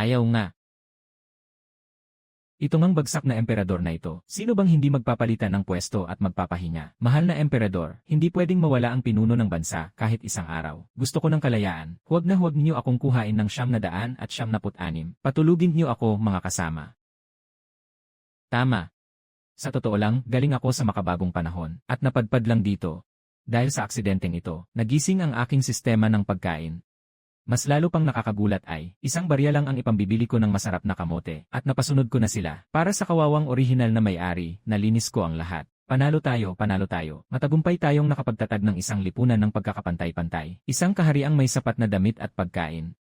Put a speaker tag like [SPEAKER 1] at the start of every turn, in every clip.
[SPEAKER 1] Ayaw nga. Ito ngang bagsak na emperador na ito, sino bang hindi magpapalitan ng pwesto at magpapahinga? Mahal na emperador, hindi pwedeng mawala ang pinuno ng bansa kahit isang araw. Gusto ko ng kalayaan, huwag na huwag niyo akong kuhain ng 996. Patulugin niyo ako mga kasama. Tama. Sa totoo lang, galing ako sa makabagong panahon, at napadpad lang dito. Dahil sa aksidenteng ito, nagising ang aking sistema ng pagkain. Mas lalo pang nakakagulat ay, isang barya lang ang ipambibili ko ng masarap na kamote, at napasunod ko na sila. Para sa kawawang orihinal na may-ari, nalinis ko ang lahat. Panalo tayo, panalo tayo. Matagumpay tayong nakapagtatag ng isang lipunan ng pagkakapantay-pantay. Isang kahariang may sapat na damit at pagkain.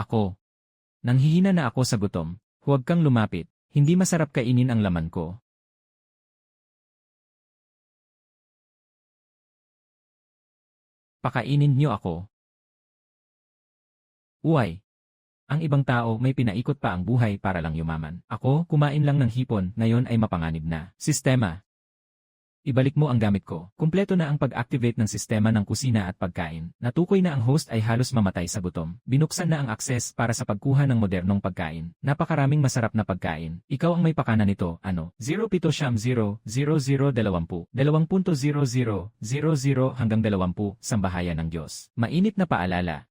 [SPEAKER 1] Ako. Nanghihina na ako sa gutom. Huwag kang lumapit. Hindi masarap kainin ang laman ko. Pakainin niyo ako. Uy. Ang ibang tao may pinaikot pa ang buhay para lang yumaman. Ako, kumain lang ng hipon, ngayon ay mapanganib na. Sistema. Ibalik mo ang gamit ko. Kumpleto na ang pag-activate ng sistema ng kusina at pagkain. Natukoy na ang host ay halos mamatay sa gutom. Binuksan na ang access para sa pagkuha ng modernong pagkain. Napakaraming masarap na pagkain. Ikaw ang may pakana nito, ano? 0770-0020, 2.0000 hanggang 20, sambahayan ng Diyos. Mainit na paalala.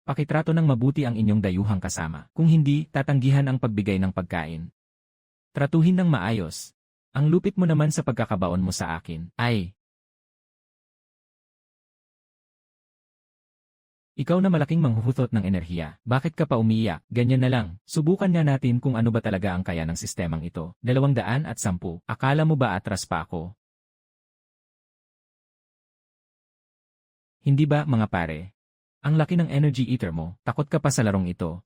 [SPEAKER 1] Pakitrato ng mabuti ang inyong dayuhang kasama. Kung hindi, tatanggihan ang pagbigay ng pagkain. Tratuhin ng maayos. Ang lupit mo naman sa pagkakabaon mo sa akin, ay. Ikaw na malaking manghuhutot ng enerhiya, bakit ka pa umiiyak? Ganyan na lang, subukan nga natin kung ano ba talaga ang kaya ng sistemang ito. 210, akala mo ba atras pa ako? Hindi ba mga pare? Ang laki ng energy eater mo, takot ka pa sa larong ito.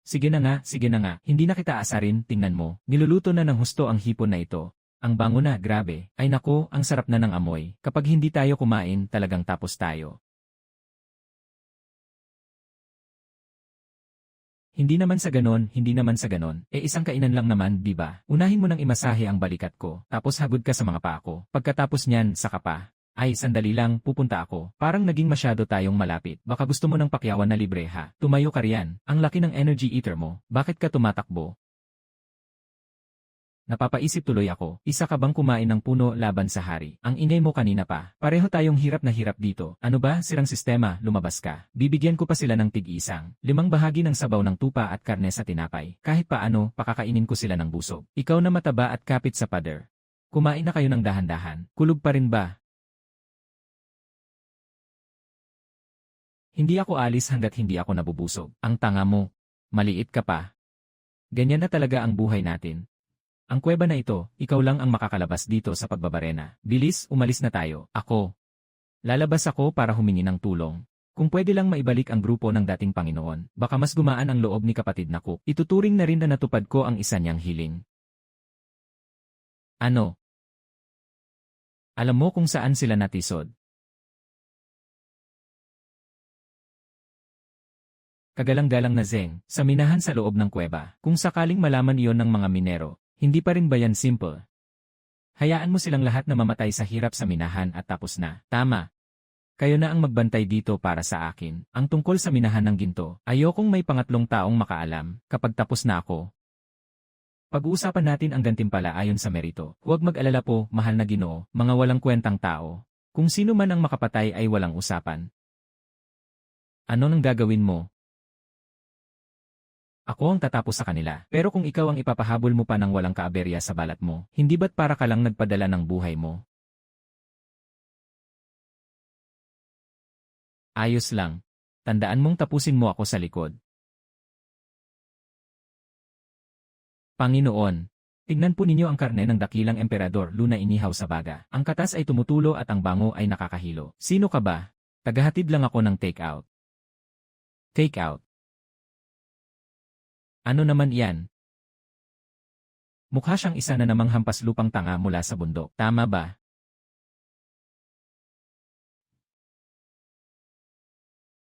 [SPEAKER 1] Sige na nga, hindi na kita asarin, tingnan mo, niluluto na ng husto ang hipon na ito. Ang bango na, grabe, ay nako, ang sarap na ng amoy, kapag hindi tayo kumain, talagang tapos tayo. Hindi naman sa ganon, isang kainan lang naman, di ba? Unahin mo nang imasahe ang balikat ko, tapos hagod ka sa mga paa ko, pagkatapos niyan, saka pa. Ay, sandali lang, pupunta ako. Parang naging masyado tayong malapit. Baka gusto mo ng pakyawan na libre ha. Tumayo ka riyan. Ang laki ng energy eater mo. Bakit ka tumatakbo? Napapaisip tuloy ako. Isa ka bang kumain ng puno laban sa hari? Ang ingay mo kanina pa. Pareho tayong hirap na hirap dito. Ano ba, sirang sistema, lumabas ka. Bibigyan ko pa sila ng tig-isang 5 bahagi ng sabaw ng tupa at karne sa tinapay. Kahit paano, pakakainin ko sila ng busog. Ikaw na mataba at kapit sa pader. Kumain na kayo ng dahan-dahan. Kulog pa rin ba? Hindi ako alis hanggat hindi ako nabubusog. Ang tanga mo. Maliit ka pa. Ganyan na talaga ang buhay natin. Ang kuweba na ito, ikaw lang ang makakalabas dito sa pagbabarena. Bilis, umalis na tayo. Ako. Lalabas ako para humingi ng tulong. Kung pwede lang maibalik ang grupo ng dating Panginoon, baka mas gumaan ang loob ni kapatid na Cook. Ituturing na rin na natupad ko ang isa niyang hiling. Ano? Alam mo kung saan sila natisod? Kagalang-galang na Zeng, sa minahan sa loob ng kuweba. Kung sakaling malaman iyon ng mga minero, hindi pa rin ba yan simple? Hayaan mo silang lahat na mamatay sa hirap sa minahan at tapos na. Tama. Kayo na ang magbantay dito para sa akin. Ang tungkol sa minahan ng ginto, ayokong may pangatlong taong makaalam kapag tapos na ako. Pag-uusapan natin ang gantimpala ayon sa merito. Huwag mag-alala po, mahal na Ginoo, mga walang kwentang tao. Kung sino man ang makapatay ay walang usapan. Ano nang gagawin mo? Ako ang tatapos sa kanila. Pero kung ikaw ang ipapahabol mo pa ng walang kaaberya sa balat mo, hindi ba't para ka lang nagpadala ng buhay mo? Ayos lang. Tandaan mong tapusin mo ako sa likod. Panginoon, tignan po ninyo ang karne ng dakilang emperador Luna inihaw sa baga. Ang katas ay tumutulo at ang bango ay nakakahilo. Sino ka ba? Tagahatid lang ako ng take-out. Take-out. Ano naman iyan? Mukha siyang isa na namang hampas lupang tanga mula sa bundok. Tama ba?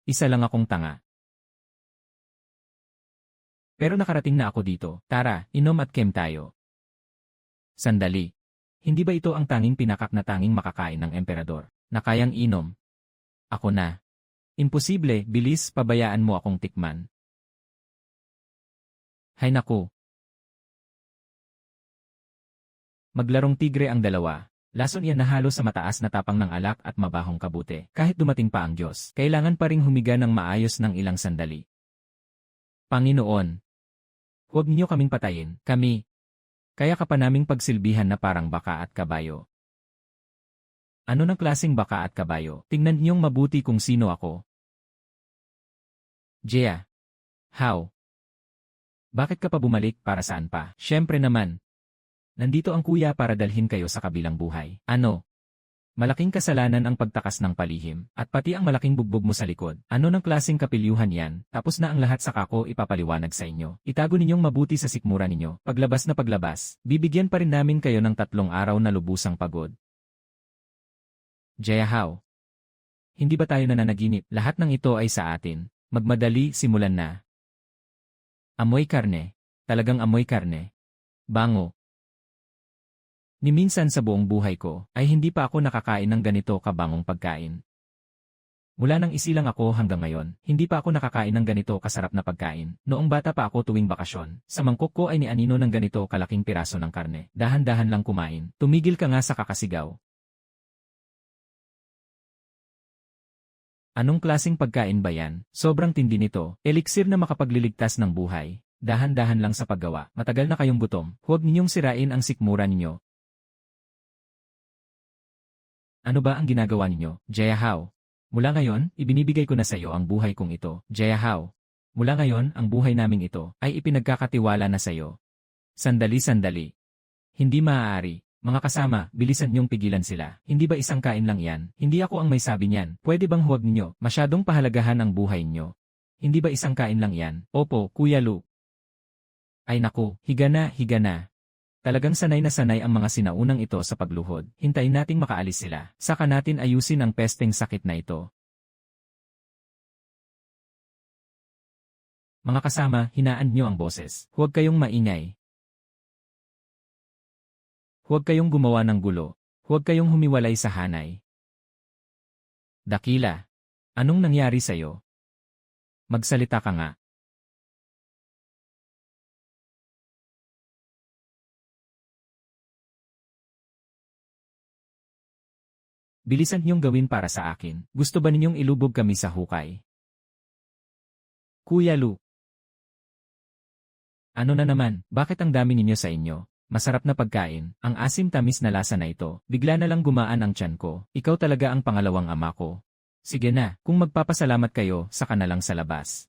[SPEAKER 1] Isa lang akong tanga. Pero nakarating na ako dito. Tara, inom at kem tayo. Sandali. Hindi ba ito ang tanging pinakak na tanging makakain ng emperador na kayang inom? Ako na. Imposible, bilis, pabayaan mo akong tikman. Hay naku. Maglarong tigre ang dalawa. Lason iyan na halos sa mataas na tapang ng alak at mabahong kabute. Kahit dumating pa ang Diyos, kailangan pa ring humiga ng maayos ng ilang sandali. Panginoon, huwag niyo kaming patayin, kami. Kaya ka pa naming pagsilbihan na parang baka at kabayo. Ano ng klaseng baka at kabayo? Tingnan niyong mabuti kung sino ako. Jia. How? Bakit ka pa bumalik, para saan pa? Siyempre naman. Nandito ang kuya para dalhin kayo sa kabilang buhay. Ano? Malaking kasalanan ang pagtakas ng palihim, at pati ang malaking bugbog mo sa likod. Ano ng klaseng kapilyuhan yan? Tapos na ang lahat sa kako ipapaliwanag sa inyo. Itago ninyong mabuti sa sikmura ninyo. Paglabas na paglabas, bibigyan pa rin namin kayo ng 3 araw na lubusang pagod. Jia Hao. Hindi ba tayo nananaginip? Lahat ng ito ay sa atin. Magmadali, simulan na. Amoy karne. Talagang amoy karne. Bango. Ni minsan sa buong buhay ko, ay hindi pa ako nakakain ng ganito kabangong pagkain. Mula nang isilang ako hanggang ngayon, hindi pa ako nakakain ng ganito kasarap na pagkain. Noong bata pa ako tuwing bakasyon, sa mangkok ko ay nianino ng ganito kalaking piraso ng karne. Dahan-dahan lang kumain. Tumigil ka nga sa kakasigaw. Anong klaseng pagkain ba yan? Sobrang tindi nito. Eliksir na makapagliligtas ng buhay. Dahan-dahan lang sa paggawa. Matagal na kayong gutom. Huwag ninyong sirain ang sikmura ninyo. Ano ba ang ginagawa ninyo, Jia Hao? Mula ngayon, ibinibigay ko na sa iyo ang buhay kong ito, Jia Hao. Mula ngayon, ang buhay naming ito ay ipinagkakatiwala na sa iyo. Sandali. Hindi maaari. Mga kasama, bilisan niyong pigilan sila. Hindi ba isang kain lang yan? Hindi ako ang may sabi niyan. Pwede bang huwag ninyo masyadong pahalagahan ang buhay niyo? Hindi ba isang kain lang yan? Opo, Kuya Lu. Ay naku, higa na. Talagang sanay na sanay ang mga sinaunang ito sa pagluhod. Hintayin nating makaalis sila. Saka natin ayusin ang pesteng sakit na ito. Mga kasama, hinaan niyo ang boses. Huwag kayong maingay. Huwag kayong gumawa ng gulo. Huwag kayong humiwalay sa hanay. Dakila. Anong nangyari sa'yo? Magsalita ka nga. Bilisan niyong gawin para sa akin. Gusto ba ninyong ilubog kami sa hukay? Kuya Lu. Ano na naman, bakit ang dami ninyo sa inyo? Masarap na pagkain, ang asim-tamis na lasa na ito. Bigla na lang gumaan ang tiyan ko. Ikaw talaga ang pangalawang ama ko. Sige na, kung magpapasalamat kayo, saka na lang sa labas.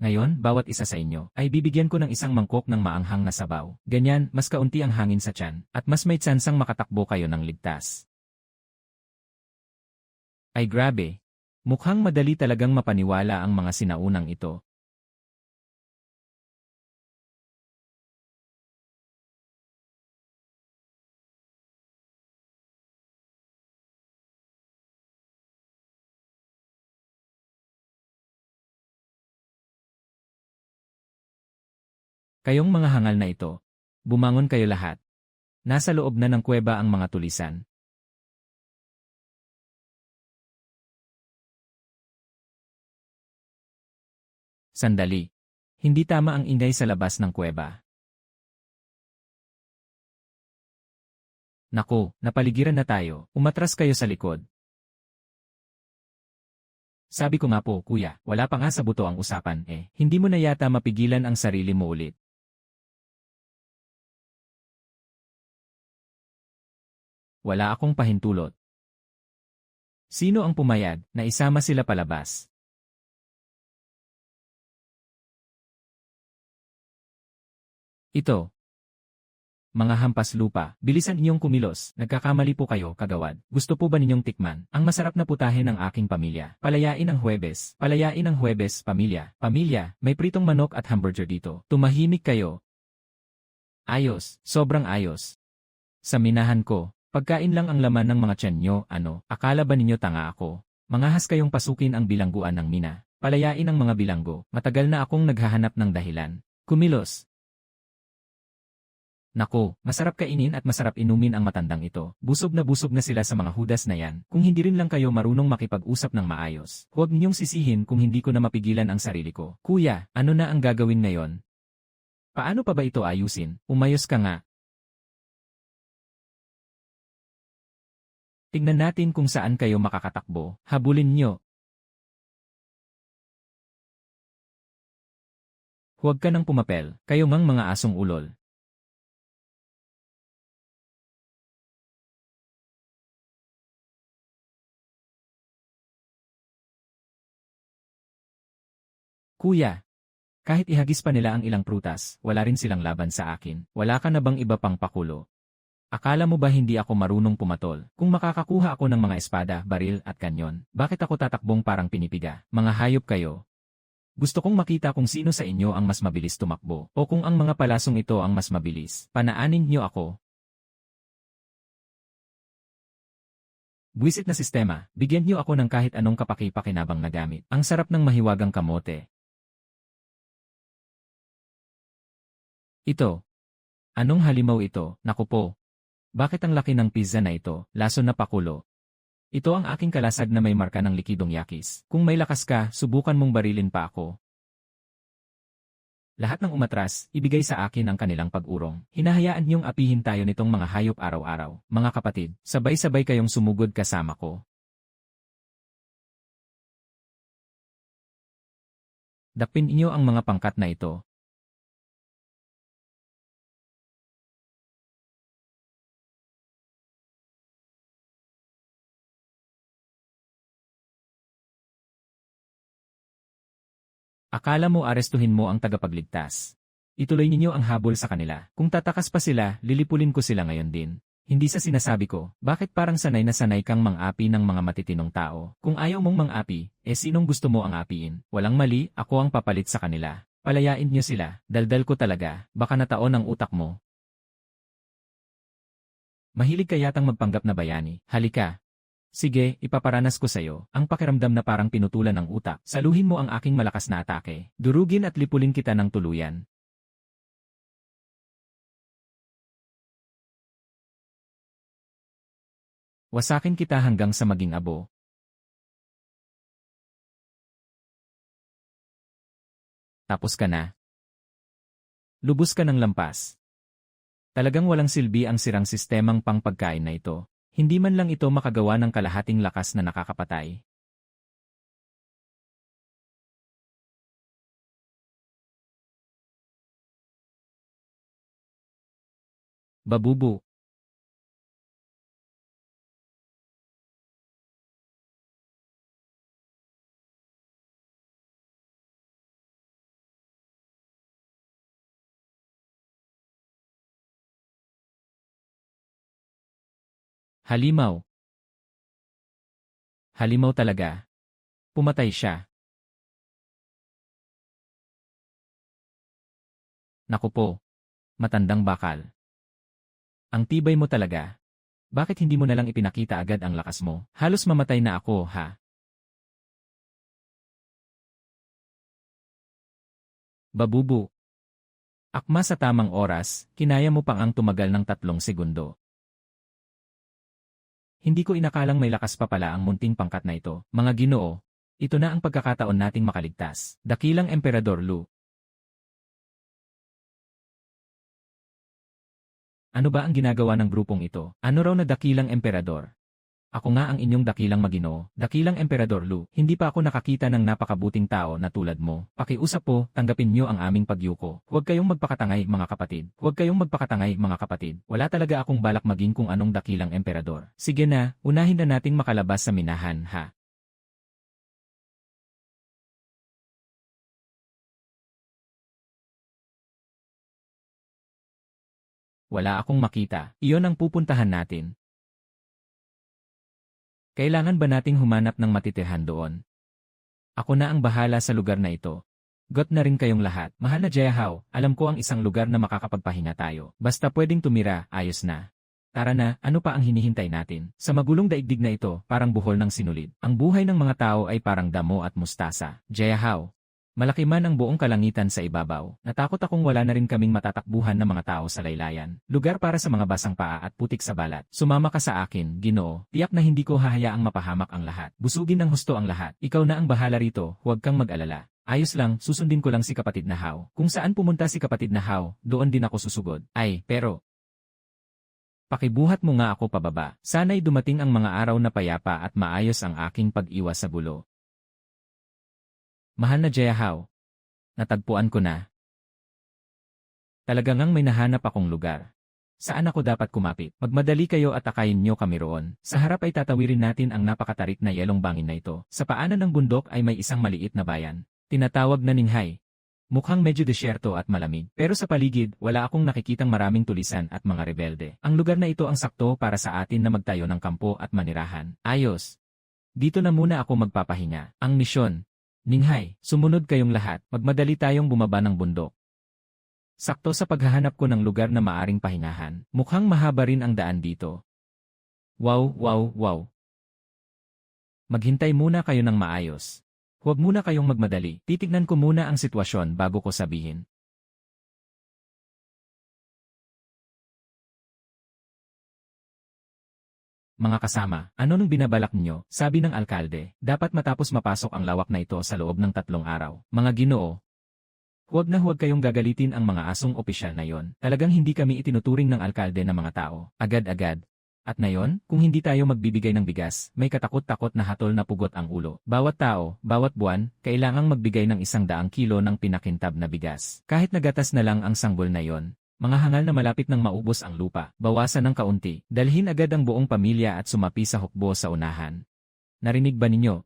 [SPEAKER 1] Ngayon, bawat isa sa inyo ay bibigyan ko ng isang mangkok ng maanghang na sabaw. Ganyan, mas kaunti ang hangin sa tiyan, at mas may tsansang makatakbo kayo ng ligtas. Ay grabe! Mukhang madali talagang mapaniwala ang mga sinaunang ito. Kayong mga hangal na ito, bumangon kayo lahat. Nasa loob na ng kuweba ang mga tulisan. Sandali. Hindi tama ang ingay sa labas ng kuweba. Naku, napaligiran na tayo. Umatras kayo sa likod. Sabi ko nga po, kuya, wala pa nga sa buto ang usapan Hindi mo na yata mapigilan ang sarili mo ulit. Wala akong pahintulot. Sino ang pumayag na isama sila palabas? Ito. Mga hampas lupa, bilisan inyong kumilos. Nagkakamali po kayo, kagawad. Gusto po ba ninyong tikman ang masarap na putahe ng aking pamilya? Palayain ang Huwebes. Palayain ang Huwebes, pamilya. Pamilya, may pritong manok at hamburger dito. Tumahimik kayo. Ayos, sobrang ayos. Sa minahan ko, pagkain lang ang laman ng mga tiyan nyo, akala ba ninyo tanga ako? Mangahas kayong pasukin ang bilangguan ng mina. Palayain ang mga bilanggo. Matagal na akong naghahanap ng dahilan. Kumilos. Nako, masarap kainin at masarap inumin ang matandang ito. Busog na sila sa mga hudas na yan. Kung hindi rin lang kayo marunong makipag-usap ng maayos, huwag ninyong sisihin kung hindi ko na mapigilan ang sarili ko. Kuya, ano na ang gagawin ngayon? Paano pa ba ito ayusin? Umayos ka nga. Tignan natin kung saan kayo makakatakbo. Habulin nyo. Huwag ka nang pumapel, kayo ngang mga asong ulol. Kuya, kahit ihagis pa nila ang ilang prutas, wala rin silang laban sa akin. Wala ka na bang iba pang pakulo? Akala mo ba hindi ako marunong pumatol? Kung makakakuha ako ng mga espada, baril at kanyon, bakit ako tatakbong parang pinipiga? Mga hayop kayo. Gusto kong makita kung sino sa inyo ang mas mabilis tumakbo, o kung ang mga palasong ito ang mas mabilis. Panaanin niyo ako. Buwisit na sistema, bigyan niyo ako ng kahit anong kapaki-pakinabang na gamit. Ang sarap ng mahiwagang kamote. Ito. Anong halimaw ito? Naku po. Bakit ang laki ng pizza na ito? Laso na pakulo. Ito ang aking kalasag na may marka ng likidong yakis. Kung may lakas ka, subukan mong barilin pa ako. Lahat ng umatras, ibigay sa akin ang kanilang pag-urong. Hinahayaan niyong apihin tayo nitong mga hayop araw-araw. Mga kapatid, sabay-sabay kayong sumugod kasama ko. Dakpin niyo ang mga pangkat na ito. Akala mo arestuhin mo ang tagapagligtas. Ituloy ninyo ang habol sa kanila. Kung tatakas pa sila, lilipulin ko sila ngayon din. Hindi sa sinasabi ko, bakit parang sanay na sanay kang mang-api ng mga matitinong tao? Kung ayaw mong mang-api, sinong gusto mo ang apiin? Walang mali, ako ang papalit sa kanila. Palayain niyo sila, daldal ko talaga, baka nataon ang utak mo. Mahilig ka yatang magpanggap na bayani, halika. Sige, ipaparanas ko sa'yo, ang pakiramdam na parang pinutulan ng utak. Saluhin mo ang aking malakas na atake. Durugin at lipulin kita ng tuluyan. Wasakin kita hanggang sa maging abo. Tapos ka na. Lubos ka ng lampas. Talagang walang silbi ang sirang sistemang pangpagkain na ito. Hindi man lang ito makagawa ng kalahating lakas na nakakapatay. Babubu. Halimaw. Halimaw talaga. Pumatay siya. Naku po. Matandang bakal. Ang tibay mo talaga. Bakit hindi mo nalang ipinakita agad ang lakas mo? Halos mamatay na ako, ha? Babubu. Akma sa tamang oras, kinaya mo pang ang tumagal ng 3 segundo. Hindi ko inakalang may lakas pa pala ang munting pangkat na ito. Mga Ginoo, ito na ang pagkakataon nating makaligtas. Dakilang Emperador Lu. Ano ba ang ginagawa ng grupong ito? Ano raw na dakilang emperador? Ako nga ang inyong dakilang Maginoo, dakilang Emperador Lu. Hindi pa ako nakakita ng napakabuting tao na tulad mo. Pakiusap po, tanggapin niyo ang aming pagyuko. Huwag kayong magpakatangay mga kapatid. Huwag kayong magpakatangay mga kapatid. Wala talaga akong balak maging kung anong dakilang emperador. Sige na, unahin na nating makalabas sa minahan, ha? Wala akong makita. Iyon ang pupuntahan natin. Kailangan ba nating humanap ng matitirhan doon? Ako na ang bahala sa lugar na ito. Got na rin kayong lahat. Mahal na Jehaw, alam ko ang isang lugar na makakapagpahinga tayo. Basta pwedeng tumira, ayos na. Tara na, ano pa ang hinihintay natin? Sa magulong daigdig na ito, parang buhol ng sinulid. Ang buhay ng mga tao ay parang damo at mustasa. Jehaw. Malaki man ang buong kalangitan sa ibabaw, natakot akong wala na rin kaming matatakbuhan ng mga tao sa laylayan. Lugar para sa mga basang paa at putik sa balat. Sumama ka sa akin, Ginoo, tiyak na hindi ko hahayaang mapahamak ang lahat. Busugin ng husto ang lahat. Ikaw na ang bahala rito, huwag kang mag-alala. Ayos lang, susundin ko lang si kapatid na Hao. Kung saan pumunta si kapatid na Hao, doon din ako susugod. Ay, pero pakibuhat mo nga ako pababa. Sana'y dumating ang mga araw na payapa at maayos ang aking pag-iwas sa gulo. Mahal na Jaya Hao, natagpuan ko na. Talaga ngang may nahanap akong lugar. Saan ako dapat kumapit? Magmadali kayo at akayin nyo kami roon. Sa harap ay tatawirin natin ang napakatarik na yelong bangin na ito. Sa paanan ng bundok ay may isang maliit na bayan. Tinatawag na Ninghay. Mukhang medyo desyerto at malamig. Pero sa paligid, wala akong nakikitang maraming tulisan at mga rebelde. Ang lugar na ito ang sakto para sa atin na magtayo ng kampo at manirahan. Ayos. Dito na muna ako magpapahinga. Ang misyon. Ninghay, sumunod kayong lahat, magmadali tayong bumaba ng bundok. Sakto sa paghahanap ko ng lugar na maaring pahingahan, mukhang mahaba rin ang daan dito. Wow, wow, wow. Maghintay muna kayo ng maayos. Huwag muna kayong magmadali, titignan ko muna ang sitwasyon bago ko sabihin. Mga kasama, ano nung binabalak niyo? Sabi ng alkalde, dapat matapos mapasok ang lawak na ito sa loob ng 3 araw. Mga Ginoo, huwag na huwag kayong gagalitin ang mga asong opisyal na yon. Talagang hindi kami itinuturing ng alkalde na mga tao. Agad-agad. At ngayon, kung hindi tayo magbibigay ng bigas, may katakot-takot na hatol na pugot ang ulo. Bawat tao, bawat buwan, kailangang magbigay ng 100 kilo ng pinakintab na bigas. Kahit nagatas na lang ang sanggol na yon. Mga hangal na malapit nang maubos ang lupa, bawasan ng kaunti, dalhin agad ang buong pamilya at sumapi sa hukbo sa unahan. Narinig ba ninyo?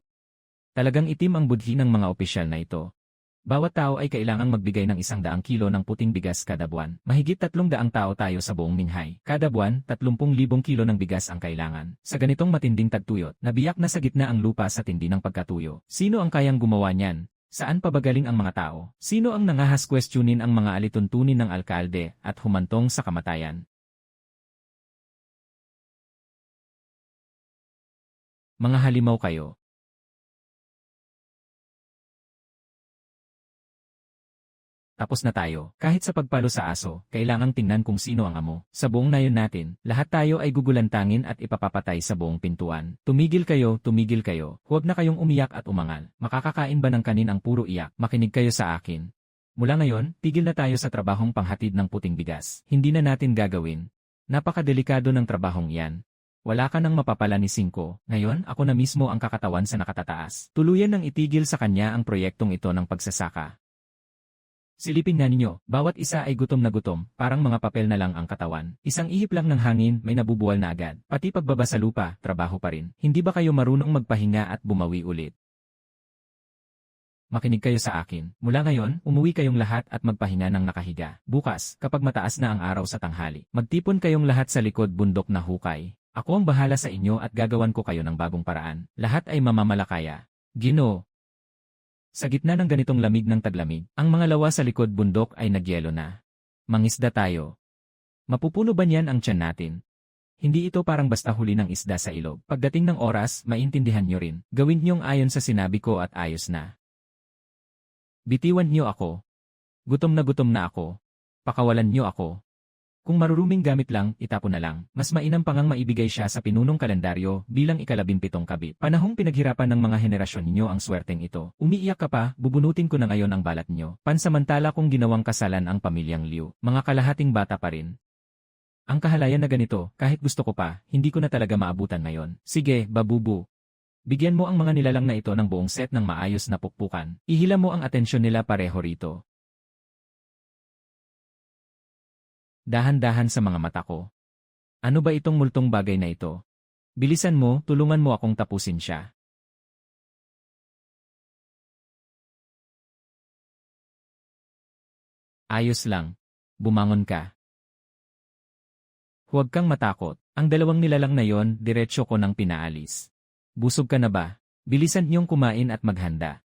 [SPEAKER 1] Talagang itim ang budhi ng mga opisyal na ito. Bawat tao ay kailangang magbigay ng 100 kilo ng puting bigas kada buwan. Mahigit 300 tao tayo sa buong Ninghay. Kada buwan, 30,000 kilo ng bigas ang kailangan. Sa ganitong matinding tagtuyot, nabiyak na sa gitna ang lupa sa tindi ng pagkatuyo. Sino ang kayang gumawa niyan? Saan pa ba galing ang mga tao? Sino ang nangahas questionin ang mga alituntunin ng alkalde at humantong sa kamatayan? Mga halimaw kayo. Tapos na tayo. Kahit sa pagpalo sa aso, kailangang tingnan kung sino ang amo. Sa buong nayon natin, lahat tayo ay gugulantangin at ipapapatay sa buong pintuan. Tumigil kayo, tumigil kayo. Huwag na kayong umiyak at umangal. Makakakain ba ng kanin ang puro iyak? Makinig kayo sa akin. Mula ngayon, tigil na tayo sa trabahong panghatid ng puting bigas. Hindi na natin gagawin. Napakadelikado ng trabahong iyan. Wala ka nang mapapala ni Cinco. Ngayon, ako na mismo ang kakatawan sa nakatataas. Tuluyan nang itigil sa kanya ang proyektong ito ng pagsasaka. Silipin nga ninyo, bawat isa ay gutom na gutom, parang mga papel na lang ang katawan. Isang ihip lang ng hangin, may nabubuwal na agad. Pati pagbaba sa lupa, trabaho pa rin. Hindi ba kayo marunong magpahinga at bumawi ulit? Makinig kayo sa akin. Mula ngayon, umuwi kayong lahat at magpahinga ng nakahiga. Bukas, kapag mataas na ang araw sa tanghali, magtipon kayong lahat sa likod bundok na hukay. Ako ang bahala sa inyo at gagawan ko kayo ng bagong paraan. Lahat ay mamamalakaya. Ginoo. Sa gitna ng ganitong lamig ng taglamig, ang mga lawa sa likod bundok ay nagyelo na. Mangisda tayo. Mapupuno ba niyan ang tiyan natin? Hindi ito parang basta huli ng isda sa ilog. Pagdating ng oras, maintindihan nyo rin. Gawin niyong ayon sa sinabi ko at ayos na. Bitiwan niyo ako. Gutom na ako. Pakawalan niyo ako. Kung maruruming gamit lang, itapon na lang. Mas mainam pangang maibigay siya sa pinunong kalendaryo bilang ika-17 kabit. Panahong pinaghirapan ng mga henerasyon ninyo ang swerteng ito. Umiiyak ka pa, bubunutin ko na ngayon ang balat niyo. Pansamantala kung ginawang kasalan ang pamilyang Liu. Mga kalahating bata pa rin. Ang kahalayan na ganito, kahit gusto ko pa, hindi ko na talaga maabutan ngayon. Sige, babubu. Bigyan mo ang mga nilalang na ito ng buong set ng maayos na pukpukan. Ihila mo ang atensyon nila pareho rito. Dahan-dahan sa mga mata ko. Ano ba itong multong bagay na ito? Bilisan mo, tulungan mo akong tapusin siya. Ayos lang. Bumangon ka. Huwag kang matakot. Ang dalawang nilalang na yon, diretsyo ko nang pinaalis. Busog ka na ba? Bilisan niyong kumain at maghanda.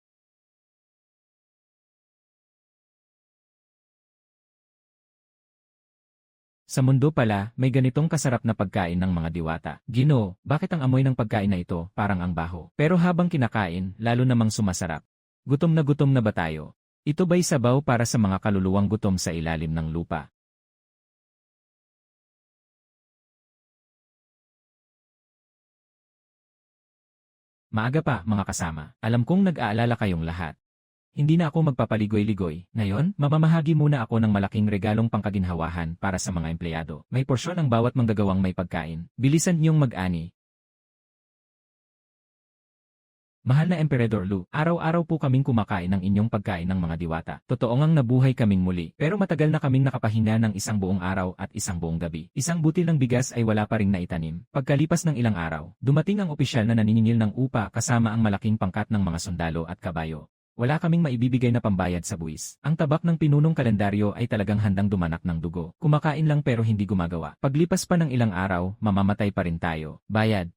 [SPEAKER 1] Sa mundo pala, may ganitong kasarap na pagkain ng mga diwata. Ginoo, bakit ang amoy ng pagkain na ito parang ang baho? Pero habang kinakain, lalo namang sumasarap. Gutom na ba tayo? Ito ba'y sabaw para sa mga kaluluwang gutom sa ilalim ng lupa? Maaga pa, mga kasama. Alam kong nag-aalala kayong lahat. Hindi na ako magpapaligoy-ligoy. Ngayon, mamamahagi muna ako ng malaking regalong pangkaginhawahan para sa mga empleyado. May porsyon ang bawat manggagawang may pagkain. Bilisan niyong mag-ani. Mahal na Emperador Lu, araw-araw po kaming kumakain ng inyong pagkain ng mga diwata. Totoo ngang nabuhay kaming muli, pero matagal na kaming nakapahinga ng isang buong araw at isang buong gabi. Isang butil ng bigas ay wala pa ring naitanim. Pagkalipas ng ilang araw, dumating ang opisyal na naniningil ng upa kasama ang malaking pangkat ng mga sundalo at kabayo. Wala kaming maibibigay na pambayad sa buwis. Ang tabak ng pinunong kalendaryo ay talagang handang dumanak ng dugo. Kumakain lang pero hindi gumagawa. Paglipas pa ng ilang araw, mamamatay pa rin tayo. Bayad.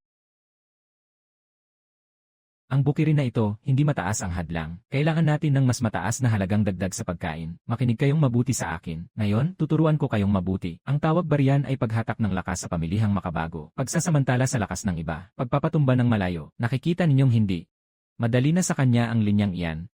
[SPEAKER 1] Ang bukirin na ito, hindi mataas ang hadlang. Kailangan natin ng mas mataas na halagang dagdag sa pagkain. Makinig kayong mabuti sa akin. Ngayon, tuturuan ko kayong mabuti. Ang tawag bariyan ay paghatak ng lakas sa pamilihang makabago. Pagsasamantala sa lakas ng iba. Pagpapatumba ng malayo. Nakikita ninyong hindi. Madali na sa kanya ang linyang iyan.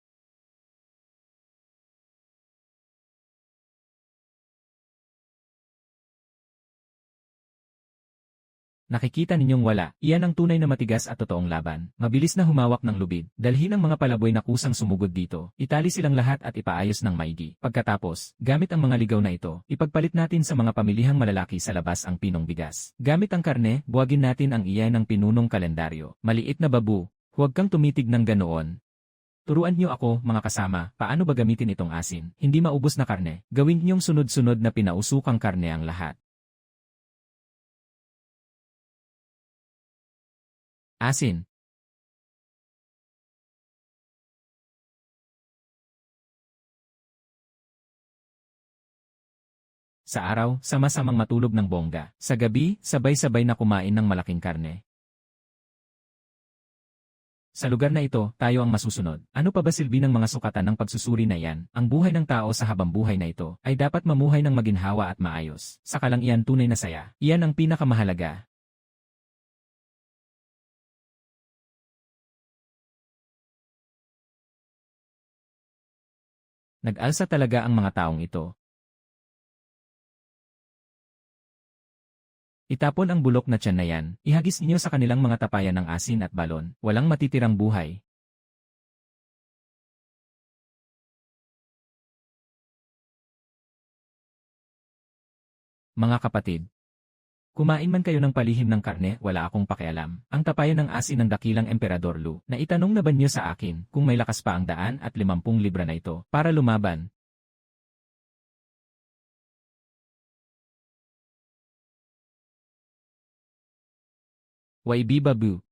[SPEAKER 1] Nakikita ninyong wala, iyan ang tunay na matigas at totoong laban. Mabilis na humawak ng lubid, dalhin ang mga palaboy na kusang sumugod dito, itali silang lahat at ipaayos ng maigi. Pagkatapos, gamit ang mga ligaw na ito, ipagpalit natin sa mga pamilihang malalaki sa labas ang pinong bigas. Gamit ang karne, buwagin natin ang iyan ng pinunong kalendaryo. Maliit na babu, huwag kang tumitig ng ganoon. Turuan niyo ako, mga kasama, paano ba gamitin itong asin? Hindi maubos na karne, gawin niyong sunod-sunod na pinausukang karne ang lahat. Asin. Sa araw, sama-samang matulog ng bongga. Sa gabi, sabay-sabay na kumain ng malaking karne. Sa lugar na ito, tayo ang masusunod. Ano pa ba silbi ng mga sukatan ng pagsusuri na yan? Ang buhay ng tao sa habang buhay na ito ay dapat mamuhay ng maginhawa at maayos. Saka lang iyan tunay na saya. Iyan ang pinakamahalaga. Nag-alsa talaga ang mga taong ito. Itapon ang bulok na tiyan na yan, ihagis ninyo sa kanilang mga tapayan ng asin at balon, walang matitirang buhay. Mga kapatid, kumain man kayo ng palihim ng karne, wala akong pakialam. Ang tapayan ng asin ng dakilang Emperador Lu, na itanong na ba niyo sa akin kung may lakas pa ang 150 libra na ito para lumaban? Waibiba Bu.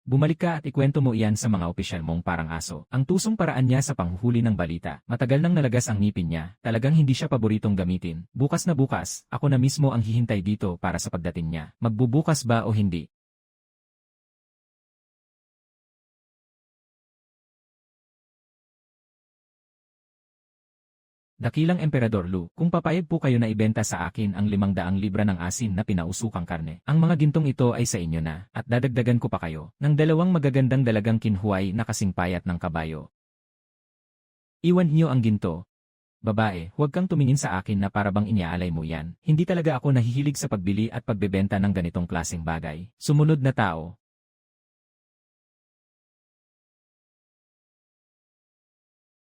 [SPEAKER 1] Bumalik ka at ikwento mo iyan sa mga opisyal mong parang aso. Ang tusong paraan niya sa panghuhuli ng balita. Matagal nang nalagas ang ngipin niya. Talagang hindi siya paboritong gamitin. Bukas na bukas, ako na mismo ang hihintay dito para sa pagdating niya. Magbubukas ba o hindi? Dakilang Emperador Lu, kung papayag po kayo na ibenta sa akin ang 500 libra ng asin na pinausukang karne, ang mga gintong ito ay sa inyo na, at dadagdagan ko pa kayo, ng 2 magagandang dalagang kinhuay na kasing payat ng kabayo. Iwan niyo ang ginto. Babae, huwag kang tumingin sa akin na para bang iniaalay mo yan. Hindi talaga ako nahihilig sa pagbili at pagbebenta ng ganitong klaseng bagay. Sumunod na tao.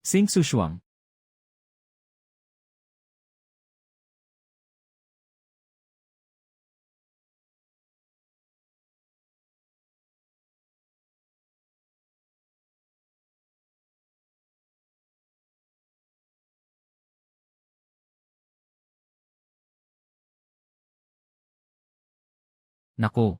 [SPEAKER 1] Sing Sushuang. Naku.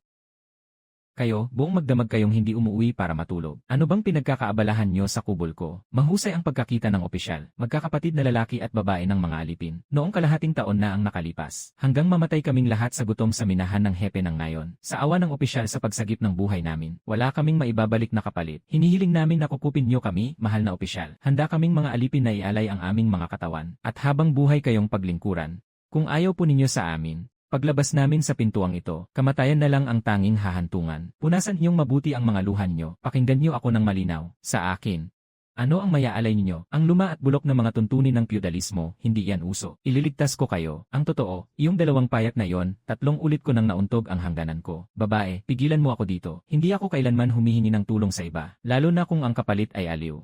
[SPEAKER 1] Kayo, buong magdamag kayong hindi umuwi para matulog. Ano bang pinagkakaabalahan nyo sa kubol ko? Mahusay ang pagkakita ng opisyal, magkakapatid na lalaki at babae ng mga alipin. Noong kalahating taon na ang nakalipas, hanggang mamatay kaming lahat sa gutom sa minahan ng hepe ng ngayon. Sa awa ng opisyal sa pagsagip ng buhay namin, wala kaming maibabalik na kapalit. Hinihiling namin na kukupin nyo kami, mahal na opisyal. Handa kaming mga alipin na ialay ang aming mga katawan, at habang buhay kayong paglingkuran. Kung ayaw po ninyo sa amin, Paglabas namin sa pintuang ito, kamatayan na lang ang tanging hahantungan. Punasan niyong mabuti ang mga luhan niyo, pakinggan niyo ako ng malinaw. Sa akin. Ano ang mayaalay ninyo? Ang luma at bulok na mga tuntunin ng feudalismo, hindi yan uso. Ililigtas ko kayo. Ang totoo, yung dalawang payat na yon, 3 ulit ko nang nauntog ang hangganan ko. Babae, pigilan mo ako dito. Hindi ako kailanman humihingi ng tulong sa iba, lalo na kung ang kapalit ay aliw.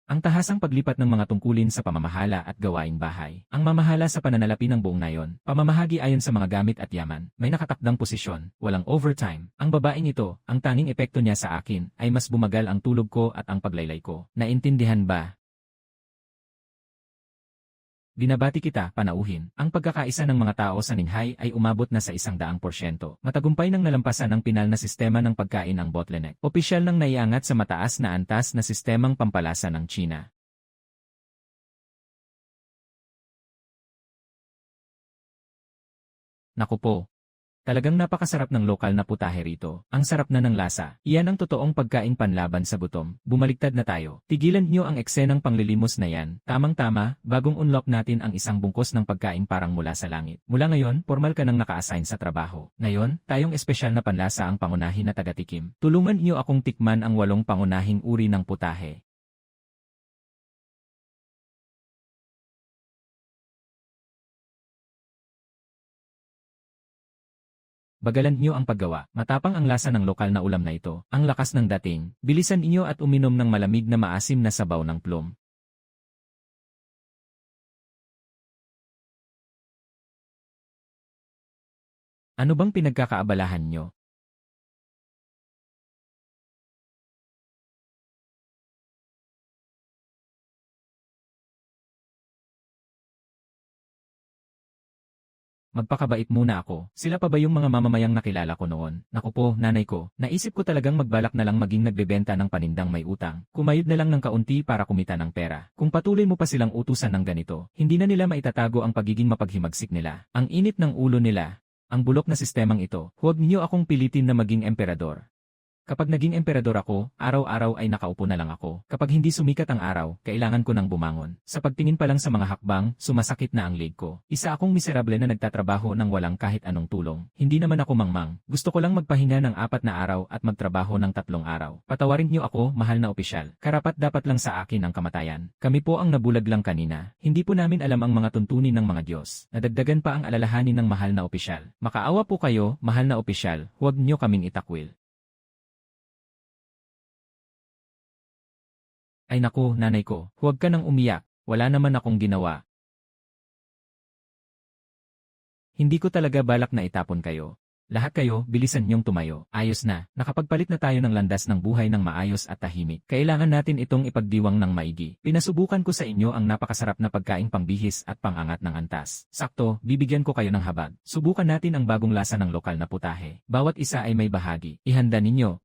[SPEAKER 1] Ang tahasang paglipat ng mga tungkulin sa pamamahala at gawaing bahay. Ang mamahala sa pananalapi ng buong nayon, pamamahagi ayon sa mga gamit at yaman, may nakatakdang posisyon, walang overtime. Ang babaeng ito, ang tanging epekto niya sa akin, ay mas bumagal ang tulog ko at ang paglaylay ko. Naintindihan ba? Binabati kita, panauhin. Ang pagkakaisa ng mga tao sa Ninghay ay umabot na sa 100%. Matagumpay nang nalampasan ang pinal na sistema ng pagkain ang bottleneck. Opisyal nang naiangat sa mataas na antas na sistemang pampalasa ng China. Naku po. Talagang napakasarap ng lokal na putahe rito. Ang sarap na ng lasa. Iyan ang totoong pagkaing panlaban sa gutom. Bumaliktad na tayo. Tigilan niyo ang eksenang panglilimos na yan. Tamang-tama, bagong unlock natin ang isang bungkos ng pagkain parang mula sa langit. Mula ngayon, formal ka nang naka-assign sa trabaho. Ngayon, tayong espesyal na panlasa ang pangunahin na tagatikim. Tulungan niyo akong tikman ang 8 pangunahing uri ng putahe. Bagalan niyo ang paggawa. Matapang ang lasa ng lokal na ulam na ito. Ang lakas ng dating. Bilisan niyo at uminom ng malamig na maasim na sabaw ng plum. Ano bang pinagkakaabalahan niyo? Magpakabait muna ako. Sila pa ba yung mga mamamayang nakilala ko noon? Naku po, nanay ko. Naisip ko talagang magbalak na lang maging nagbebenta ng panindang may utang. Kumayod na lang ng kaunti para kumita ng pera. Kung patuloy mo pa silang utusan ng ganito, hindi na nila maitatago ang pagiging mapaghimagsik nila. Ang init ng ulo nila. Ang bulok na sistemang ito, huwag niyo akong pilitin na maging emperador. Kapag naging emperador ako, araw-araw ay nakaupo na lang ako. Kapag hindi sumikat ang araw, kailangan ko nang bumangon. Sa pagtingin pa lang sa mga hakbang, sumasakit na ang leg ko. Isa akong miserable na nagtatrabaho ng walang kahit anong tulong. Hindi naman ako mangmang. Gusto ko lang magpahinga ng 4 na araw at magtrabaho ng 3 araw. Patawarin niyo ako, mahal na opisyal. Karapat dapat lang sa akin ang kamatayan. Kami po ang nabulag lang kanina. Hindi po namin alam ang mga tuntunin ng mga Diyos. Nadagdagan pa ang alalahanin ng mahal na opisyal. Makaawa po kayo, mahal na opisyal. Huwag niyo kaming itakwil. Ay naku, nanay ko, huwag ka nang umiyak, wala naman akong ginawa. Hindi ko talaga balak na itapon kayo. Lahat kayo, bilisan niyong tumayo. Ayos na, nakapagpalit na tayo ng landas ng buhay ng maayos at tahimik. Kailangan natin itong ipagdiwang ng maigi. Pinasubukan ko sa inyo ang napakasarap na pagkaing pangbihis at pangangat ng antas. Sakto, bibigyan ko kayo ng habag. Subukan natin ang bagong lasa ng lokal na putahe. Bawat isa ay may bahagi. Ihanda ninyo.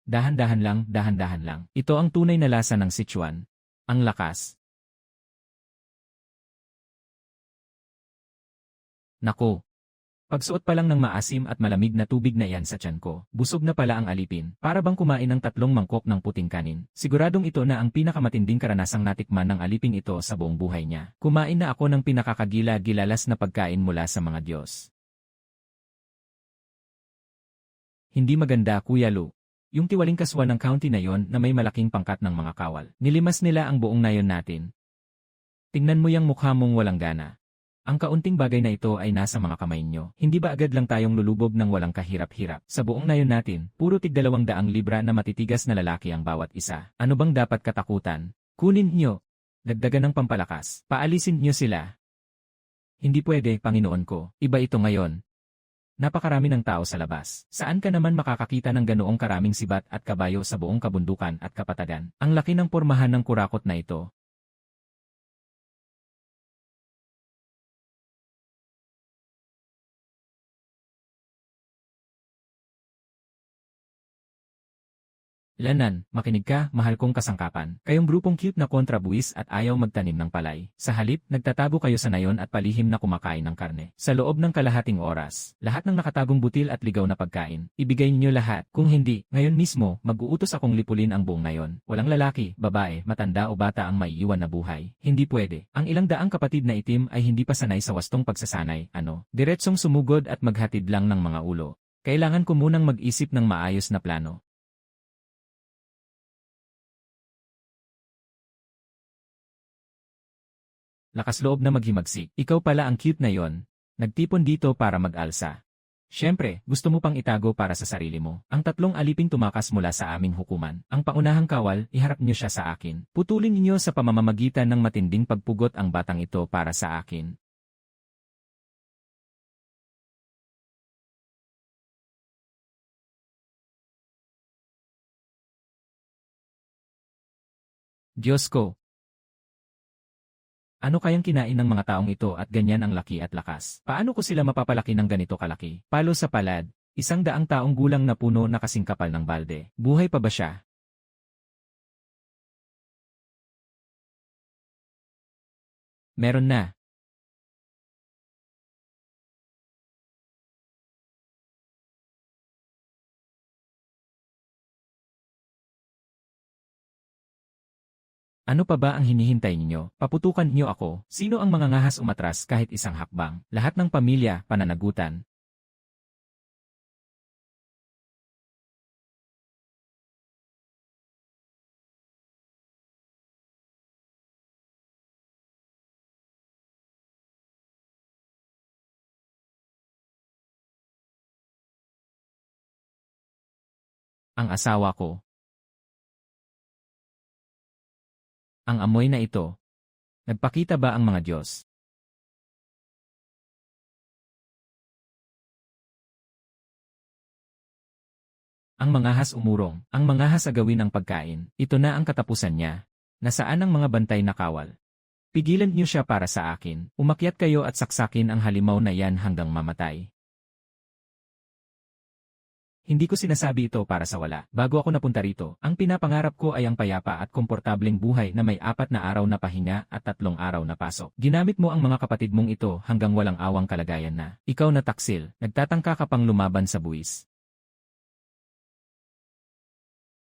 [SPEAKER 1] Dahan-dahan lang. Ito ang tunay na lasa ng Sichuan. Ang lakas. Nako. Pagsuot pa lang ng maasim at malamig na tubig na iyan sa tiyan ko, busog na pala ang alipin, para bang kumain ng 3 mangkok ng puting kanin. Siguradong ito na ang pinakamatinding karanasang natikman ng aliping ito sa buong buhay niya. Kumain na ako ng pinakakagila-gilalas na pagkain mula sa mga Diyos. Hindi maganda, Kuya Lu. Yung tiwaling kaswa ng county na yon na may malaking pangkat ng mga kawal. Nilimas nila ang buong nayon natin. Tingnan mo yung mukha mong walang gana. Ang kaunting bagay na ito ay nasa mga kamay nyo. Hindi ba agad lang tayong lulubog ng walang kahirap-hirap? Sa buong nayon natin, puro tig 200 libra na matitigas na lalaki ang bawat isa. Ano bang dapat katakutan? Kunin nyo. Dagdagan ng pampalakas. Paalisin nyo sila. Hindi pwede, Panginoon ko. Iba ito ngayon. Napakarami ng tao sa labas. Saan ka naman makakakita ng ganoong karaming sibat at kabayo sa buong kabundukan at kapatagan? Ang laki ng pormahan ng kurakot na ito. Lanan, makinig ka, mahal kong kasangkapan. Kayong grupong cute na kontrabuwis at ayaw magtanim ng palay. Sa halip, nagtatago kayo sa nayon at palihim na kumakain ng karne. Sa loob ng kalahating oras, lahat ng nakatagong butil at ligaw na pagkain, ibigay ninyo lahat. Kung hindi, ngayon mismo, mag-uutos akong lipulin ang buong nayon. Walang lalaki, babae, matanda o bata ang maiiwan na buhay. Hindi pwede. Ang ilang daang kapatid na itim ay hindi pa sanay sa wastong pagsasanay. Diretsong sumugod at maghatid lang ng mga ulo. Kailangan ko munang mag-isip ng maayos na plano. Lakas loob na maghimagsik. Ikaw pala ang cute na yon. Nagtipon dito para mag-alsa. Siyempre, gusto mo pang itago para sa sarili mo. Ang tatlong aliping tumakas mula sa aming hukuman. Ang paunahang kawal, iharap niyo siya sa akin. Putulin ninyo sa pamamamagitan ng matinding pagpugot ang batang ito para sa akin. Diyos ko! Ano kayang kinain ng mga taong ito at ganyan ang laki at lakas? Paano ko sila mapapalaki ng ganito kalaki? Palo sa palad, 100 taong gulang na puno na kasing kapal ng balde. Buhay pa ba siya? Meron na. Ano pa ba ang hinihintay ninyo? Paputukan niyo ako. Sino ang mga ngahas umatras kahit isang hakbang? Lahat ng pamilya, pananagutan. Ang asawa ko. Ang amoy na ito. Nagpakita ba ang mga Diyos? Ang mangahas umurong. Ang mangahas agawin ang pagkain. Ito na ang katapusan niya. Nasaan ang mga bantay na kawal? Pigilan niyo siya para sa akin. Umakyat kayo at saksakin ang halimaw na yan hanggang mamatay. Hindi ko sinasabi ito para sa wala. Bago ako napunta rito, ang pinapangarap ko ay ang payapa at komportableng buhay na may 4 na araw na pahinga at 3 araw na pasok. Ginamit mo ang mga kapatid mong ito hanggang walang awang kalagayan na. Ikaw na taksil, nagtatangka ka pang lumaban sa buwis.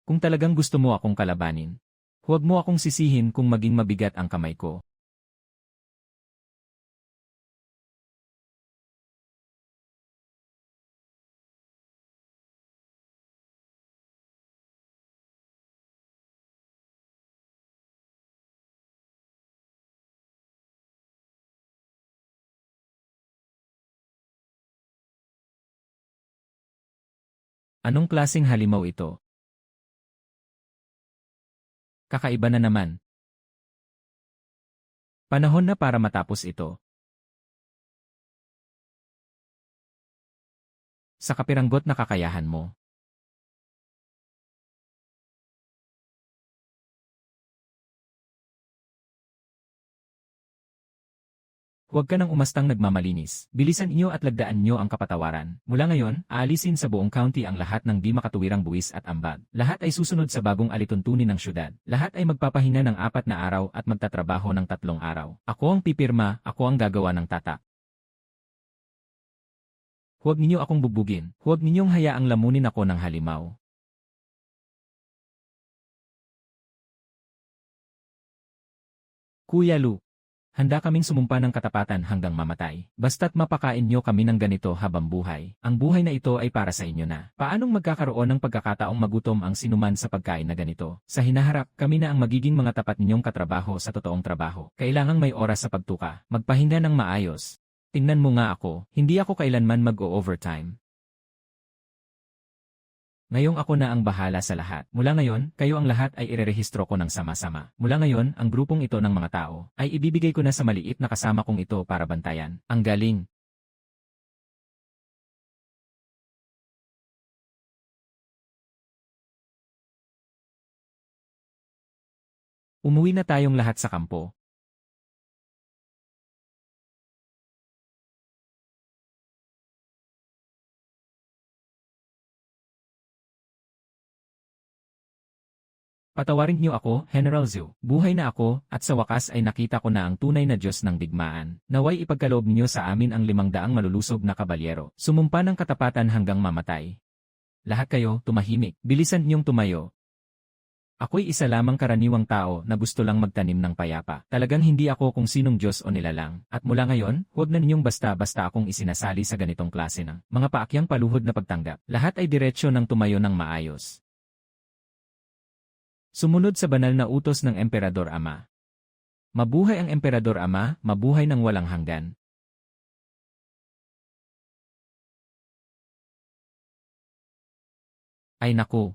[SPEAKER 1] Kung talagang gusto mo akong kalabanin, huwag mo akong sisihin kung maging mabigat ang kamay ko. Anong klaseng halimaw ito? Kakaiba na naman. Panahon na para matapos ito. Sa kapiranggot na kakayahan mo. Huwag ka nang umastang nagmamalinis. Bilisan inyo at lagdaan nyo ang kapatawaran. Mula ngayon, aalisin sa buong county ang lahat ng di makatuwirang buwis at ambag. Lahat ay susunod sa bagong alituntunin ng syudad. Lahat ay magpapahinga ng 4 na araw at magtatrabaho ng 3 araw. Ako ang pipirma, ako ang gagawa ng tatak. Huwag ninyo akong bubugin. Huwag ninyong hayaang lamunin ako ng halimaw. Kuya Lu. Handa kaming sumumpa ng katapatan hanggang mamatay. Basta't mapakain nyo kami ng ganito habang buhay. Ang buhay na ito ay para sa inyo na. Paanong magkakaroon ng pagkakataong magutom ang sinuman sa pagkain na ganito? Sa hinaharap, kami na ang magiging mga tapat ninyong katrabaho sa totoong trabaho. Kailangang may oras sa pagtuka. Magpahinga ng maayos. Tingnan mo nga ako, hindi ako kailanman mag-o-overtime. Ngayong ako na ang bahala sa lahat. Mula ngayon, kayo ang lahat ay irerehistro ko ng sama-sama. Mula ngayon, ang grupong ito ng mga tao ay ibibigay ko na sa maliit na kasama kong ito para bantayan. Ang galing. Umuwi na tayong lahat sa kampo. Patawarin niyo ako, General Zhu. Buhay na ako, at sa wakas ay nakita ko na ang tunay na Diyos ng digmaan. Naway ipagkaloob niyo sa amin ang 500 malulusog na kabalyero. Sumumpa ng katapatan hanggang mamatay. Lahat kayo, tumahimik. Bilisan niyong tumayo. Ako'y isa lamang karaniwang tao na gusto lang magtanim ng payapa. Talagang hindi ako kung sinong Diyos o nilalang. At mula ngayon, huwag na ninyong basta-basta akong isinasali sa ganitong klase ng mga paakyang paluhod na pagtanggap. Lahat ay diretsyo ng tumayo ng maayos. Sumunod sa banal na utos ng Emperador Ama. Mabuhay ang Emperador Ama, mabuhay ng walang hanggan. Ay naku!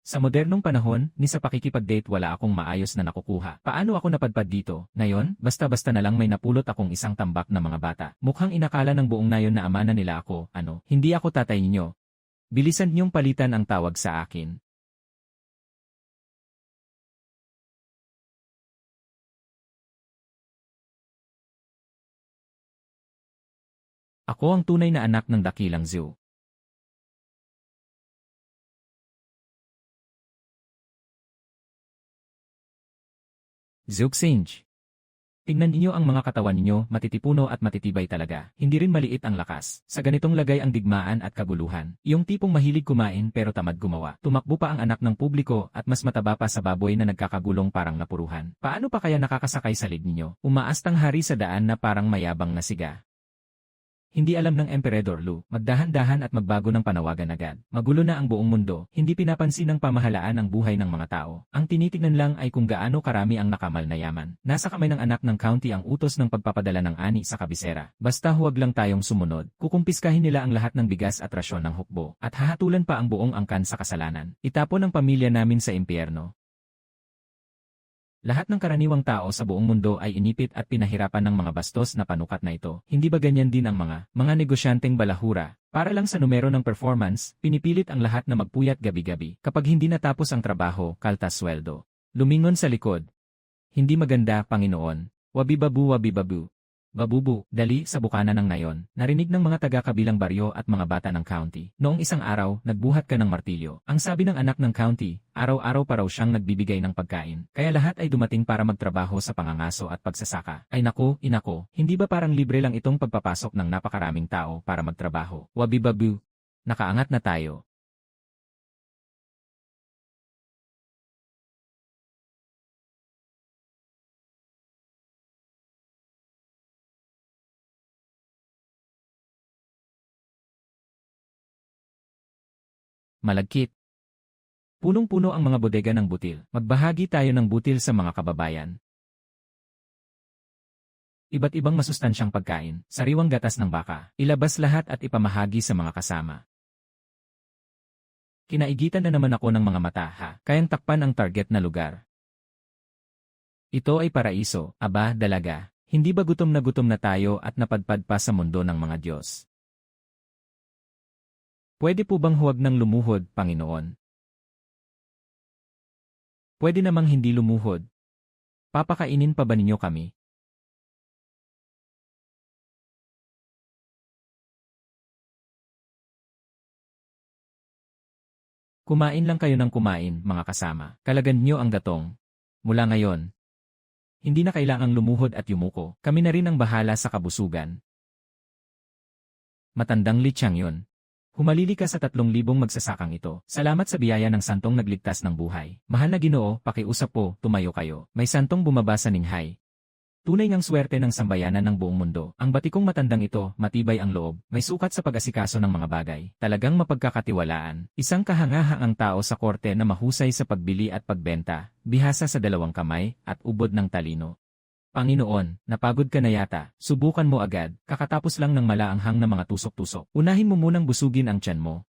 [SPEAKER 1] Sa modernong panahon, ni sa pakikipag-date wala akong maayos na nakukuha. Paano ako napadpad dito? Ngayon, basta-basta na lang may napulot akong isang tambak na mga bata. Mukhang inakala ng buong nayon na ama na nila ako. Ano? Hindi ako tatay ninyo. Bilisan niyong palitan ang tawag sa akin. Ako ang tunay na anak ng dakilang Zhu. Zhuxing. Tingnan ninyo ang mga katawan ninyo, matitipuno at matitibay talaga. Hindi rin maliit ang lakas. Sa ganitong lagay ang digmaan at kaguluhan. Yung tipong mahilig kumain pero tamad gumawa. Tumakbo pa ang anak ng publiko at mas mataba pa sa baboy na nagkakagulong parang napuruhan. Paano pa kaya nakakasakay sa leeg ninyo? Umaastang hari sa daan na parang mayabang na siga. Hindi alam ng Emperador Lu, magdahan-dahan at magbago ng panawagan agad. Magulo na ang buong mundo, hindi pinapansin ng pamahalaan ang buhay ng mga tao. Ang tinitignan lang ay kung gaano karami ang nakamal na yaman. Nasa kamay ng anak ng county ang utos ng pagpapadala ng ani sa kabisera. Basta huwag lang tayong sumunod. Kukumpiskahin nila ang lahat ng bigas at rasyon ng hukbo. At hahatulan pa ang buong angkan sa kasalanan. Itapon ang pamilya namin sa impyerno. Lahat ng karaniwang tao sa buong mundo ay inipit at pinahirapan ng mga bastos na panukat na ito. Hindi ba ganyan din ang mga negosyanteng balahura? Para lang sa numero ng performance, pinipilit ang lahat na magpuyat gabi-gabi. Kapag hindi natapos ang trabaho, kaltas sweldo. Lumingon sa likod. Hindi maganda, Panginoon. Wabibabu wabibabu. Babubu, dali sa bukana ng nayon, narinig ng mga taga-kabilang baryo at mga bata ng county. Noong isang araw, nagbuhat ka ng martilyo. Ang sabi ng anak ng county, araw-araw pa raw siyang nagbibigay ng pagkain. Kaya lahat ay dumating para magtrabaho sa pangangaso at pagsasaka. Ay naku, inako, hindi ba parang libre lang itong pagpapasok ng napakaraming tao para magtrabaho? Wabibabu. Nakaangat na tayo. Malagkit. Punong-puno ang mga bodega ng butil. Magbahagi tayo ng butil sa mga kababayan. Iba't ibang masustansyang pagkain, sariwang gatas ng baka. Ilabas lahat at ipamahagi sa mga kasama. Kinaigitan na naman ako ng mga mata ha. Kayang takpan ang target na lugar. Ito ay paraiso, aba, dalaga. Hindi ba gutom na tayo at napadpad pa sa mundo ng mga Diyos? Pwede po bang huwag nang lumuhod, Panginoon? Pwede namang hindi lumuhod. Papakainin pa ba ninyo kami? Kumain lang kayo ng kumain, mga kasama. Kalagan niyo ang gatong. Mula ngayon, hindi na kailangang lumuhod at yumuko. Kami na rin ang bahala sa kabusugan. Matandang litsang yun. Humalili ka sa 3,000 magsasakang ito. Salamat sa biyaya ng santong nagligtas ng buhay. Mahal na Ginoo, pakiusap po, tumayo kayo. May santong bumaba sa ninghay. Tunay ngang swerte ng sambayanan ng buong mundo. Ang batikong matandang ito, matibay ang loob, may sukat sa pag-asikaso ng mga bagay. Talagang mapagkakatiwalaan. Isang kahangahangang tao sa korte na mahusay sa pagbili at pagbenta, bihasa sa 2 kamay, at ubod ng talino. Panginoon, napagod ka na yata, subukan mo agad, kakatapos lang ng malaanghang na mga tusok-tusok. Unahin mo munang busugin ang tiyan mo.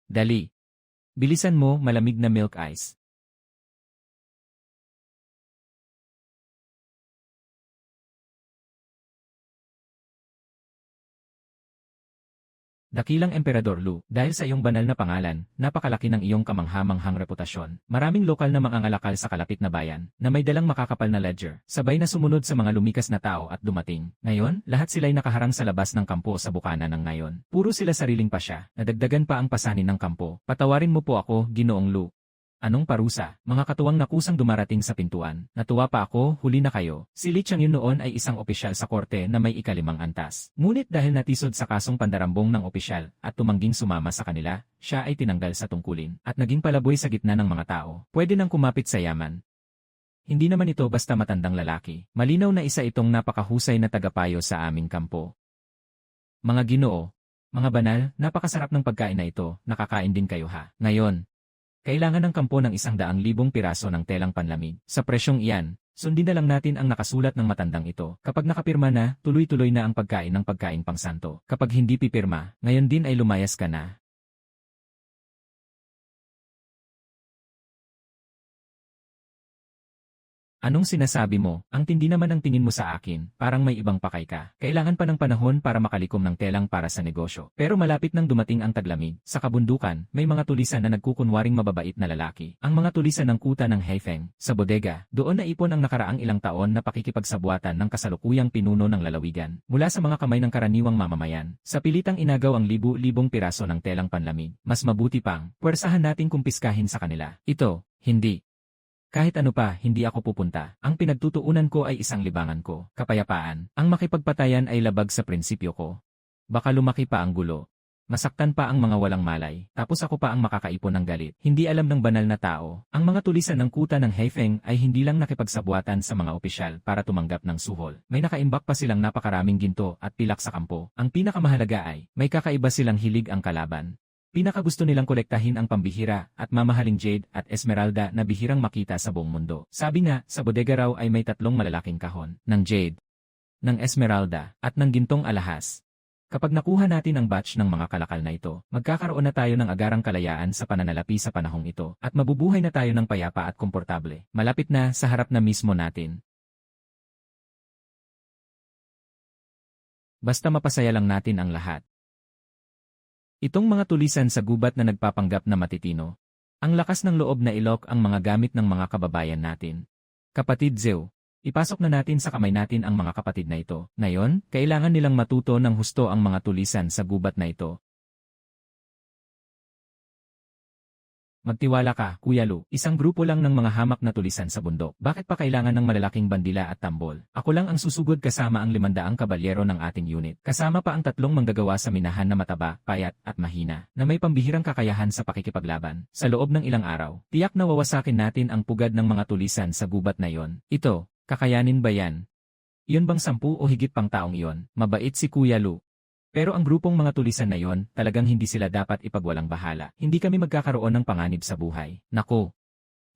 [SPEAKER 1] Dali. Bilisan mo, malamig na milk ice. Dakilang Emperador Lu, dahil sa iyong banal na pangalan, napakalaki ng iyong kamangha-manghang reputasyon. Maraming lokal na mangangalakal sa kalapit na bayan, na may dalang makakapal na ledger, sabay na sumunod sa mga lumikas na tao at dumating. Ngayon, lahat sila'y nakaharang sa labas ng kampo sa bukana ng ngayon. Puro sila sariling pasya, nadagdagan pa ang pasanin ng kampo. Patawarin mo po ako, Ginoong Lu. Anong parusa? Mga katuwang nakusang dumarating sa pintuan. Natuwa pa ako, huli na kayo. Si Li Chang Yun noon ay isang opisyal sa korte na may ikalimang antas. Ngunit dahil natisod sa kasong pandarambong ng opisyal at tumangging sumama sa kanila, siya ay tinanggal sa tungkulin at naging palaboy sa gitna ng mga tao. Pwede nang kumapit sa yaman. Hindi naman ito basta matandang lalaki. Malinaw na isa itong napakahusay na tagapayo sa aming kampo. Mga Ginoo, mga banal, napakasarap ng pagkain na ito, nakakain din kayo ha. Ngayon, kailangan ng kampo ng 100,000 piraso ng telang panlamig. Sa presyong iyan, sundin na lang natin ang nakasulat ng matandang ito. Kapag nakapirma na, tuloy-tuloy na ang pagkain ng pagkain pangsanto. Kapag hindi pipirma, ngayon din ay lumayas ka na. Anong sinasabi mo? Ang tindi naman ang tingin mo sa akin, parang may ibang pakay ka. Kailangan pa ng panahon para makalikom ng telang para sa negosyo. Pero malapit nang dumating ang taglamig. Sa kabundukan, may mga tulisan na nagkukunwaring mababait na lalaki. Ang mga tulisan ng kuta ng Haifeng, sa bodega, doon naipon ang nakaraang ilang taon na pakikipagsabuatan ng kasalukuyang pinuno ng lalawigan. Mula sa mga kamay ng karaniwang mamamayan, sa pilitang inagaw ang libu-libong piraso ng telang panlamig. Mas mabuti pang, puwersahan nating kumpiskahin sa kanila. Ito, hindi. Kahit ano pa, hindi ako pupunta. Ang pinagtutuunan ko ay isang libangan ko, kapayapaan. Ang makipagpatayan ay labag sa prinsipyo ko. Baka lumaki pa ang gulo. Masaktan pa ang mga walang malay, tapos ako pa ang makakaipon ng galit. Hindi alam ng banal na tao. Ang mga tulisan ng kuta ng Haifeng ay hindi lang nakipagsabuatan sa mga opisyal para tumanggap ng suhol. May nakaimbak pa silang napakaraming ginto at pilak sa kampo. Ang pinakamahalaga ay, may kakaiba silang hilig ang kalaban. Pinakagusto nilang kolektahin ang pambihira at mamahaling jade at esmeralda na bihirang makita sa buong mundo. Sabi nga, sa bodega raw ay may 3 malalaking kahon, ng jade, ng esmeralda, at ng gintong alahas. Kapag nakuha natin ang batch ng mga kalakal na ito, magkakaroon na tayo ng agarang kalayaan sa pananalapi sa panahong ito, at mabubuhay na tayo ng payapa at komportable. Malapit na, sa harap na mismo natin. Basta mapasaya lang natin ang lahat. Itong mga tulisan sa gubat na nagpapanggap na matitino. Ang lakas ng loob na ilok ang mga gamit ng mga kababayan natin. Kapatid Zhou, ipasok na natin sa kamay natin ang mga kapatid na ito. Ngayon, kailangan nilang matuto ng husto ang mga tulisan sa gubat na ito. Magtiwala ka, Kuya Lu. Isang grupo lang ng mga hamak na tulisan sa bundok. Bakit pa kailangan ng malalaking bandila at tambol? Ako lang ang susugod kasama ang 500 kabalyero ng ating unit. Kasama pa ang 3 manggagawa sa minahan na mataba, payat, at mahina, na may pambihirang kakayahan sa pakikipaglaban. Sa loob ng ilang araw, tiyak na wawasakin natin ang pugad ng mga tulisan sa gubat na yon. Ito, kakayanin ba yan? Iyon bang 10 o higit pang taong iyon? Mabait si Kuya Lu. Pero ang grupong mga tulisan na yon, talagang hindi sila dapat ipagwalang bahala. Hindi kami magkakaroon ng panganib sa buhay. Nako!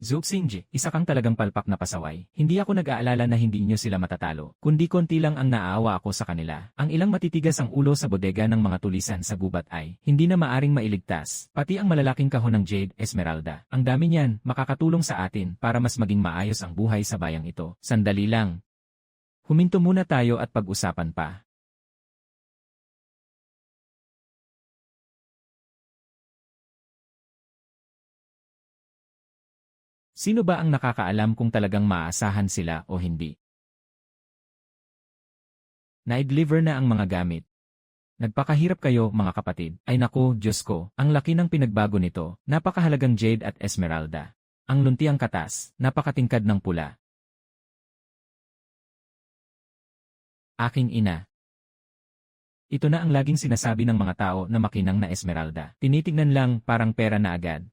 [SPEAKER 1] Zhou Xingji, isa kang talagang palpak na pasaway. Hindi ako nag-aalala na hindi inyo sila matatalo, kundi konti lang ang naaawa ako sa kanila. Ang ilang matitigas ang ulo sa bodega ng mga tulisan sa gubat ay hindi na maaring mailigtas. Pati ang malalaking kahon ng jade, esmeralda. Ang dami niyan, makakatulong sa atin para mas maging maayos ang buhay sa bayang ito. Sandali lang. Huminto muna tayo at pag-usapan pa. Sino ba ang nakakaalam kung talagang maaasahan sila o hindi? Na-deliver na ang mga gamit. Nagpakahirap kayo, mga kapatid. Ay naku, Diyos ko, ang laki ng pinagbago nito. Napakahalagang jade at esmeralda. Ang luntiang katas, napakatingkad ng pula. Aking ina. Ito na ang laging sinasabi ng mga tao na makinang na esmeralda. Tinitignan lang, parang pera na agad.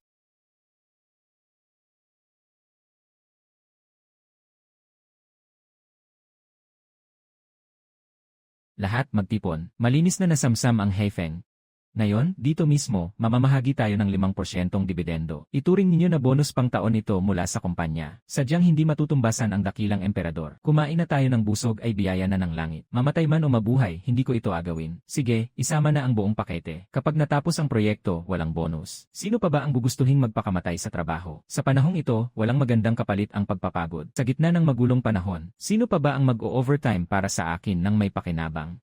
[SPEAKER 1] Lahat magtipon, malinis na nasamsam ang Haifeng. Ngayon, dito mismo, mamamahagi tayo ng 5% dibidendo. Ituring ninyo na bonus pang taon ito mula sa kumpanya. Sadyang hindi matutumbasan ang dakilang emperador. Kumain na tayo ng busog ay biyaya na ng langit. Mamatay man o mabuhay, hindi ko ito agawin. Sige, isama na ang buong pakete. Kapag natapos ang proyekto, walang bonus. Sino pa ba ang gugustuhin magpakamatay sa trabaho? Sa panahong ito, walang magandang kapalit ang pagpapagod. Sa gitna ng magulong panahon, sino pa ba ang mag-o-overtime para sa akin ng may pakinabang?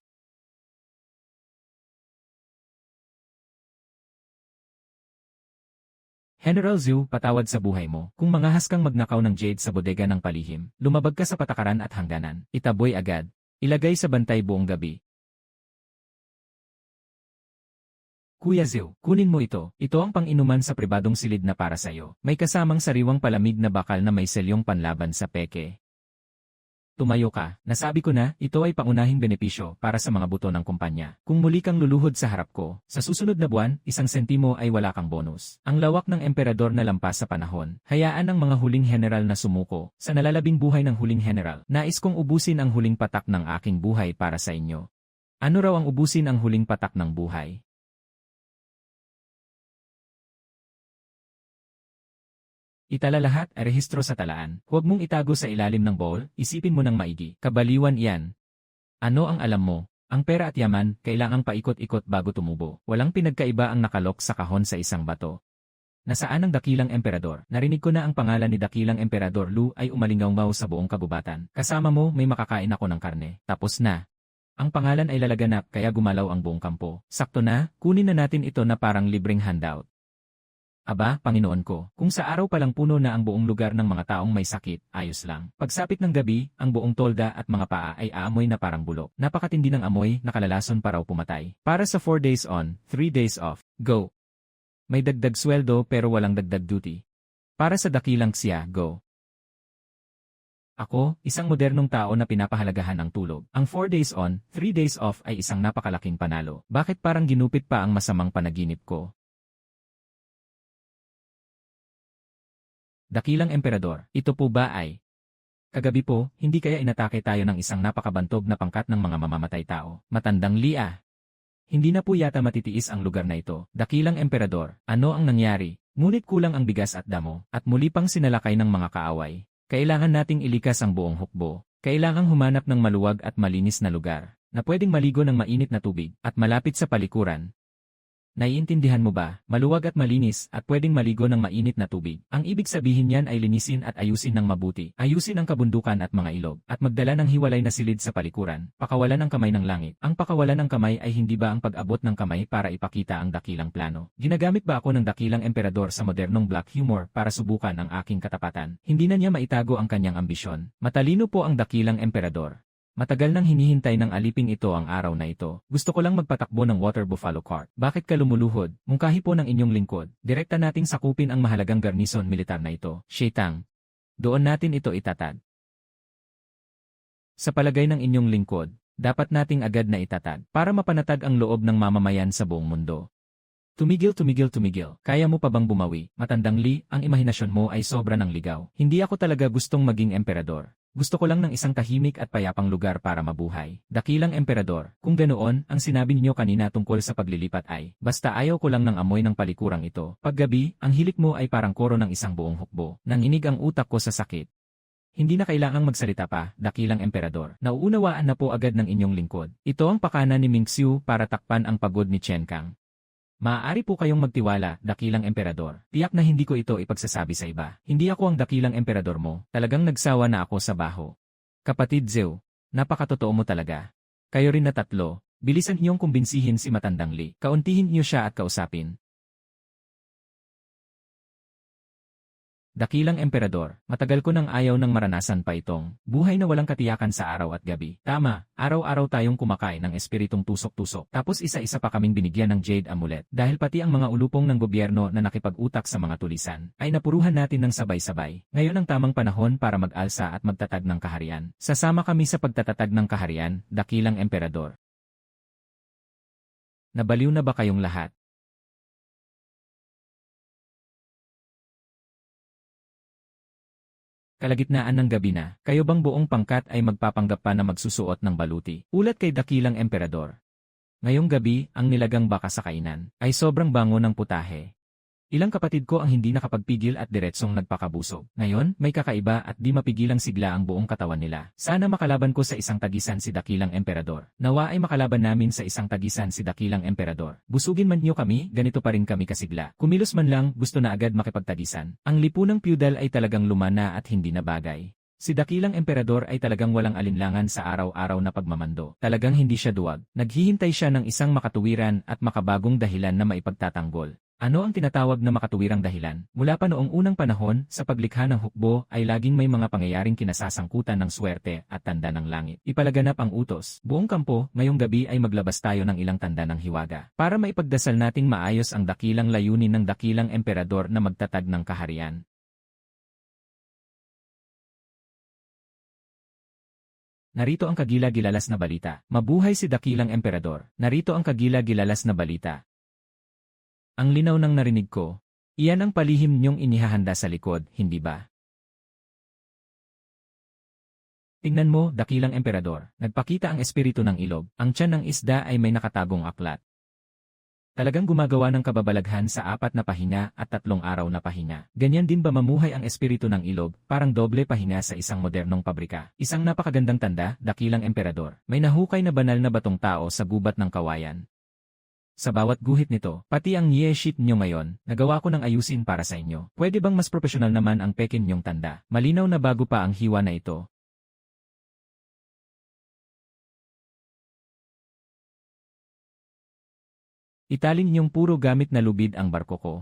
[SPEAKER 1] General Zhu, patawad sa buhay mo. Kung mangahas kang magnakaw ng jade sa bodega ng palihim, lumabag ka sa patakaran at hangganan. Itaboy agad. Ilagay sa bantay buong gabi. Kuya Zhu, kunin mo ito. Ito ang pang-inuman sa pribadong silid na para sa'yo. May kasamang sariwang palamig na bakal na may selyong panlaban sa peke. Tumayo ka. Nasabi ko na, ito ay pangunahing benepisyo para sa mga buto ng kumpanya. Kung muli kang luluhod sa harap ko, sa susunod na buwan, 1 sentimo ay wala kang bonus. Ang lawak ng emperador na lampas sa panahon. Hayaan ang mga huling general na sumuko. Sa nalalabing buhay ng huling general, nais kong ubusin ang huling patak ng aking buhay para sa inyo. Ano raw ang ubusin ang huling patak ng buhay? Itala lahat ay rehistro sa talaan. Huwag mong itago sa ilalim ng bowl, isipin mo ng maigi. Kabaliwan iyan. Ano ang alam mo? Ang pera at yaman, kailangang paikot-ikot bago tumubo. Walang pinagkaiba ang nakalok sa kahon sa isang bato. Nasaan ang dakilang emperador? Narinig ko na ang pangalan ni dakilang emperador Lu ay umalingaw-ngaw sa buong kagubatan. Kasama mo, may makakain ako ng karne. Tapos na. Ang pangalan ay lalaganap kaya gumalaw ang buong kampo. Sakto na, kunin na natin ito na parang libreng handout. Aba, Panginoon ko, kung sa araw palang puno na ang buong lugar ng mga taong may sakit, ayos lang. Pagsapit ng gabi, ang buong tolda at mga paa ay aamoy na parang bulok. Napakatindi ng amoy, nakalalason pa raw pumatay. Para sa 4 days on, 3 days off, go. May dagdag sweldo pero walang dagdag duty. Para sa dakilang siya, go. Ako, isang modernong tao na pinapahalagahan ang tulog. Ang 4 days on, 3 days off ay isang napakalaking panalo. Bakit parang ginupit pa ang masamang panaginip ko? Dakilang emperador, ito po ba ay? Kagabi po, hindi kaya inatake tayo ng isang napakabantog na pangkat ng mga mamamatay tao. Matandang Lia. Hindi na po yata matitiis ang lugar na ito. Dakilang emperador, ano ang nangyari? Ngunit kulang ang bigas at damo, at muli pang sinalakay ng mga kaaway. Kailangan nating ilikas ang buong hukbo. Kailangang humanap ng maluwag at malinis na lugar, na pwedeng maligo ng mainit na tubig, at malapit sa palikuran. Naiintindihan mo ba? Maluwag at malinis at pwedeng maligo ng mainit na tubig. Ang ibig sabihin niyan ay linisin at ayusin ng mabuti. Ayusin ang kabundukan at mga ilog. At magdala ng hiwalay na silid sa palikuran. Pakawalan ng kamay ng langit. Ang pakawalan ng kamay ay hindi ba ang pag-abot ng kamay para ipakita ang dakilang plano? Ginagamit ba ako ng dakilang emperador sa modernong black humor para subukan ang aking katapatan? Hindi na niya maitago ang kanyang ambisyon. Matalino po ang dakilang emperador. Matagal nang hinihintay ng aliping ito ang araw na ito. Gusto ko lang magpatakbo ng water buffalo cart. Bakit ka lumuluhod? Mungkahi po ng inyong lingkod. Direkta nating sakupin ang mahalagang garnison militar na ito. Shetang. Doon natin ito itatag. Sa palagay ng inyong lingkod, dapat nating agad na itatag para mapanatag ang loob ng mamamayan sa buong mundo. Tumigil. Kaya mo pa bang bumawi? Matandang Li, ang imahinasyon mo ay sobra ng ligaw. Hindi ako talaga gustong maging emperador. Gusto ko lang ng isang tahimik at payapang lugar para mabuhay. Dakilang emperador, kung ganoon, ang sinabi niyo kanina tungkol sa paglilipat ay, basta ayaw ko lang ng amoy ng palikurang ito. Paggabi, ang hilik mo ay parang koro ng isang buong hukbo. Nanginig ang utak ko sa sakit. Hindi na kailangang magsalita pa, dakilang emperador. Nauunawaan na po agad ng inyong lingkod. Ito ang pakana ni Ming Xiu para takpan ang pagod ni Chen Kang. Maaari po kayong magtiwala, dakilang emperador. Tiyak na hindi ko ito ipagsasabi sa iba. Hindi ako ang dakilang emperador mo. Talagang nagsawa na ako sa baho. Kapatid Zhu, napakatotoo mo talaga. Kayo rin na tatlo, bilisan niyong kumbinsihin si Matandang Li. Kauntihin niyo siya at kausapin. Dakilang emperador, matagal ko nang ayaw ng maranasan pa itong buhay na walang katiyakan sa araw at gabi. Tama, araw-araw tayong kumakain ng espiritong tusok-tusok. Tapos isa-isa pa kaming binigyan ng jade amulet. Dahil pati ang mga ulupong ng gobyerno na nakipag-utak sa mga tulisan, ay napuruhan natin ng sabay-sabay. Ngayon ang tamang panahon para mag-alsa at magtatag ng kaharian. Sasama kami sa pagtatatag ng kaharian, dakilang emperador. Nabaliw na ba kayong lahat? Kalagitnaan ng gabi na, kayo bang buong pangkat ay magpapanggap pa na magsusuot ng baluti? Ulat kay dakilang emperador. Ngayong gabi, ang nilagang baka sa kainan ay sobrang bango ng putahe. Ilang kapatid ko ang hindi nakapagpigil at diretsong nagpakabusog. Ngayon, may kakaiba at di mapigilang sigla ang buong katawan nila. Sana makalaban ko sa isang tagisan si dakilang emperador. Nawa ay makalaban namin sa isang tagisan si dakilang emperador. Busugin man niyo kami, ganito pa rin kami kasigla. Kumilos man lang, gusto na agad makipagtagisan. Ang lipunang feudal ay talagang lumana at hindi na bagay. Si dakilang emperador ay talagang walang alinlangan sa araw-araw na pagmamando. Talagang hindi siya duwag. Naghihintay siya ng isang makatuwiran at makabagong dahilan na maipagtatanggol. Ano ang tinatawag na makatuwirang dahilan? Mula pa noong unang panahon, sa paglikha ng hukbo ay laging may mga pangyayaring kinasasangkutan ng swerte at tanda ng langit. Ipalaganap ang utos. Buong kampo, ngayong gabi ay maglabas tayo ng ilang tanda ng hiwaga para maipagdasal nating maayos ang dakilang layunin ng dakilang emperador na magtatag ng kaharian. Narito ang kagila-gilalas na balita. Mabuhay si dakilang emperador. Narito ang kagila-gilalas na balita. Ang linaw ng narinig ko. Iyan ang palihim niyong inihahanda sa likod, hindi ba? Tingnan mo, dakilang emperador. Nagpakita ang espiritu ng ilog. Ang tiyan ng isda ay may nakatagong aklat. Talagang gumagawa ng kababalaghan sa 4 na pahinga at 3 araw na pahinga. Ganyan din ba mamuhay ang espiritu ng ilog, parang doble pahinga sa isang modernong pabrika? Isang napakagandang tanda, dakilang emperador. May nahukay na banal na batong tao sa gubat ng kawayan. Sa bawat guhit nito, pati ang sheet nyo ngayon, nagawa ko ng ayusin para sa inyo. Pwede bang mas profesional naman ang pekin nyong tanda? Malinaw na bago pa ang hiwa na ito. Italin niyong puro gamit na lubid ang barko ko.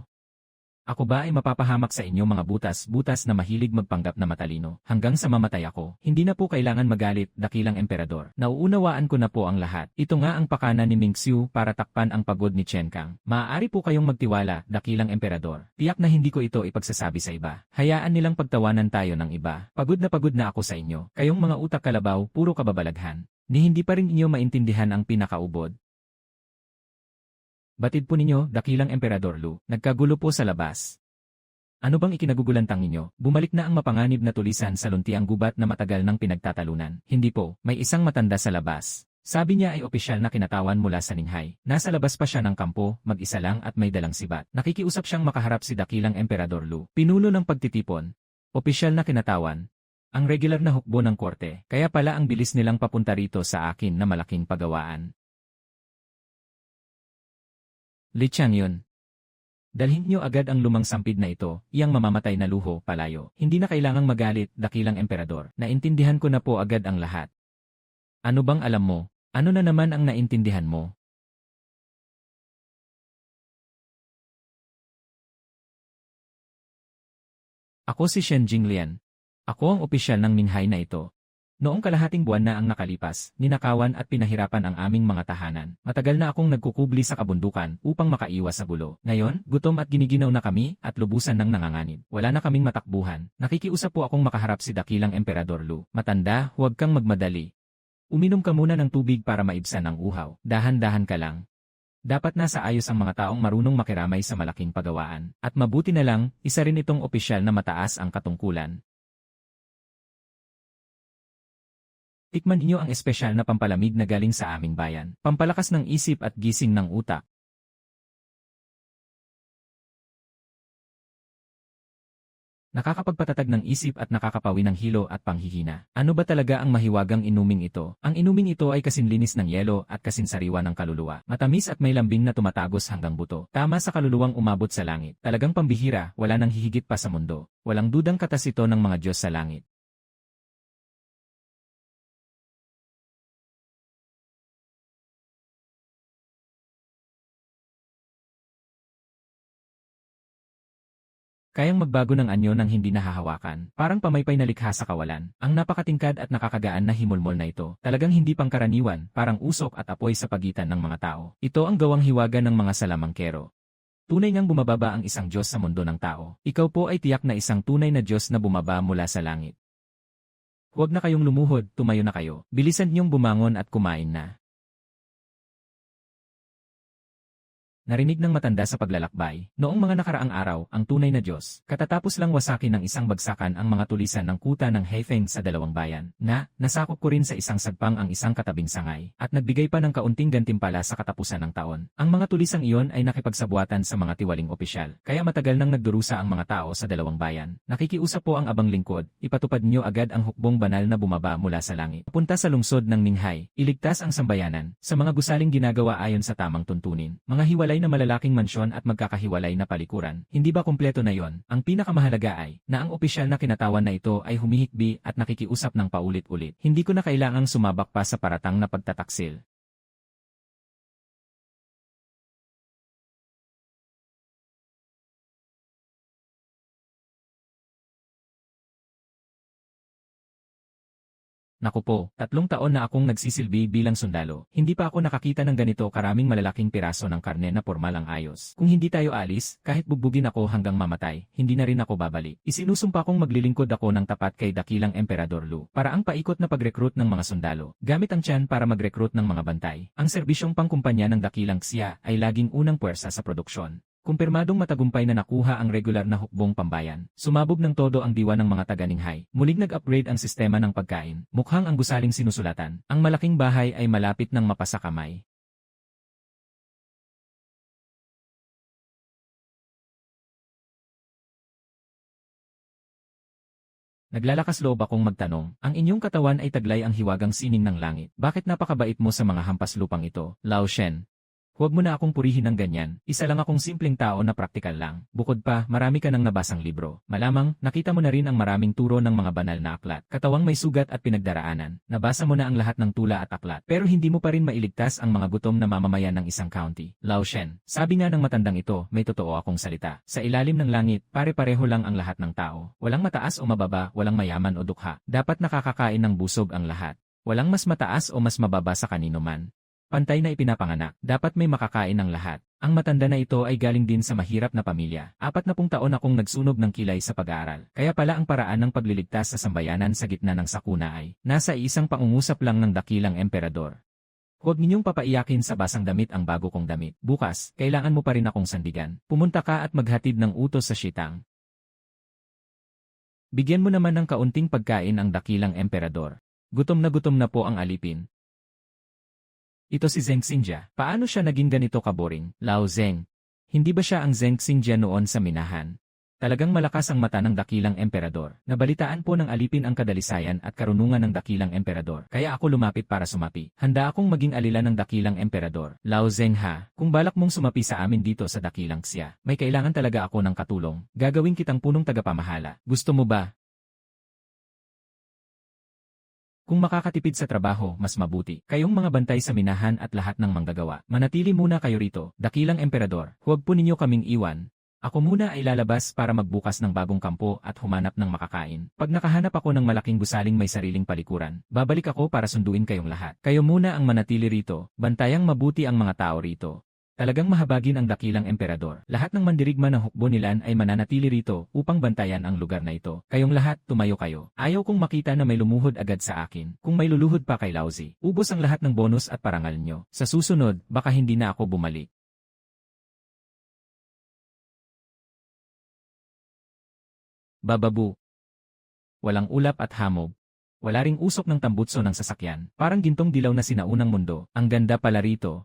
[SPEAKER 1] Ako ba ay mapapahamak sa inyo mga butas-butas na mahilig magpanggap na matalino, hanggang sa mamatay ako? Hindi na po kailangan magalit, dakilang emperador. Nauunawaan ko na po ang lahat. Ito nga ang pakana ni Ming Xiu para takpan ang pagod ni Chen Kang. Maaari po kayong magtiwala, dakilang emperador. Tiyak na hindi ko ito ipagsasabi sa iba. Hayaan nilang pagtawanan tayo ng iba. Pagod na ako sa inyo. Kayong mga utak kalabaw, puro kababalaghan. Ni hindi pa rin inyo maintindihan ang pinakaubod. Batid po ninyo, dakilang Emperador Lu, nagkagulo po sa labas. Ano bang ikinagugulantang ninyo? Bumalik na ang mapanganib na tulisan sa luntiang gubat na matagal nang pinagtatalunan. Hindi po, may isang matanda sa labas. Sabi niya ay opisyal na kinatawan mula sa Ninghay. Nasa labas pa siya ng kampo, mag-isa lang at may dalang sibat. Nakikiusap siyang makaharap si dakilang Emperador Lu. Pinuno ng pagtitipon. Opisyal na kinatawan. Ang regular na hukbo ng korte. Kaya pala ang bilis nilang papunta rito sa akin na malaking pagawaan. Li Chang yun. Dalhin niyo agad ang lumang sampid na ito, iyang mamamatay na luho, palayo. Hindi na kailangang magalit, dakilang emperador. Naintindihan ko na po agad ang lahat. Ano bang alam mo? Ano na naman ang naintindihan mo? Ako si Shen Jinglian. Ako ang opisyal ng Ninghay na ito. Noong kalahating buwan na ang nakalipas, ninakawan at pinahirapan ang aming mga tahanan. Matagal na akong nagkukubli sa kabundukan upang makaiwas sa gulo. Ngayon, gutom at giniginaw na kami at lubusan ng nanganganib. Wala na kaming matakbuhan. Nakikiusap po akong makaharap si dakilang Emperador Lu. Matanda, huwag kang magmadali. Uminom ka muna ng tubig para maibsan ang uhaw. Dahan-dahan ka lang. Dapat nasa ayos ang mga taong marunong makiramay sa malaking pagawaan. At mabuti na lang, isa rin itong opisyal na mataas ang katungkulan. Tikman niyo ang espesyal na pampalamig na galing sa aming bayan. Pampalakas ng isip at gising ng utak. Nakakapagpatatag ng isip at nakakapawi ng hilo at panghihina. Ano ba talaga ang mahiwagang inuming ito? Ang inuming ito ay kasinlinis ng yelo at kasinsariwa ng kaluluwa. Matamis at may lambing na tumatagos hanggang buto. Tama sa kaluluwang umabot sa langit. Talagang pambihira, wala nang hihigit pa sa mundo. Walang dudang katas ito ng mga Diyos sa langit. Kayang magbago ng anyo ng hindi nahahawakan, parang pamaypay na likha sa kawalan. Ang napakatingkad at nakakagaan na himulmol na ito, talagang hindi pangkaraniwan, parang usok at apoy sa pagitan ng mga tao. Ito ang gawang hiwaga ng mga salamangkero. Tunay ngang bumababa ang isang Diyos sa mundo ng tao. Ikaw po ay tiyak na isang tunay na Diyos na bumaba mula sa langit. Huwag na kayong lumuhod, tumayo na kayo. Bilisan niyong bumangon at kumain na. Narinig ng matanda sa paglalakbay, noong mga nakaraang araw, ang tunay na Diyos, katatapos lang wasakin ng isang bagsakan ang mga tulisan ng kuta ng Heifeng sa dalawang bayan, na, nasakop ko rin sa isang sagpang ang isang katabing sangay, at nagbigay pa ng kaunting gantimpala sa katapusan ng taon. Ang mga tulisang iyon ay nakipagsabuatan sa mga tiwaling opisyal, kaya matagal nang nagdurusa ang mga tao sa dalawang bayan. Nakikiusap po ang abang lingkod, ipatupad niyo agad ang hukbong banal na bumaba mula sa langit. Papunta sa lungsod ng Ninghay, iligtas ang sambayanan, sa mga gusaling ginagawa ayon sa tamang tuntunin. Mga hiwalay na malalaking mansyon at magkakahiwalay na palikuran. Hindi ba kumpleto na yon? Ang pinakamahalaga ay, na ang opisyal na kinatawan na ito ay humihikbi at nakikiusap ng paulit-ulit. Hindi ko na kailangang sumabak pa sa paratang na pagtataksil. Naku po, 3 taon na akong nagsisilbi bilang sundalo. Hindi pa ako nakakita ng ganito karaming malalaking piraso ng karne na pormal ang ayos. Kung hindi tayo alis, kahit bugbugin ako hanggang mamatay, hindi na rin ako babalik. Isinusumpa kong maglilingkod ako ng tapat kay dakilang Emperador Lu. Para ang paikot na pag-recruit ng mga sundalo, gamit ang tiyan para mag-recruit ng mga bantay. Ang serbisyong pangkumpanya ng dakilang Xia ay laging unang puwersa sa produksyon. Kumpirmadong matagumpay na nakuha ang regular na hukbong pambayan. Sumabog ng todo ang diwa ng mga taga-Ninghay. Muling nag-upgrade ang sistema ng pagkain. Mukhang ang gusaling sinusulatan. Ang malaking bahay ay malapit ng mapasa kamay. Naglalakas loob akong magtanong, ang inyong katawan ay taglay ang hiwagang sining ng langit. Bakit napakabait mo sa mga hampas lupang ito, Lao Shen? Huwag mo na akong purihin ng ganyan, isa lang akong simpleng tao na praktikal lang. Bukod pa, marami ka nang nabasang libro. Malamang, nakita mo na rin ang maraming turo ng mga banal na aklat. Katawang may sugat at pinagdaraanan. Nabasa mo na ang lahat ng tula at aklat. Pero hindi mo pa rin mailigtas ang mga gutom na mamamayan ng isang county. Lao Shen, sabi nga ng matandang ito, may totoo akong salita. Sa ilalim ng langit, pare-pareho lang ang lahat ng tao. Walang mataas o mababa, walang mayaman o dukha. Dapat nakakakain ng busog ang lahat. Walang mas mataas o mas mababa sa kanino man. Pantay na ipinapanganak, dapat may makakain ng lahat. Ang matanda na ito ay galing din sa mahirap na pamilya. 40 taon akong nagsunog ng kilay sa pag-aaral. Kaya pala ang paraan ng pagliligtas sa sambayanan sa gitna ng sakuna ay nasa isang pangungusap lang ng dakilang emperador. Huwag ninyong papaiyakin sa basang damit ang bago kong damit. Bukas, kailangan mo pa rin akong sandigan. Pumunta ka at maghatid ng utos sa Shitang. Bigyan mo naman ng kaunting pagkain ang dakilang emperador. Gutom na po ang alipin. Ito si Zheng Xinjia. Paano siya naging ganito kaboring? Lao Zheng. Hindi ba siya ang Zheng Xinjia noon sa minahan? Talagang malakas ang mata ng dakilang emperador. Nabalitaan po ng alipin ang kadalisayan at karunungan ng dakilang emperador. Kaya ako lumapit para sumapi. Handa akong maging alila ng dakilang emperador. Lao Zheng ha, kung balak mong sumapi sa amin dito sa dakilang Xia, may kailangan talaga ako ng katulong. Gagawin kitang punong tagapamahala. Gusto mo ba? Kung makakatipid sa trabaho, mas mabuti. Kayong mga bantay sa minahan at lahat ng manggagawa. Manatili muna kayo rito, dakilang emperador. Huwag po ninyo kaming iwan. Ako muna ay lalabas para magbukas ng bagong kampo at humanap ng makakain. Pag nakahanap ako ng malaking gusaling may sariling palikuran, babalik ako para sunduin kayong lahat. Kayo muna ang manatili rito. Bantayang mabuti ang mga tao rito. Talagang mahabagin ang dakilang emperador. Lahat ng mandirigma ng hukbo nilan ay mananatili rito upang bantayan ang lugar na ito. Kayong lahat, tumayo kayo. Ayaw kong makita na may lumuhod agad sa akin. Kung may luluhod pa kay Laozi, ubos ang lahat ng bonus at parangal nyo. Sa susunod, baka hindi na ako bumalik. Bababu. Walang ulap at hamog. Wala ring usok ng tambutso ng sasakyan. Parang gintong dilaw na sinaunang mundo. Ang ganda pala rito.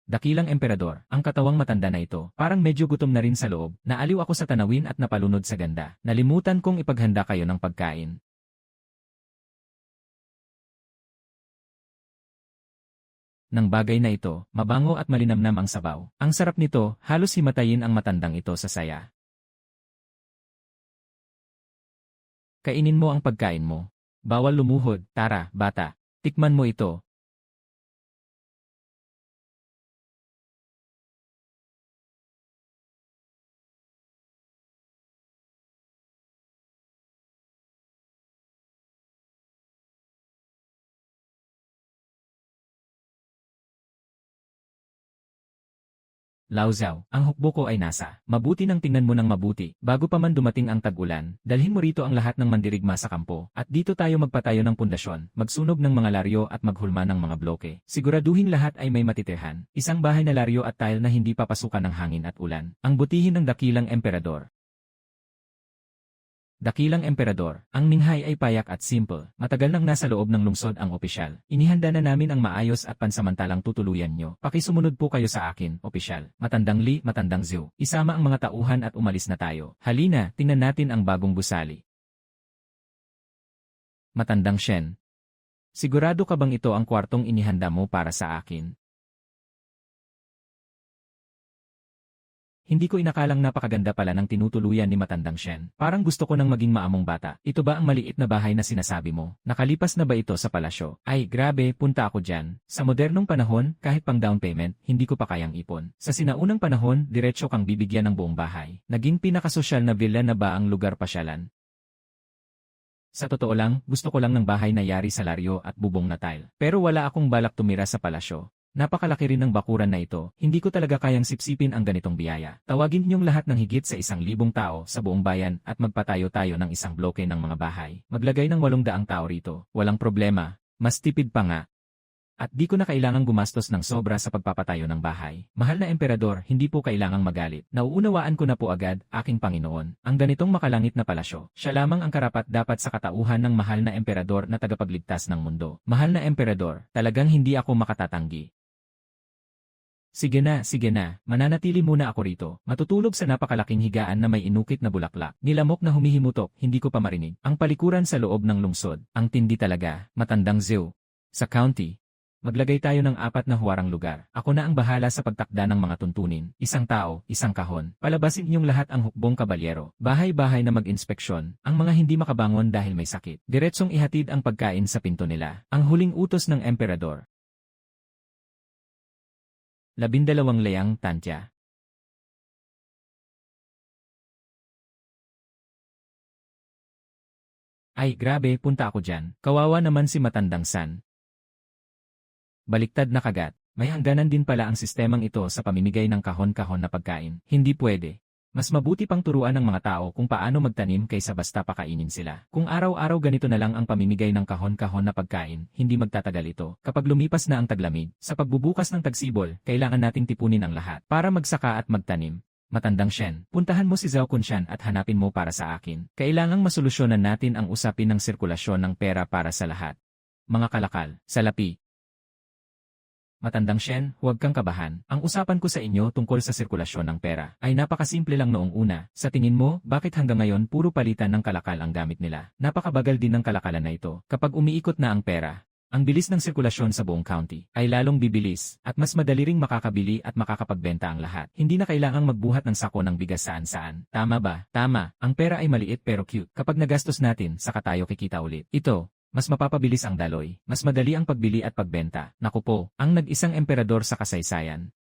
[SPEAKER 1] Dakilang emperador, ang katawang matanda na ito, parang medyo gutom na rin sa loob. Naaliw ako sa tanawin at napalunod sa ganda. Nalimutan kong ipaghanda kayo ng pagkain. Ng bagay na ito, mabango at malinamnam ang sabaw. Ang sarap nito, halos himatayin ang matandang ito sa saya. Kainin mo ang pagkain mo. Bawal lumuhod, tara, bata. Tikman mo ito. Lao Zhao, ang hukbo ko ay nasa. Mabuti nang tingnan mo ng mabuti. Bago pa man dumating ang tag-ulan, dalhin mo rito ang lahat ng mandirigma sa kampo. At dito tayo magpatayo ng pundasyon, magsunog ng mga laryo at maghulma ng mga bloke. Siguraduhin lahat ay may matitirhan. Isang bahay na laryo at tile na hindi papasukan ng hangin at ulan. Ang butihin ng dakilang emperador. Dakilang emperador, ang Ninghay ay payak at simple. Matagal nang nasa loob ng lungsod ang opisyal. Inihanda na namin ang maayos at pansamantalang tutuluyan nyo. Pakisumunod po kayo sa akin, opisyal. Matandang Li, matandang Zhu. Isama ang mga tauhan at umalis na tayo. Halina, tingnan natin ang bagong gusali. Matandang Shen. Sigurado ka bang ito ang kwartong inihanda mo para sa akin? Hindi ko inakalang napakaganda pala ng tinutuluyan ni matandang Shen. Parang gusto ko nang maging maamong bata. Ito ba ang maliit na bahay na sinasabi mo? Nakalipas na ba ito sa palasyo? Ay, grabe, punta ako dyan. Sa modernong panahon, kahit pang down payment, hindi ko pa kayang ipon. Sa sinaunang panahon, diretsyo kang bibigyan ng buong bahay. Naging pinakasosyal na villa na ba ang lugar pasyalan? Sa totoo lang, gusto ko lang ng bahay na yari sa laryo at bubong na tile. Pero wala akong balak tumira sa palasyo. Napakalaki rin ng bakuran na ito, hindi ko talaga kayang sipsipin ang ganitong biyaya. Tawagin niyong lahat ng higit sa 1,000 tao sa buong bayan at magpatayo tayo ng isang bloke ng mga bahay. Maglagay ng 800 tao rito. Walang problema. Mas tipid pa nga. At di ko na kailangang gumastos ng sobra sa pagpapatayo ng bahay. Mahal na emperador, hindi po kailangang magalit. Nauunawaan ko na po agad, aking Panginoon, ang ganitong makalangit na palasyo. Siya lamang ang karapat-dapat sa katauhan ng mahal na emperador na tagapagligtas ng mundo. Mahal na emperador, talagang hindi ako makatatanggi. Sige na, mananatili muna ako rito. Matutulog sa napakalaking higaan na may inukit na bulaklak. Nilamok na humihimutok, hindi ko pa marinig. Ang palikuran sa loob ng lungsod. Ang tindi talaga, matandang zoo. Sa county. Maglagay tayo ng 4 na huwarang lugar. Ako na ang bahala sa pagtakda ng mga tuntunin. Isang tao, isang kahon. Palabasin niyong lahat ang hukbong kabalyero. Bahay-bahay na mag-inspeksyon. Ang mga hindi makabangon dahil may sakit. Diretsong ihatid ang pagkain sa pinto nila. Ang huling utos ng emperador. 12 layang tantya. Ay, grabe, punta ako dyan. Kawawa naman si matandang San. Baliktad na kagat. May hangganan din pala ang sistemang ito sa pamimigay ng kahon-kahon na pagkain. Hindi pwede. Mas mabuti pang turuan ng mga tao kung paano magtanim kaysa basta pakainin sila. Kung araw-araw ganito na lang ang pamimigay ng kahon-kahon na pagkain, hindi magtatagal ito. Kapag lumipas na ang taglamig, sa pagbubukas ng tagsibol, kailangan nating tipunin ang lahat para magsaka at magtanim. Matandang Shen, puntahan mo si Zhao Kunshan at hanapin mo para sa akin. Kailangang masolusyonan natin ang usapin ng sirkulasyon ng pera para sa lahat. Mga kalakal, salapi. Matandang Shen, huwag kang kabahan. Ang usapan ko sa inyo tungkol sa sirkulasyon ng pera ay napakasimple lang noong una. Sa tingin mo, bakit hanggang ngayon puro palitan ng kalakal ang gamit nila? Napakabagal din ng kalakalan na ito. Kapag umiikot na ang pera, ang bilis ng sirkulasyon sa buong county ay lalong bibilis at mas madali ring makakabili at makakapagbenta ang lahat. Hindi na kailangang magbuhat ng sako ng bigas saan-saan. Tama ba? Tama. Ang pera ay maliit pero cute. Kapag nagastos natin, saka tayo kikita ulit. Ito. Mas mapapabilis ang daloy, mas madali ang pagbili at pagbenta. Naku po, ang nag-isang emperador sa kasaysayan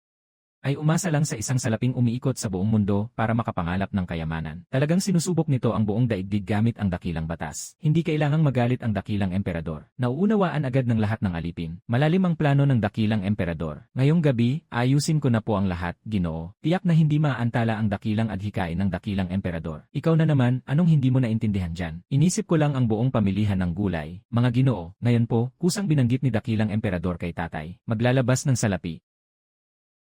[SPEAKER 1] ay umasa lang sa isang salaping umiikot sa buong mundo para makapangalap ng kayamanan. Talagang sinusubok nito ang buong daigdig gamit ang dakilang batas. Hindi kailangang magalit ang dakilang emperador. Nauunawaan agad ng lahat ng alipin. Malalim ang plano ng dakilang emperador. Ngayong gabi, ayusin ko na po ang lahat, Ginoo. Tiyak na hindi maaantala ang dakilang adhikain ng dakilang emperador. Ikaw na naman, anong hindi mo naintindihan dyan? Inisip ko lang ang buong pamilihan ng gulay. Mga Ginoo, ngayon po, kusang binanggit ni dakilang emperador kay tatay. Maglalabas ng salapi.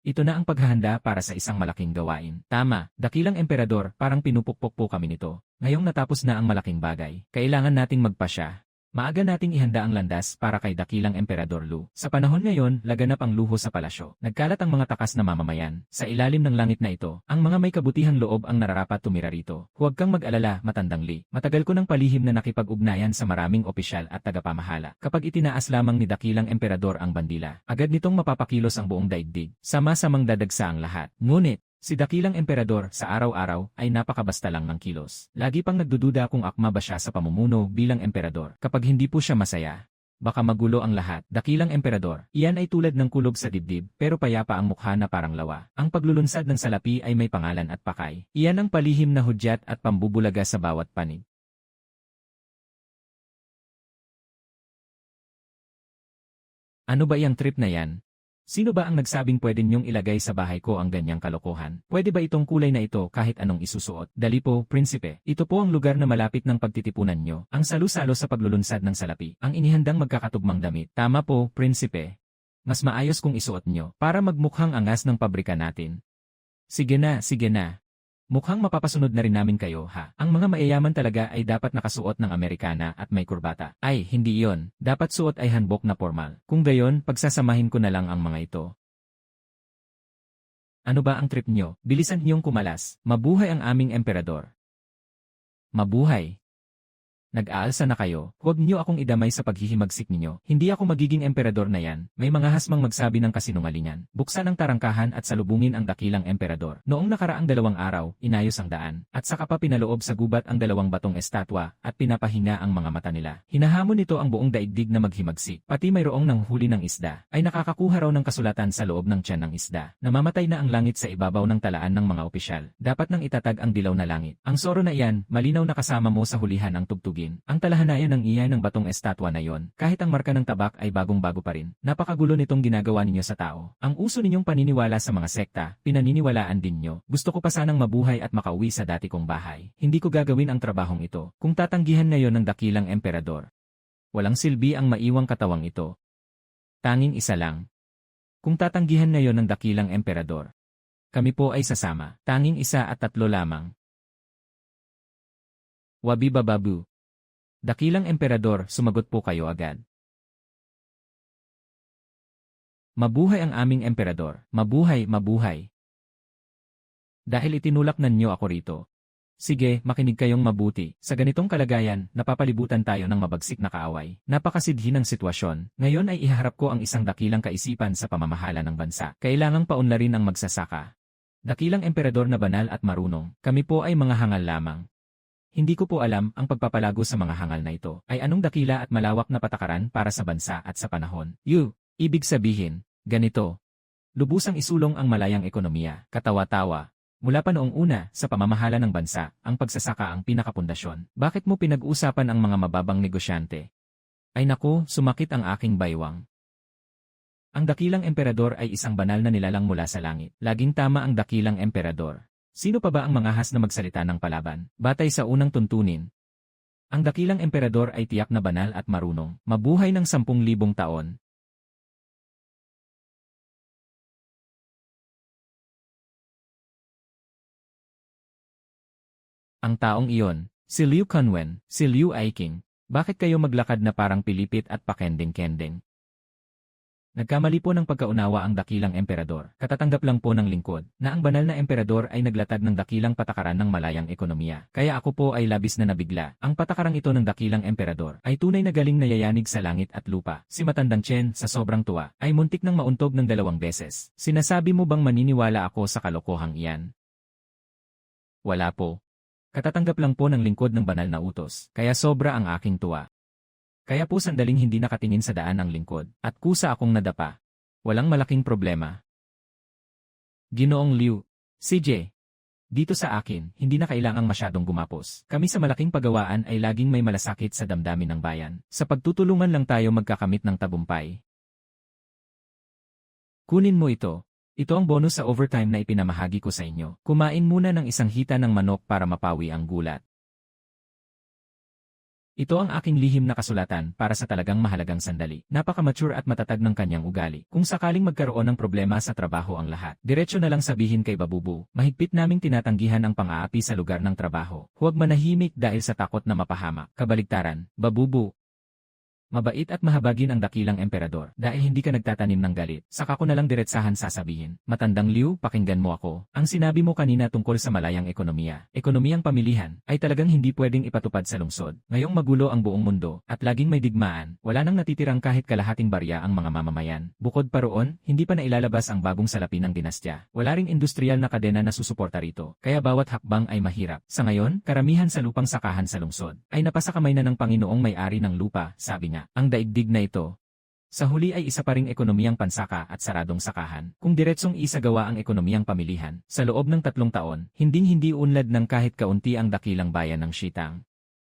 [SPEAKER 1] Ito na ang paghahanda para sa isang malaking gawain. Tama, dakilang emperador, parang pinupukpok po kami nito. Ngayong natapos na ang malaking bagay, kailangan nating magpasya. Maaga nating ihanda ang landas para kay dakilang emperador Lu. Sa panahon ngayon, laganap ang luho sa palasyo. Nagkalat ang mga takas na mamamayan. Sa ilalim ng langit na ito, ang mga may kabutihang loob ang nararapat tumira rito. Huwag kang mag-alala, matandang Li. Matagal ko ng palihim na nakipag-ugnayan sa maraming opisyal at tagapamahala. Kapag itinaas lamang ni dakilang emperador ang bandila, agad nitong mapapakilos ang buong daigdig. Sama-samang dadagsa ang lahat. Ngunit, si dakilang emperador sa araw-araw ay napakabasta lang ng kilos. Lagi pang nagdududa kung akma ba siya sa pamumuno bilang emperador. Kapag hindi po siya masaya, baka magulo ang lahat. Dakilang emperador, iyan ay tulad ng kulob sa dibdib, pero payapa ang mukha na parang lawa. Ang paglulunsad ng salapi ay may pangalan at pakay. Iyan ang palihim na hudyat at pambubulaga sa bawat panig. Ano ba iyang trip na yan? Sino ba ang nagsabing pwede niyong ilagay sa bahay ko ang ganyang kalokohan? Pwede ba itong kulay na ito kahit anong isusuot? Dali po, prinsipe. Ito po ang lugar na malapit ng pagtitipunan nyo. Ang salu-salo sa paglulunsad ng salapi. Ang inihandang magkakatugmang damit. Tama po, prinsipe. Mas maayos kung isuot nyo para magmukhang angas ng pabrika natin. Sige na, sige na. Mukhang mapapasunod na rin namin kayo, ha? Ang mga mayayaman talaga ay dapat nakasuot ng Amerikana at may kurbata. Ay, hindi iyon. Dapat suot ay hanbok na formal. Kung gayon, pagsasamahin ko na lang ang mga ito. Ano ba ang trip nyo? Bilisan niyong kumalas. Mabuhay ang aming emperador. Mabuhay. Nag-aalsa na kayo, huwag niyo akong idamay sa paghihimagsik ninyo. Hindi ako magiging emperador na yan. May mga hasmang magsabi ng kasinungalingan. Buksan ang tarangkahan at salubungin ang dakilang emperador. Noong nakaraang 2 araw, inayos ang daan. At saka pa pinaloob sa gubat ang 2 batong estatwa at pinapahinga ang mga mata nila. Hinahamon nito ang buong daigdig na maghimagsik. Pati mayroong nanghuli ng isda. Ay nakakakuha raw ng kasulatan sa loob ng tiyan ng isda. Namamatay na ang langit sa ibabaw ng talaan ng mga opisyal. Dapat nang itatag ang dilaw na langit. Ang soro na iyan, malinaw na kasama mo sa hulihan ang tugtugin. paligid. Ang talahanayan ng iyan ng batong estatwa na yon, kahit ang marka ng tabak ay bagong-bago pa rin. Napakagulo nitong ginagawa ninyo sa tao. Ang uso ninyong paniniwala sa mga sekta, pinaniniwalaan din nyo. Gusto ko pa sanang mabuhay at makauwi sa dati kong bahay. Hindi ko gagawin ang trabahong ito kung tatanggihan ngayon ng dakilang emperador. Walang silbi ang maiwang katawang ito. Tanging isa lang. Kung tatanggihan ngayon ng dakilang emperador, kami po ay sasama. Tanging isa at tatlo lamang. Wabi bababu. Dakilang emperador, sumagot po kayo agad. Mabuhay ang aming emperador. Mabuhay, mabuhay. Dahil itinulak ninyo ako rito. Sige, makinig kayong mabuti. Sa ganitong kalagayan, napapalibutan tayo ng mabagsik na kaaway. Napakasidhi ng sitwasyon. Ngayon ay ihaharap ko ang isang dakilang kaisipan sa pamamahala ng bansa. Kailangang paunlarin ang magsasaka. Dakilang emperador na banal at marunong. Kami po ay mga hangal lamang. Hindi ko po alam ang pagpapalago sa mga hangal na ito ay anong dakila at malawak na patakaran para sa bansa at sa panahon. Ibig sabihin, ganito. Lubusang isulong ang malayang ekonomiya, katawa-tawa. Mula pa noong una, sa pamamahala ng bansa, ang pagsasaka ang pinakapundasyon. Bakit mo pinag-uusapan ang mga mababang negosyante? Ay naku, sumakit ang aking baywang. Ang dakilang emperador ay isang banal na nilalang mula sa langit. Laging tama ang dakilang emperador. Sino pa ba ang mangahas na magsalita ng palaban? Batay sa unang tuntunin, ang dakilang emperador ay tiyak na banal at marunong. Mabuhay ng 10,000 taon. Ang taong iyon, si Liu Kunwen, si Liu Aiking, bakit kayo maglakad na parang pilipit at pakending-kending? Nagkamali po ng pagkaunawa ang dakilang emperador. Katatanggap lang po ng lingkod na ang banal na emperador ay naglatag ng dakilang patakaran ng malayang ekonomiya. Kaya ako po ay labis na nabigla. Ang patakarang ito ng dakilang emperador ay tunay na galing na yayanig sa langit at lupa. Si Matandang Chen, sa sobrang tuwa, ay muntik ng mauntog ng 2 beses. Sinasabi mo bang maniniwala ako sa kalokohang iyan? Wala po. Katatanggap lang po ng lingkod ng banal na utos. Kaya sobra ang aking tuwa. Kaya po sandaling hindi nakatingin sa daan ang lingkod, at kusa akong nadapa. Walang malaking problema. Ginoong Liu, CJ. Dito sa akin, hindi na kailangang masyadong gumapos. Kami sa malaking pagawaan ay laging may malasakit sa damdamin ng bayan. Sa pagtutulungan lang tayo magkakamit ng tagumpay. Kunin mo ito. Ito ang bonus sa overtime na ipinamahagi ko sa inyo. Kumain muna ng isang hita ng manok para mapawi ang gulat. Ito ang aking lihim na kasulatan para sa talagang mahalagang sandali. Napaka-mature at matatag ng kanyang ugali. Kung sakaling magkaroon ng problema sa trabaho ang lahat, diretso na lang sabihin kay Babubu, mahigpit naming tinatanggihan ang pang-aapi sa lugar ng trabaho. Huwag manahimik dahil sa takot na mapahamak. Kabaligtaran, Babubu. Mabait at mahabagin ang dakilang emperador dahil hindi ka nagtatanim ng galit. Saka ko na lang diretsahan sasabihin. Matandang Liu, pakinggan mo ako. Ang sinabi mo kanina tungkol sa malayang ekonomiya, ekonomiyang pamilihan, ay talagang hindi pwedeng ipatupad sa lungsod. Ngayong magulo ang buong mundo at laging may digmaan, wala nang natitirang kahit kalahating barya ang mga mamamayan. Bukod pa roon, hindi pa nailalabas ang bagong salapi ng dinastya. Wala ring industrial na kadena na susuporta rito. Kaya bawat hakbang ay mahirap. Sa ngayon, karamihan sa lupang sakahan sa lungsod ay napasa kamay na ng Panginoong may-ari ng lupa, sabi niya. Ang daigdig na ito, sa huli ay isa pa ring ekonomiyang pansaka at saradong sakahan. Kung diretsong isagawa ang ekonomiyang pamilihan, sa loob ng 3 taon, hinding-hindi unlad ng kahit kaunti ang dakilang bayan ng Shitang.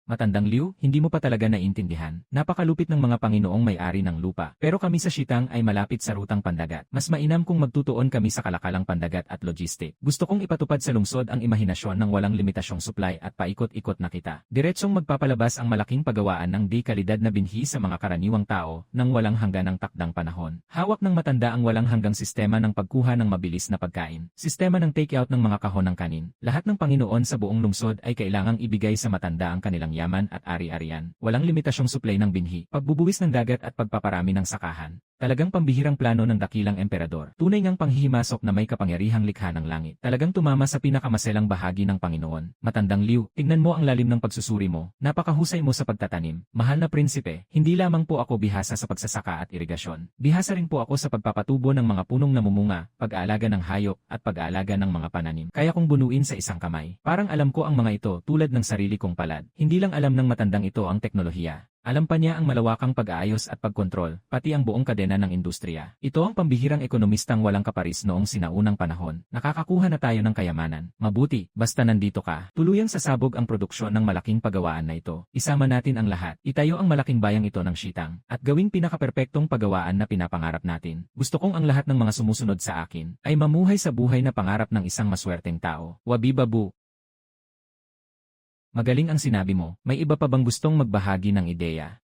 [SPEAKER 1] Matandang Liu, hindi mo pa talaga naiintindihan. Napakalupit ng mga Panginoong may-ari ng lupa. Pero kami sa Shitang ay malapit sa rutang pandagat. Mas mainam kung magtutuon kami sa kalakalang pandagat at logistic. Gusto kong ipatupad sa lungsod ang imahinasyon ng walang limitasyong supply at paikot-ikot na kita. Diretsong magpapalabas ang malaking pagawaan ng di-kalidad na binhi sa mga karaniwang tao nang walang hangganang takdang panahon. Hawak ng matanda ang walang hanggang sistema ng pagkuha ng mabilis na pagkain. Sistema ng take-out ng mga kahon ng kanin. Lahat ng Panginoon sa buong lungsod ay kailangang ibigay sa matanda ang kanilang yaman at ari-arian. Walang limitasyong supply ng binhi, pagbubuwis ng dagat at pagpaparami ng sakahan. Talagang pambihirang plano ng dakilang emperador. Tunay ngang panghihimasok na may kapangyarihang likha ng langit. Talagang tumama sa pinakamaselang bahagi ng Panginoon. Matandang Liu, tignan mo ang lalim ng pagsusuri mo. Napakahusay mo sa pagtatanim. Mahal na prinsipe, hindi lamang po ako bihasa sa pagsasaka at irigasyon. Bihasa rin po ako sa pagpapatubo ng mga punong namumunga, pag-aalaga ng hayop, at pag-aalaga ng mga pananim. Kaya kong bunuin sa isang kamay. Parang alam ko ang mga ito tulad ng sarili kong palad. Hindi lang alam ng matandang ito ang teknolohiya. Alam pa niya ang malawakang pag-aayos at pagkontrol, pati ang buong kadena ng industriya. Ito ang pambihirang ekonomistang walang kaparis noong sinaunang panahon. Nakakakuha na tayo ng kayamanan. Mabuti, basta nandito ka. Tuluyang sasabog ang produksyon ng malaking pagawaan na ito. Isama natin ang lahat. Itayo ang malaking bayang ito ng Shitang at gawing pinakaperpektong pagawaan na pinapangarap natin. Gusto kong ang lahat ng mga sumusunod sa akin ay mamuhay sa buhay na pangarap ng isang maswerteng tao. Wabi babu. Magaling ang sinabi mo, may iba pa bang gustong magbahagi ng ideya?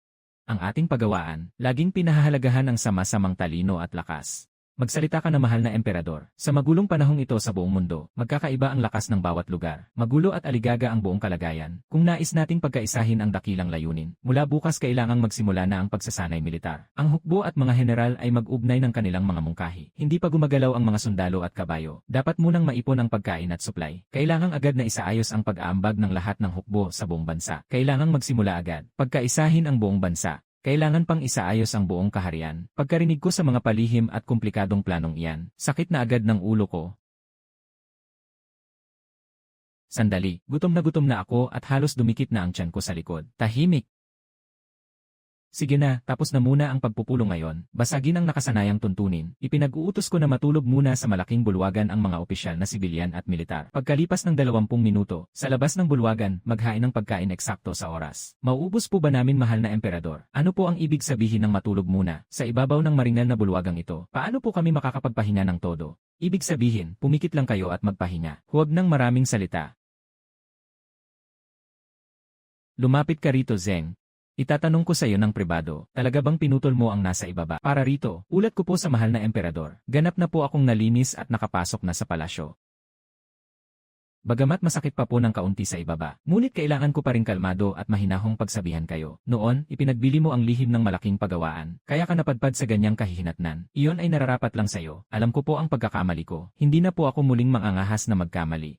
[SPEAKER 1] Ang ating pagawaan, laging pinahahalagahan ang sama-samang talino at lakas. Magsalita ka na mahal na emperador. Sa magulong panahong ito sa buong mundo, magkakaiba ang lakas ng bawat lugar. Magulo at aligaga ang buong kalagayan. Kung nais nating pagkaisahin ang dakilang layunin, mula bukas kailangang magsimula na ang pagsasanay militar. Ang hukbo at mga general ay mag-ugnay ng kanilang mga mungkahi. Hindi pa gumagalaw ang mga sundalo at kabayo. Dapat munang maipon ang pagkain at supply. Kailangang agad na isaayos ang pag-aambag ng lahat ng hukbo sa buong bansa. Kailangang magsimula agad. Pagkaisahin ang buong bansa. Kailangan pang isaayos ang buong kaharian. Pagkarinig ko sa mga palihim at komplikadong planong iyan, sakit na agad ng ulo ko. Sandali, gutom na ako at halos dumikit na ang tiyan ko sa likod. Tahimik. Sige na, tapos na muna ang pagpupulong ngayon. Basagin ang nakasanayang tuntunin. Ipinag-uutos ko na matulog muna sa malaking bulwagan ang mga opisyal na sibilyan at militar. Pagkalipas ng 20 minuto, sa labas ng bulwagan, maghain ng pagkain eksakto sa oras. Mauubos po ba namin mahal na emperador? Ano po ang ibig sabihin ng matulog muna? Sa ibabaw ng maringal na bulwagang ito, paano po kami makakapagpahinga ng todo? Ibig sabihin, pumikit lang kayo at magpahinga. Huwag nang maraming salita. Lumapit ka rito, Zeng. Itatanong ko sa iyo ng pribado, talaga bang pinutol mo ang nasa ibaba? Para rito, ulat ko po sa mahal na emperador. Ganap na po akong nalinis at nakapasok na sa palasyo. Bagamat masakit pa po ng kaunti sa ibaba, ngunit kailangan ko pa rin kalmado at mahinahong pagsabihan kayo. Noon, ipinagbili mo ang lihim ng malaking pagawaan, kaya ka napadpad sa ganyang kahihinatnan. Iyon ay nararapat lang sa iyo. Alam ko po ang pagkakamali ko. Hindi na po ako muling mangangahas na magkamali.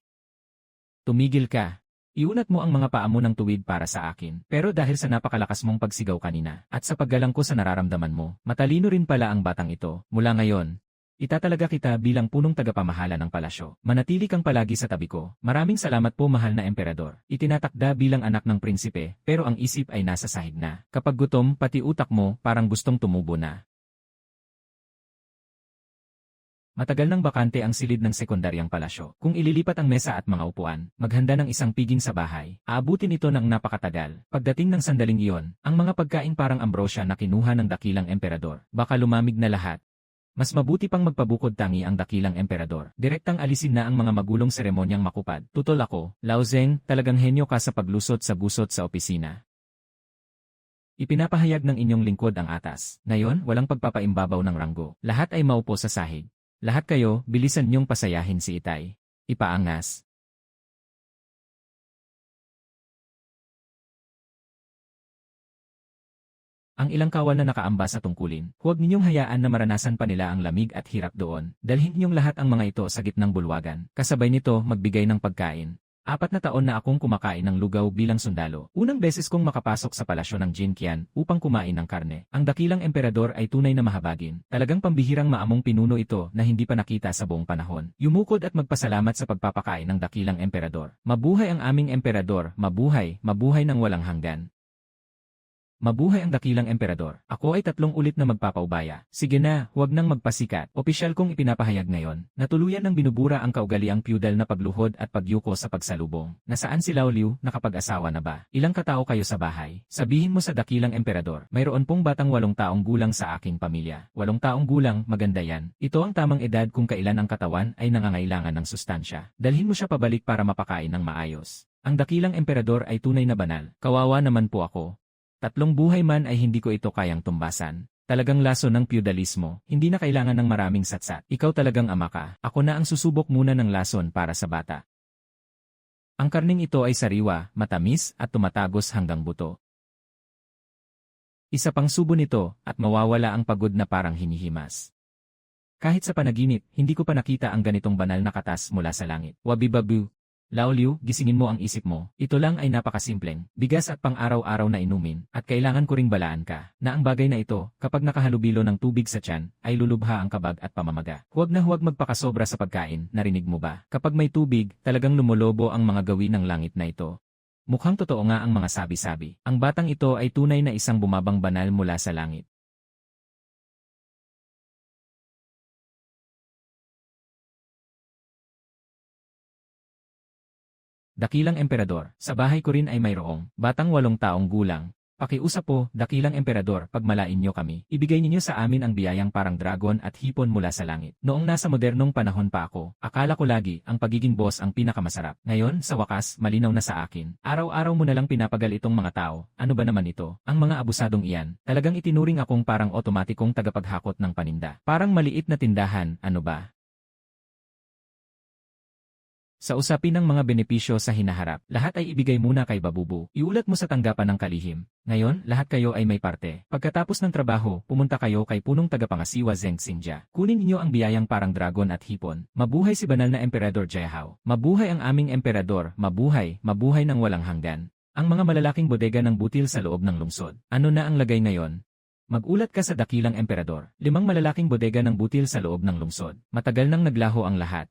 [SPEAKER 1] Tumigil ka. Iunat mo ang mga paa mo ng tuwid para sa akin. Pero dahil sa napakalakas mong pagsigaw kanina, at sa paggalang ko sa nararamdaman mo, matalino rin pala ang batang ito. Mula ngayon, itatalaga kita bilang punong tagapamahala ng palasyo. Manatili kang palagi sa tabi ko. Maraming salamat po mahal na emperador. Itinatakda bilang anak ng prinsipe, pero ang isip ay nasa sahig na. Kapag gutom, pati utak mo, parang gustong tumubo na. Matagal nang bakante ang silid ng sekundaryang palasyo. Kung ililipat ang mesa at mga upuan, maghanda ng isang piging sa bahay, aabutin ito ng napakatagal. Pagdating ng sandaling iyon, ang mga pagkain parang ambrosia na kinuha ng dakilang emperador. Baka lumamig na lahat. Mas mabuti pang magpabukod tangi ang dakilang emperador. Direktang alisin na ang mga magulong seremonyang makupad. Tutol ako, Lao Zeng, talagang henyo ka sa paglusot sa gusot sa opisina. Ipinapahayag ng inyong lingkod ang atas. Ngayon, walang pagpapaimbabaw ng ranggo. Lahat ay maupo sa sahig. Lahat kayo, bilisan niyong pasayahin si Itay. Ipaangas. Ang ilang kawal na nakaamba sa tungkulin, huwag ninyong hayaan na maranasan pa nila ang lamig at hirap doon. Dalhin ninyong lahat ang mga ito sa gitnang bulwagan. Kasabay nito, magbigay ng pagkain. 4 na taon na akong kumakain ng lugaw bilang sundalo. Unang beses kong makapasok sa palasyo ng Jinqian upang kumain ng karne. Ang dakilang emperador ay tunay na mahabagin. Talagang pambihirang maamong pinuno ito na hindi pa nakita sa buong panahon. Yumukod at magpasalamat sa pagpapakain ng dakilang emperador. Mabuhay ang aming emperador, mabuhay, mabuhay ng walang hanggan. Mabuhay ang dakilang emperador. Ako ay 3 ulit na magpapaubaya. Sige na, huwag nang magpasikat. Opisyal kong ipinapahayag ngayon, na tuluyan ng binubura ang kaugaliang feudal na pagluhod at pagyuko sa pagsalubong. Nasaan si Lao Liu, nakapag-asawa na ba? Ilang katao kayo sa bahay? Sabihin mo sa dakilang emperador, mayroon pong batang 8 taong gulang sa aking pamilya. 8 taong gulang, maganda yan. Ito ang tamang edad kung kailan ang katawan ay nangangailangan ng sustansya. Dalhin mo siya pabalik para mapakain ng maayos. Ang dakilang emperador ay tunay na banal. Kawawa naman po ako. 3 buhay man ay hindi ko ito kayang tumbasan. Talagang laso ng feudalismo, hindi na kailangan ng maraming satsat. Ikaw talagang ama ka. Ako na ang susubok muna ng lason para sa bata. Ang karning ito ay sariwa, matamis, at tumatagos hanggang buto. Isa pang subo nito, at mawawala ang pagod na parang hinihimas. Kahit sa panaginip, hindi ko pa nakita ang ganitong banal na katas mula sa langit. Wabibabu. Lao Liu, gisingin mo ang isip mo. Ito lang ay napakasimpleng, bigas at pang-araw-araw na inumin, at kailangan ko ring balaan ka, na ang bagay na ito, kapag nakahalubilo ng tubig sa tiyan, ay lulubha ang kabag at pamamaga. Huwag na huwag magpakasobra sa pagkain, narinig mo ba? Kapag may tubig, talagang lumolobo ang mga gawin ng langit na ito. Mukhang totoo nga ang mga sabi-sabi. Ang batang ito ay tunay na isang bumabang banal mula sa langit. Dakilang Emperador, sa bahay ko rin ay mayroong batang 8 taong gulang. Pakiusap po, Dakilang Emperador, pagmalain niyo kami. Ibigay ninyo sa amin ang biyayang parang dragon at hipon mula sa langit. Noong nasa modernong panahon pa ako, akala ko lagi ang pagiging boss ang pinakamasarap. Ngayon, sa wakas, malinaw na sa akin. Araw-araw mo nalang pinapagal itong mga tao. Ano ba naman ito? Ang mga abusadong iyan. Talagang itinuring akong parang otomatikong tagapaghakot ng paninda. Parang maliit na tindahan, ano ba? Sa usapin ng mga benepisyo sa hinaharap, lahat ay ibigay muna kay Babubu. Iulat mo sa tanggapan ng kalihim. Ngayon, lahat kayo ay may parte. Pagkatapos ng trabaho, pumunta kayo kay punong tagapangasiwa Zeng Xinjia. Kunin niyo ang biyayang parang dragon at hipon. Mabuhay si banal na Emperador Jiahao. Mabuhay ang aming emperador. Mabuhay, mabuhay ng walang hanggan. Ang mga malalaking bodega ng butil sa loob ng lungsod. Ano na ang lagay ngayon? Mag-ulat ka sa Dakilang Emperador. 5 malalaking bodega ng butil sa loob ng lungsod. Matagal nang naglaho ang lahat.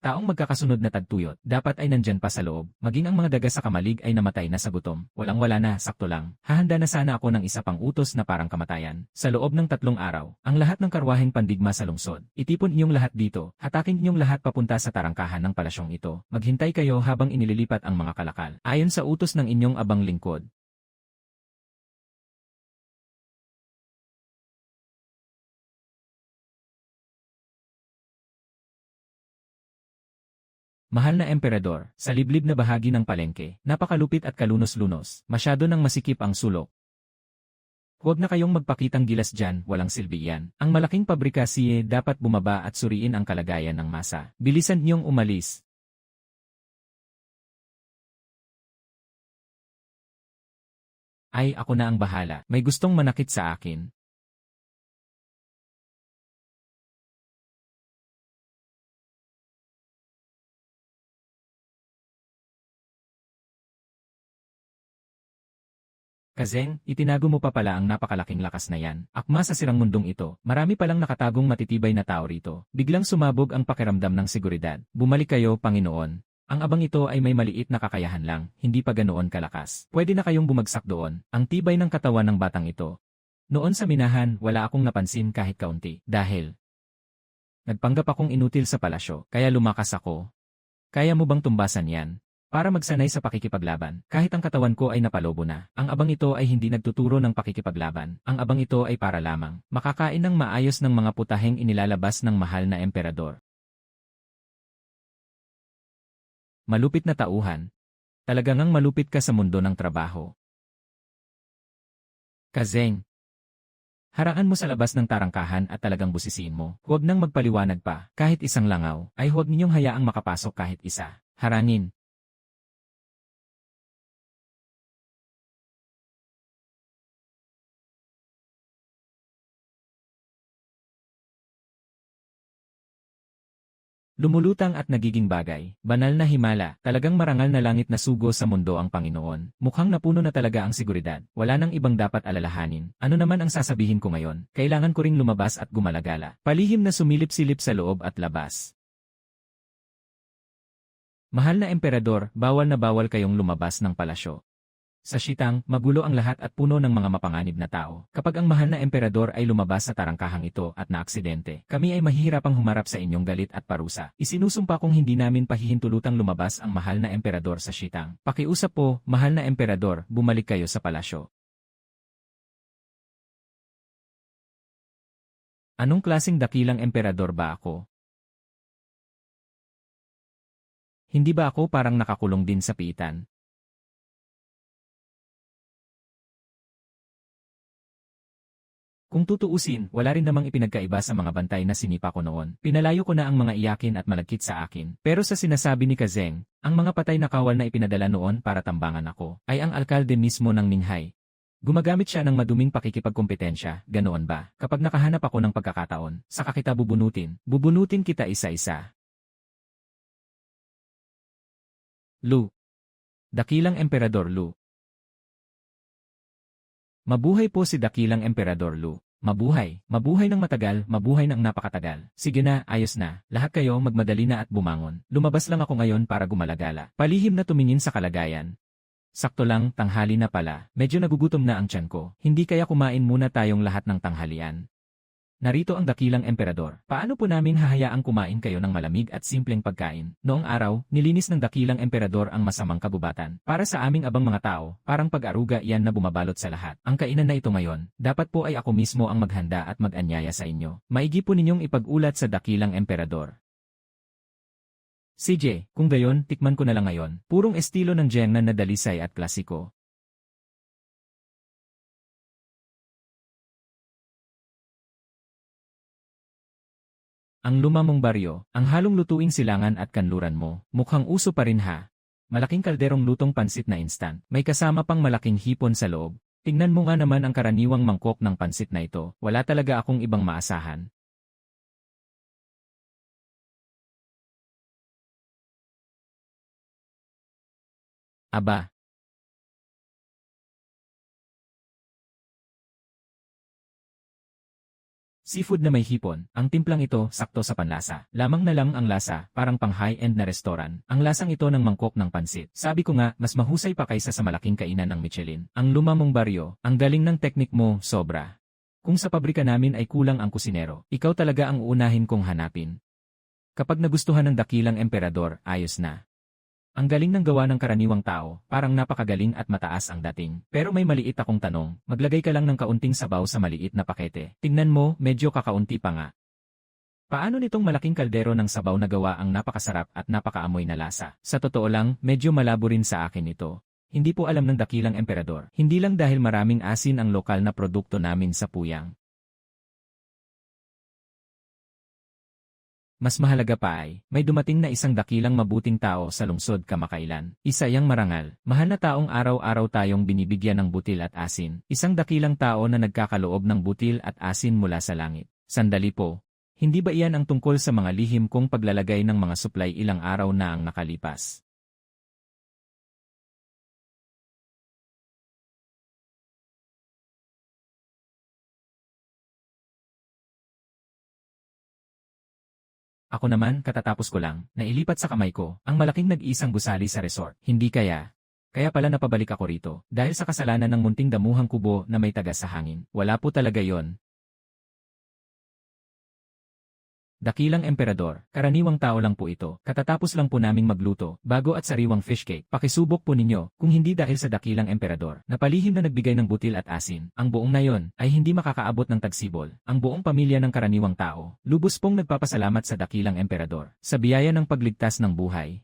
[SPEAKER 1] Taong magkakasunod na tagtuyot, dapat ay nandyan pa sa loob. Maging ang mga daga sa kamalig ay namatay na sa gutom. Walang-wala na, sakto lang. Hahanda na sana ako ng isa pang utos na parang kamatayan. Sa loob ng 3 araw, ang lahat ng karwaheng pandigma sa lungsod. Itipon inyong lahat dito. Hatakin inyong lahat papunta sa tarangkahan ng palasyong ito. Maghintay kayo habang inililipat ang mga kalakal. Ayon sa utos ng inyong abang lingkod. Mahal na Emperador, sa liblib na bahagi ng palengke, napakalupit at kalunos-lunos, masyado nang masikip ang sulok. Huwag na kayong magpakitang gilas dyan, walang silbi yan. Ang malaking pabrika siye dapat bumaba at suriin ang kalagayan ng masa. Bilisan niyong umalis. Ay, ako na ang bahala. May gustong manakit sa akin. Kazeng, itinago mo pa pala ang napakalaking lakas na yan. Akma sa sirang mundong ito, marami palang nakatagong matitibay na tao rito. Biglang sumabog ang pakiramdam ng seguridad. Bumalik kayo, Panginoon. Ang abang ito ay may maliit na kakayahan lang, hindi pa ganoon kalakas. Pwede na kayong bumagsak doon. Ang tibay ng katawan ng batang ito. Noon sa minahan, wala akong napansin kahit kaunti. Dahil nagpanggap akong inutil sa palasyo, kaya lumakas ako. Kaya mo bang tumbasan yan? Para magsanay sa pakikipaglaban, kahit ang katawan ko ay napalobo na. Ang abang ito ay hindi nagtuturo ng pakikipaglaban. Ang abang ito ay para lamang makakain ng maayos ng mga putaheng inilalabas ng mahal na emperador. Malupit na tauhan. Talagang malupit ka sa mundo ng trabaho. Kazeng. Haraan mo sa labas ng tarangkahan at talagang busisiin mo. Huwag nang magpaliwanag pa. Kahit isang langaw, ay huwag ninyong hayaang makapasok kahit isa. Harangin. Lumulutang at nagiging bagay, banal na himala, talagang marangal na langit na sugo sa mundo ang Panginoon. Mukhang napuno na talaga ang seguridad, wala nang ibang dapat alalahanin. Ano naman ang sasabihin ko ngayon? Kailangan ko ring lumabas at gumalagala. Palihim na sumilip-silip sa loob at labas. Mahal na emperador, bawal na bawal kayong lumabas ng palasyo. Sa Shitang, magulo ang lahat at puno ng mga mapanganib na tao. Kapag ang mahal na emperador ay lumabas sa tarangkahang ito at naaksidente, kami ay mahihirapang humarap sa inyong galit at parusa. Isinusumpa kong hindi namin pahihintulutang lumabas ang mahal na emperador sa Shitang. Pakiusap po, mahal na emperador, bumalik kayo sa palasyo. Anong klaseng dakilang emperador ba ako? Hindi ba ako parang nakakulong din sa piitan? Kung tutuusin, wala rin namang ipinagkaiba sa mga bantay na sinipa ko noon. Pinalayo ko na ang mga iyakin at malagkit sa akin. Pero sa sinasabi ni Kazeng, ang mga patay na kawal na ipinadala noon para tambangan ako, ay ang alkalde mismo ng Ninghay. Gumagamit siya ng maduming pakikipagkompetensya, ganoon ba? Kapag nakahanap ako ng pagkakataon, saka kita bubunutin. Bubunutin kita isa-isa. Lu. Dakilang Emperador Lu. Mabuhay po si Dakilang Emperador Lu. Mabuhay, mabuhay ng matagal, mabuhay ng napakatagal. Sige na, ayos na, lahat kayo magmadali na at bumangon. Lumabas lang ako ngayon para gumalagala. Palihim na tumingin sa kalagayan. Sakto lang, tanghali na pala. Medyo nagugutom na ang tiyan ko. Hindi kaya kumain muna tayong lahat ng tanghalian. Narito ang dakilang emperador. Paano po namin hahayaang kumain kayo ng malamig at simpleng pagkain? Noong araw, nilinis ng dakilang emperador ang masamang kabubatan. Para sa aming abang mga tao, parang pag-aruga iyan na bumabalot sa lahat. Ang kainan na ito ngayon, dapat po ay ako mismo ang maghanda at mag-anyaya sa inyo. Maigi po ninyong ipag-ulat sa dakilang emperador. CJ, kung gayon, tikman ko na lang ngayon. Purong estilo ng Jiangnan na dalisay at klasiko. Ang lumamong baryo, ang halong lutuing silangan at kanluran mo, mukhang uso pa rin ha. Malaking kalderong lutong pansit na instant, may kasama pang malaking hipon sa loob. Tingnan mo nga naman ang karaniwang mangkok ng pansit na ito, wala talaga akong ibang maasahan. Aba, seafood na may hipon, ang timplang ito sakto sa panlasa. Lamang na lang ang lasa, parang pang high-end na restaurant. Ang lasang ito ng mangkok ng pansit. Sabi ko nga, mas mahusay pa kaysa sa malaking kainan ng Michelin. Ang lumamong baryo, ang galing ng teknik mo, sobra. Kung sa pabrika namin ay kulang ang kusinero, ikaw talaga ang uunahin kong hanapin. Kapag nagustuhan ng dakilang emperador, ayos na. Ang galing ng gawa ng karaniwang tao, parang napakagaling at mataas ang dating. Pero may maliit akong tanong, maglagay ka lang ng kaunting sabaw sa maliit na pakete. Tingnan mo, medyo kakaunti pa nga. Paano nitong malaking kaldero ng sabaw na gawa ang napakasarap at napakaamoy na lasa? Sa totoo lang, medyo malabo rin sa akin ito. Hindi po alam ng dakilang emperador. Hindi lang dahil maraming asin ang lokal na produkto namin sa Puyang. Mas mahalaga pa ay, may dumating na isang dakilang mabuting tao sa lungsod kamakailan. Isa yang marangal, mahal na taong araw-araw tayong binibigyan ng butil at asin. Isang dakilang tao na nagkakaloob ng butil at asin mula sa langit. Sandali po. Hindi ba iyan ang tungkol sa mga lihim kong paglalagay ng mga supply ilang araw na ang nakalipas? Ako naman, katatapos ko lang, nailipat sa kamay ko, ang malaking nag-iisang gusali sa resort. Hindi kaya? Kaya pala napabalik ako rito, dahil sa kasalanan ng munting damuhang kubo na may taga sa hangin. Wala po talaga yon. Dakilang emperador, karaniwang tao lang po ito. Katatapos lang po naming magluto, bago at sariwang fish cake. Pakisubok po ninyo, kung hindi dahil sa dakilang emperador, na palihim na nagbigay ng butil at asin. Ang buong na yon ay hindi makakaabot ng tagsibol. Ang buong pamilya ng karaniwang tao, lubos pong nagpapasalamat sa dakilang emperador, sa biyaya ng pagligtas ng buhay.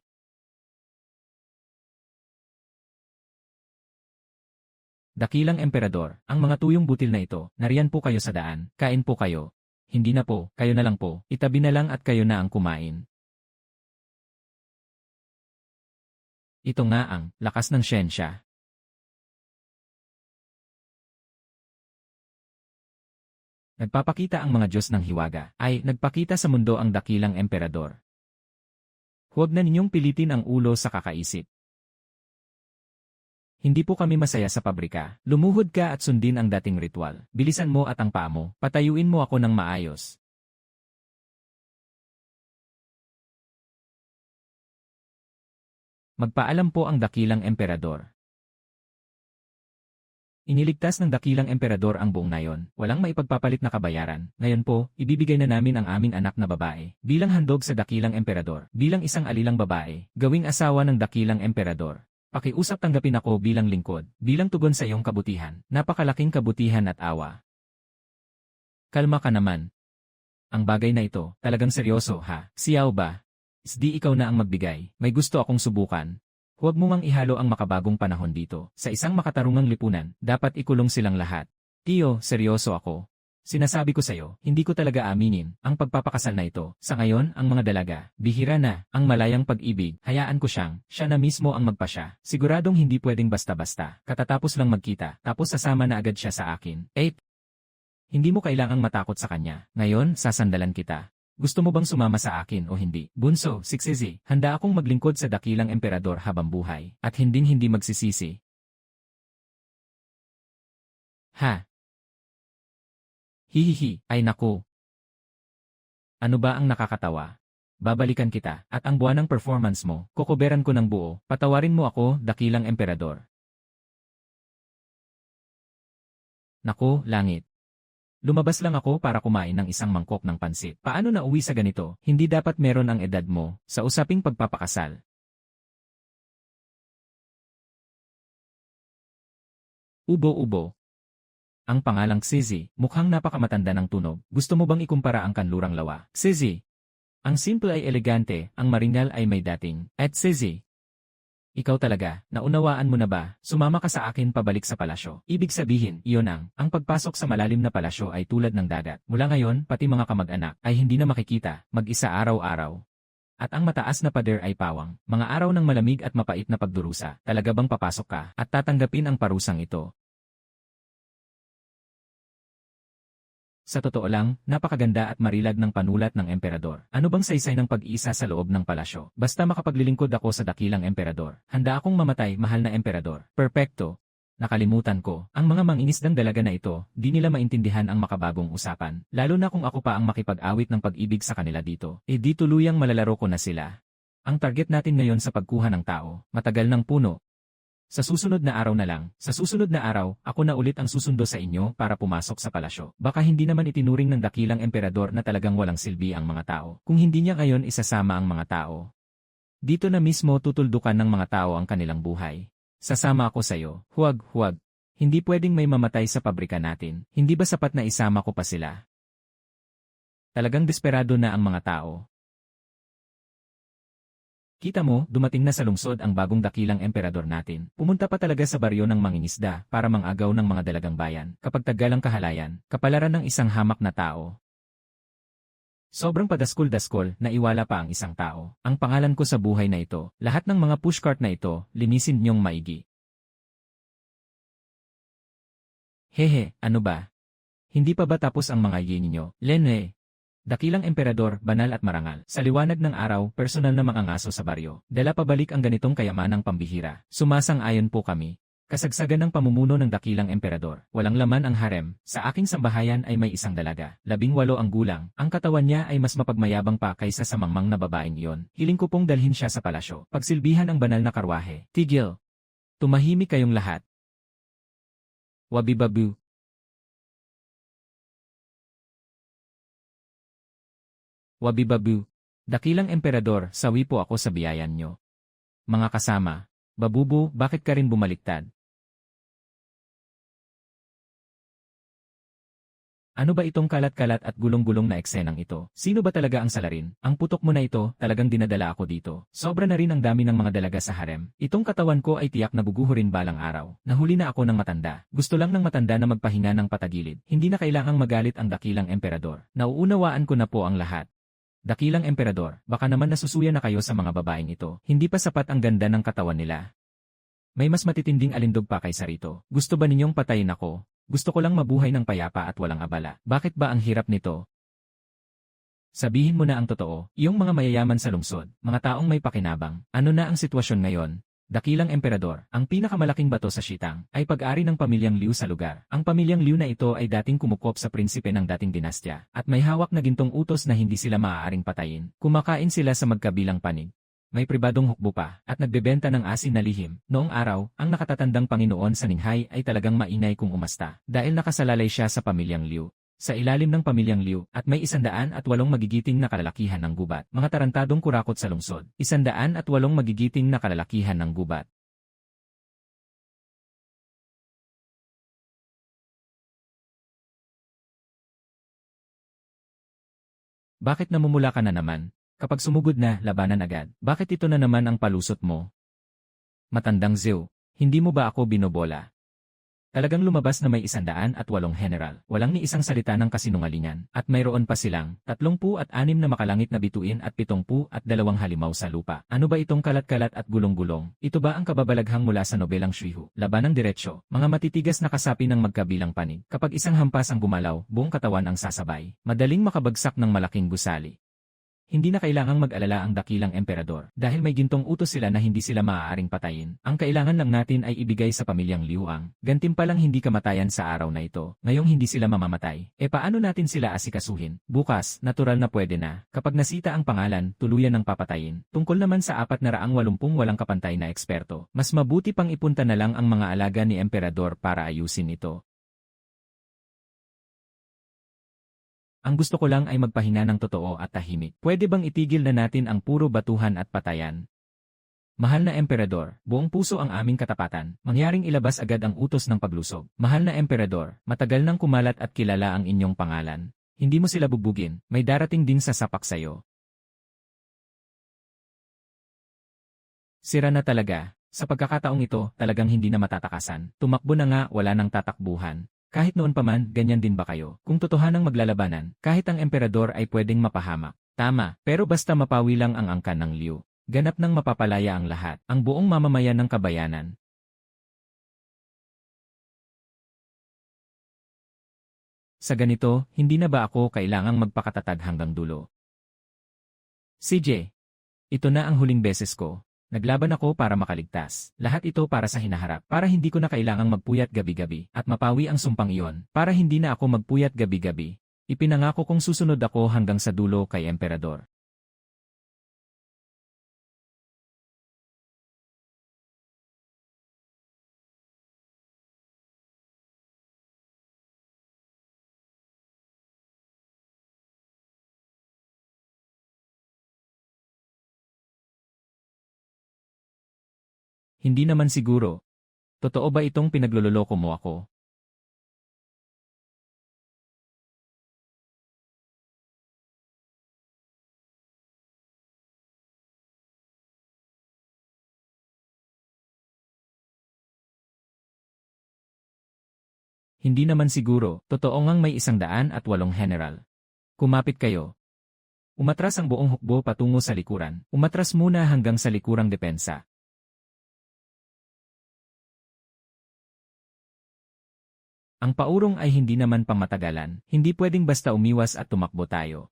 [SPEAKER 1] Dakilang emperador, ang mga tuyong butil na ito, nariyan po kayo sa daan, kain po kayo. Hindi na po, kayo na lang po, itabi na lang at kayo na ang kumain. Ito nga ang lakas ng siyensya. Nagpapakita ang mga Diyos ng hiwaga, ay nagpakita sa mundo ang dakilang emperador. Huwag na ninyong pilitin ang ulo sa kakaisip. Hindi po kami masaya sa pabrika. Lumuhod ka at sundin ang dating ritual. Bilisan mo at ang paa mo. Patayuin mo ako ng maayos. Magpaalam po ang dakilang emperador. Iniligtas ng dakilang emperador ang buong nayon. Walang maipagpapalit na kabayaran. Ngayon po, ibibigay na namin ang aming anak na babae. Bilang handog sa dakilang emperador. Bilang isang alilang babae. Gawing asawa ng dakilang emperador. Pakiusap tanggapin ako bilang lingkod, bilang tugon sa iyong kabutihan, napakalaking kabutihan at awa. Kalma ka naman. Ang bagay na ito, talagang seryoso ha, siyaw ba? Isdi ikaw na ang magbigay, may gusto akong subukan. Huwag mo mang ihalo ang makabagong panahon dito. Sa isang makatarungang lipunan, dapat ikulong silang lahat. Tiyo, seryoso ako. Sinasabi ko sa'yo, hindi ko talaga aminin, ang pagpapakasal na ito. Sa ngayon, ang mga dalaga, bihira na, ang malayang pag-ibig, hayaan ko siya na mismo ang magpasya. Siguradong hindi pwedeng basta-basta. Katatapos lang magkita, tapos sasama na agad siya sa akin. 8. Hindi mo kailangang matakot sa kanya. Ngayon, sasandalan kita. Gusto mo bang sumama sa akin o hindi? Bunso, siksisi, handa akong maglingkod sa dakilang emperador habang buhay, at hinding-hindi magsisisi. Ha? Hihihi, ay naku. Ano ba ang nakakatawa? Babalikan kita, at ang buwan ng performance mo, kukuberan ko ng buo, patawarin mo ako, dakilang emperador. Naku, langit. Lumabas lang ako para kumain ng isang mangkok ng pansit. Paano na uwi sa ganito? Hindi dapat meron ang edad mo, sa usaping pagpapakasal. Ubo-ubo. Ang pangalang Xizzy, mukhang napakamatanda ng tunog. Gusto mo bang ikumpara ang kanlurang lawa? Xizzy. Ang simple ay elegante, ang maringal ay may dating. At Xizzy. Ikaw talaga, naunawaan mo na ba? Sumama ka sa akin pabalik sa palasyo. Ibig sabihin, iyon ang pagpasok sa malalim na palasyo ay tulad ng dagat. Mula ngayon, pati mga kamag-anak ay hindi na makikita, mag-isa araw-araw. At ang mataas na pader ay pawang, mga araw ng malamig at mapait na pagdurusa. Talaga bang papasok ka at tatanggapin ang parusang ito? Sa totoo lang, napakaganda at marilag ng panulat ng emperador. Ano bang saysay ng pag-iisa sa loob ng palasyo? Basta makapaglilingkod ako sa dakilang emperador. Handa akong mamatay, mahal na emperador. Perpekto. Nakalimutan ko, ang mga mangingisdang dalaga na ito, di nila maintindihan ang makabagong usapan. Lalo na kung ako pa ang makipag-awit ng pag-ibig sa kanila dito. Di tuluyang malalaro ko na sila. Ang target natin ngayon sa pagkuha ng tao, matagal ng puno. Sa susunod na araw na lang, sa susunod na araw, ako na ulit ang susundo sa inyo para pumasok sa palasyo. Baka hindi naman itinuring ng dakilang emperador na talagang walang silbi ang mga tao. Kung hindi niya ngayon isasama ang mga tao. Dito na mismo tutuldukan ng mga tao ang kanilang buhay. Sasama ako sa'yo. Huwag, huwag. Hindi pwedeng may mamatay sa pabrika natin. Hindi ba sapat na isama ko pa sila? Talagang desperado na ang mga tao. Kita mo, dumating na sa lungsod ang bagong dakilang emperador natin. Pumunta pa talaga sa baryo ng mangingisda para mangagaw ng mga dalagang bayan. Kapag tagalang kahalayan, kapalaran ng isang hamak na tao. Sobrang padaskol-daskol, naiwala pa ang isang tao. Ang pangalan ko sa buhay na ito, lahat ng mga pushcart na ito, linisin niyong maigi. Hehe, ano ba? Hindi pa ba tapos ang mga yin ninyo? Lene. Dakilang emperador, banal at marangal. Sa liwanag ng araw, personal na mangangaso sa baryo. Dala pabalik ang ganitong kayamanang pambihira. Sumasang-ayon po kami. Kasagsagan ng pamumuno ng dakilang emperador. Walang laman ang harem. Sa aking sambahayan ay may isang dalaga. 18 ang gulang. Ang katawan niya ay mas mapagmayabang pa kaysa sa mangmang na babaeng iyon. Hiling ko pong dalhin siya sa palasyo. Pagsilbihan ang banal na karwahe. Tigil. Tumahimik kayong lahat. Wabibabu. Wabibabu. Dakilang emperador, sawi po ako sa biyayan nyo. Mga kasama. Babubu, bakit ka rin bumaliktad? Ano ba itong kalat-kalat at gulong-gulong na eksenang ito? Sino ba talaga ang salarin? Ang putok mo na ito, talagang dinadala ako dito. Sobra na rin ang dami ng mga dalaga sa harem. Itong katawan ko ay tiyak na buguhurin balang araw. Nahuli na ako ng matanda. Gusto lang ng matanda na magpahinga ng patagilid. Hindi na kailangang magalit ang dakilang emperador. Nauunawaan ko na po ang lahat. Dakilang emperador, baka naman nasusuya na kayo sa mga babaeng ito. Hindi pa sapat ang ganda ng katawan nila. May mas matitinding alindog pa kaysa rito. Gusto ba ninyong patayin ako? Gusto ko lang mabuhay ng payapa at walang abala. Bakit ba ang hirap nito? Sabihin mo na ang totoo, iyong mga mayayaman sa lungsod, mga taong may pakinabang. Ano na ang sitwasyon ngayon? Dakilang emperador, ang pinakamalaking bato sa Shitang, ay pag-ari ng pamilyang Liu sa lugar. Ang pamilyang Liu na ito ay dating kumukop sa prinsipe ng dating dinastya, at may hawak na gintong utos na hindi sila maaaring patayin. Kumakain sila sa magkabilang panig. May pribadong hukbo pa, at nagbebenta ng asin na lihim. Noong araw, ang nakatatandang Panginoon sa Ninghay ay talagang mainay kung umasta, dahil nakasalalay siya sa pamilyang Liu. Sa ilalim ng pamilyang Liu, at may 108 magigiting na kalalakihan ng gubat. Mga tarantadong kurakot sa lungsod. 108 magigiting na kalalakihan ng gubat. Bakit namumula ka na naman? Kapag sumugod na, labanan agad. Bakit ito na naman ang palusot mo? Matandang Zhou, hindi mo ba ako binobola? Talagang lumabas na may 108 general. Walang ni isang salita ng kasinungalingan. At mayroon pa silang 36 na makalangit na bituin at 72 halimaw sa lupa. Ano ba itong kalat-kalat at gulong-gulong? Ito ba ang kababalaghang mula sa nobelang Shuihu? Labanang diretsyo, mga matitigas na kasapi ng magkabilang panig. Kapag isang hampas ang gumalaw, buong katawan ang sasabay. Madaling makabagsak ng malaking gusali. Hindi na kailangang mag-alala ang dakilang emperador dahil may gintong utos sila na hindi sila maaaring patayin. Ang kailangan lang natin ay ibigay sa pamilyang Liuang. Gantimpalang hindi kamatayan sa araw na ito. Ngayong hindi sila mamamatay. E paano natin sila asikasuhin? Bukas, natural na pwede na. Kapag nasita ang pangalan, tuluyan ng papatayin. Tungkol naman sa 480 walang kapantay na eksperto, mas mabuti pang ipunta na lang ang mga alaga ni emperador para ayusin ito. Ang gusto ko lang ay magpahinga ng totoo at tahimik. Pwede bang itigil na natin ang puro batuhan at patayan? Mahal na emperador, buong puso ang aming katapatan. Mangyaring ilabas agad ang utos ng paglusog. Mahal na emperador, matagal nang kumalat at kilala ang inyong pangalan. Hindi mo sila bubugin, may darating din sa sapak sayo. Sira na talaga. Sa pagkakataong ito, talagang hindi na matatakasan. Tumakbo na nga, wala nang tatakbuhan. Kahit noon pa man, ganyan din ba kayo? Kung totohanang maglalabanan, kahit ang emperador ay pwedeng mapahamak. Tama, pero basta mapawi lang ang angkan ng Liu. Ganap nang mapapalaya ang lahat, ang buong mamamayan ng kabayanan. Sa ganito, hindi na ba ako kailangang magpakatatag hanggang dulo? CJ, ito na ang huling beses ko. Naglaban ako para makaligtas. Lahat ito para sa hinaharap. Para hindi ko na kailangang magpuyat gabi-gabi. At mapawi ang sumpang iyon. Para hindi na ako magpuyat gabi-gabi. Ipinangako kong susunod ako hanggang sa dulo kay emperador. Hindi naman siguro. Totoo ba itong pinaglololoko mo ako? Hindi naman siguro. Totoo ngang may 108 general. Kumapit kayo. Umatras ang buong hukbo patungo sa likuran. Umatras muna hanggang sa likurang depensa. Ang paurong ay hindi naman pangmatagalan. Hindi pwedeng basta umiwas at tumakbo tayo.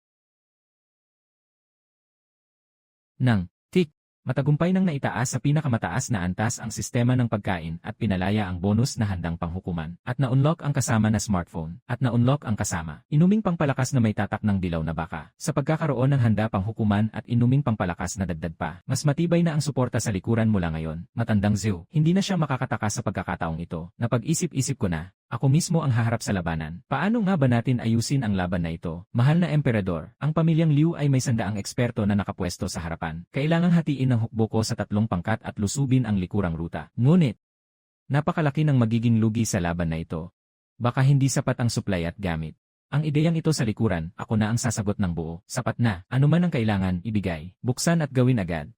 [SPEAKER 1] Nang, tik, matagumpay nang naitaas sa pinakamataas na antas ang sistema ng pagkain at pinalaya ang bonus na handang panghukuman. At na-unlock ang kasama na smartphone. At na-unlock ang kasama. Inuming pangpalakas na may tatak ng dilaw na baka. Sa pagkakaroon ng handa panghukuman at inuming pangpalakas na dagdag pa. Mas matibay na ang suporta sa likuran mula ngayon. Matandang Zhou, hindi na siya makakatakas sa pagkakataong ito. Napag-isip-isip ko na. Ako mismo ang haharap sa labanan. Paano nga ba natin ayusin ang laban na ito? Mahal na emperador, ang pamilyang Liu ay may 100 eksperto na nakapwesto sa harapan. Kailangang hatiin ang hukbo ko sa 3 pangkat at lusubin ang likurang ruta. Ngunit, napakalaki ng magiging lugi sa laban na ito. Baka hindi sapat ang supply at gamit. Ang ideyang ito sa likuran, ako na ang sasagot ng buo. Sapat na, anuman ang kailangan, ibigay. Buksan at gawin agad.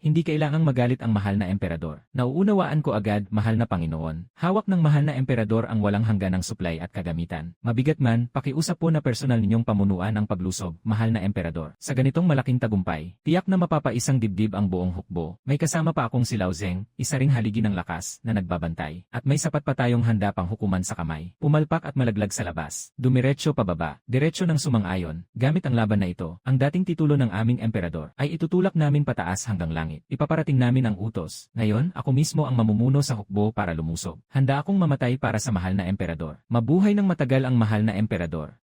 [SPEAKER 1] Hindi kailangang magalit ang mahal na emperador. Nauunawaan ko agad, mahal na Panginoon. Hawak ng mahal na emperador ang walang hangganang supply at kagamitan. Mabigat man, pakiusap po na personal ninyong pamunuan ang paglusob, mahal na emperador. Sa ganitong malaking tagumpay, tiyak na mapapaisang dibdib ang buong hukbo. May kasama pa akong si Lao Zeng, isa ring haligi ng lakas, na nagbabantay. At may sapat pa tayong handa pang hukuman sa kamay. Pumalpak at malaglag sa labas. Dumiretso pababa. Diretso ng sumang-ayon. Gamit ang laban na ito, ang dating titulo ng aming emperador, ay itutulak namin pataas hanggang langit. Ipaparating namin ang utos. Ngayon, ako mismo ang mamumuno sa hukbo para lumusob. Handa akong mamatay para sa mahal na emperador. Mabuhay ng matagal ang mahal na emperador.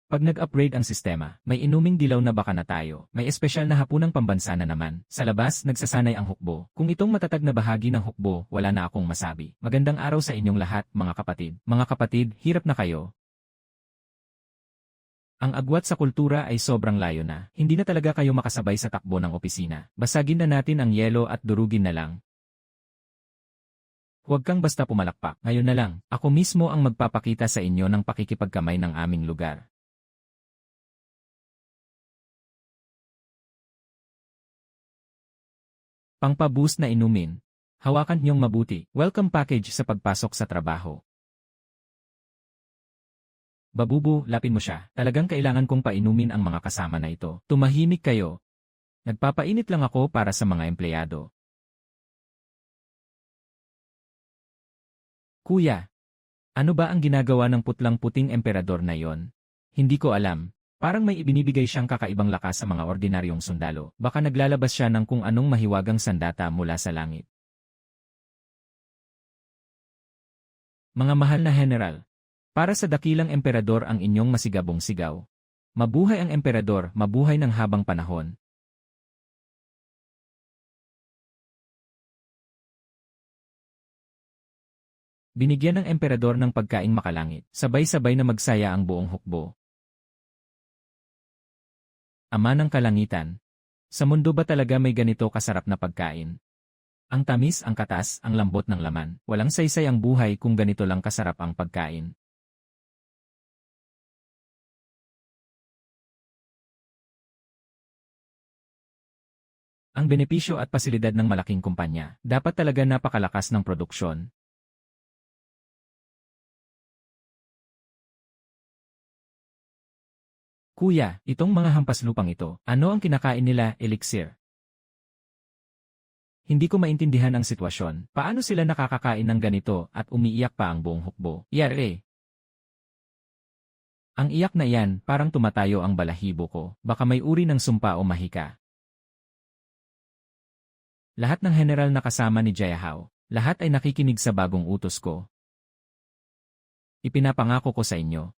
[SPEAKER 1] Pag nag-upgrade ang sistema, may inuming dilaw na baka na tayo. May espesyal na hapunang pambansa na naman. Sa labas, nagsasanay ang hukbo. Kung itong matatag na bahagi ng hukbo, wala na akong masabi. Magandang araw sa inyong lahat, mga kapatid. Mga kapatid, hirap na kayo. Ang agwat sa kultura ay sobrang layo na. Hindi na talaga kayo makasabay sa takbo ng opisina. Basagin na natin ang yelo at durugin na lang. Huwag kang basta pumalakpak. Ngayon na lang, ako mismo ang magpapakita sa inyo ng pakikipagkamay ng aming lugar. Pangpa-boost na inumin. Hawakan niyong mabuti. Welcome package sa pagpasok sa trabaho. Babubu, lapin mo siya. Talagang kailangan kong painumin ang mga kasama na ito. Tumahimik kayo. Nagpapainit lang ako para sa mga empleyado. Kuya, ano ba ang ginagawa ng putlang-puting emperador na yon? Hindi ko alam. Parang may ibinibigay siyang kakaibang lakas sa mga ordinaryong sundalo. Baka naglalabas siya ng kung anong mahiwagang sandata mula sa langit. Mga mahal na general, para sa dakilang emperador ang inyong masigabong sigaw. Mabuhay ang emperador, mabuhay ng habang panahon. Binigyan ng emperador ng pagkaing makalangit, sabay-sabay na magsaya ang buong hukbo. Ama ng kalangitan, sa mundo ba talaga may ganito kasarap na pagkain? Ang tamis, ang katas, ang lambot ng laman, walang saysay ang buhay kung ganito lang kasarap ang pagkain. Ang benepisyo at pasilidad ng malaking kumpanya, dapat talaga napakalakas ng produksyon. Kuya, itong mga hampaslupang ito, ano ang kinakain nila, elixir? Hindi ko maintindihan ang sitwasyon. Paano sila nakakakain ng ganito at umiiyak pa ang buong hukbo? Yare! Ang iyak na iyan, parang tumatayo ang balahibo ko. Baka may uri ng sumpa o mahika. Lahat ng general na kasama ni Jayahao, lahat ay nakikinig sa bagong utos ko. Ipinapangako ko sa inyo.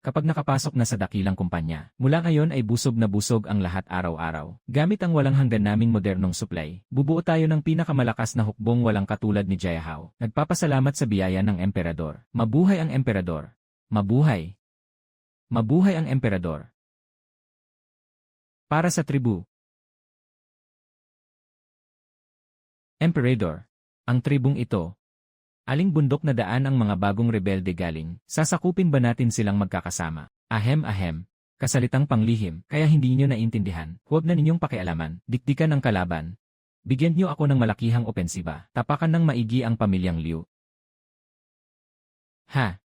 [SPEAKER 1] Kapag nakapasok na sa dakilang kumpanya, mula ngayon ay busog na busog ang lahat araw-araw. Gamit ang walang hanggan naming modernong supply, bubuo tayo ng pinakamalakas na hukbong walang katulad ni Jayahao. Nagpapasalamat sa biyaya ng emperador. Mabuhay ang emperador. Mabuhay. Mabuhay ang emperador. Para sa tribu. Emperador. Ang tribong ito. Aling bundok na daan ang mga bagong rebelde galing? Sasakupin ba natin silang magkakasama? Ahem. Kasalitang panglihim, kaya hindi niyo naintindihan. Huwag na ninyong pakialaman. Dikdikan ang kalaban. Bigyan niyo ako ng malakihang opensiba. Tapakan ng maigi ang pamilyang Liu. Ha?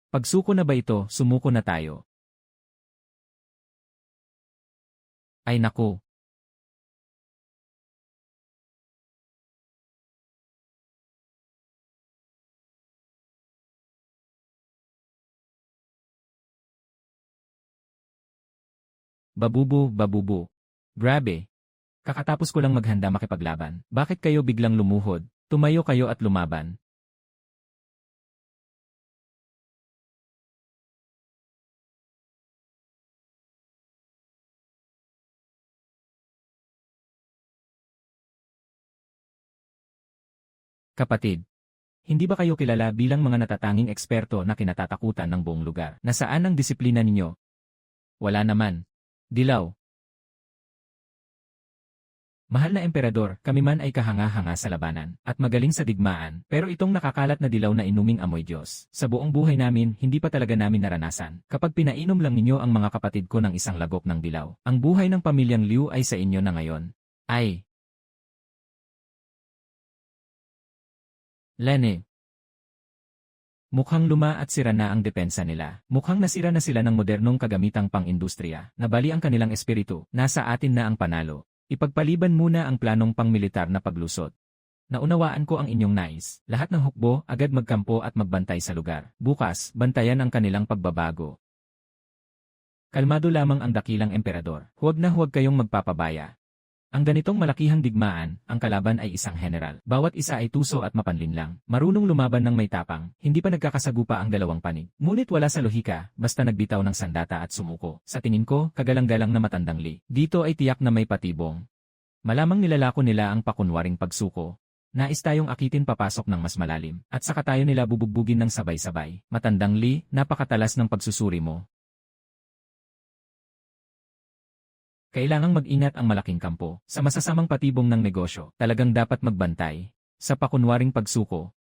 [SPEAKER 1] Pagsuko na ba ito, sumuko na tayo. Ay naku. Babubu. Grabe. Kakatapos ko lang maghanda makipaglaban. Bakit kayo biglang lumuhod? Tumayo kayo at lumaban. Kapatid, hindi ba kayo kilala bilang mga natatanging eksperto na kinatatakutan ng buong lugar? Nasaan ang disiplina ninyo? Wala naman. Dilaw. Mahal na emperador, kami man ay kahanga-hanga sa labanan, at magaling sa digmaan, pero itong nakakalat na dilaw na inuming amoy Diyos. Sa buong buhay namin, hindi pa talaga namin naranasan. Kapag pinainom lang ninyo ang mga kapatid ko ng isang lagok ng dilaw, ang buhay ng pamilyang Liu ay sa inyo na ngayon. Ay! Lene. Mukhang luma at sira na ang depensa nila. Mukhang nasira na sila ng modernong kagamitang pang-industriya. Nabali ang kanilang espiritu. Nasa atin na ang panalo. Ipagpaliban muna ang planong pang-militar na paglusot. Naunawaan ko ang inyong nais. Lahat ng hukbo agad magkampo at magbantay sa lugar. Bukas, bantayan ang kanilang pagbabago. Kalmado lamang ang dakilang emperador. Huwag na huwag kayong magpapabaya. Ang ganitong malakihang digmaan, ang kalaban ay isang general. Bawat isa ay tuso at mapanlinlang. Marunong lumaban ng may tapang, hindi pa nagkakasagupa ang dalawang panig. Ngunit wala sa lohika, basta nagbitaw ng sandata at sumuko. Sa tingin ko, kagalang-galang na matandang Li. Dito ay tiyak na may patibong. Malamang nilalako nila ang pakunwaring pagsuko. Nais tayong akitin papasok ng mas malalim, at saka tayo nila bubugbugin ng sabay-sabay. Matandang Li, napakatalas ng pagsusuri mo. Kailangang mag-ingat ang malaking kampo. Sa masasamang patibong ng negosyo, talagang dapat magbantay. Sa pakunwaring pagsuko.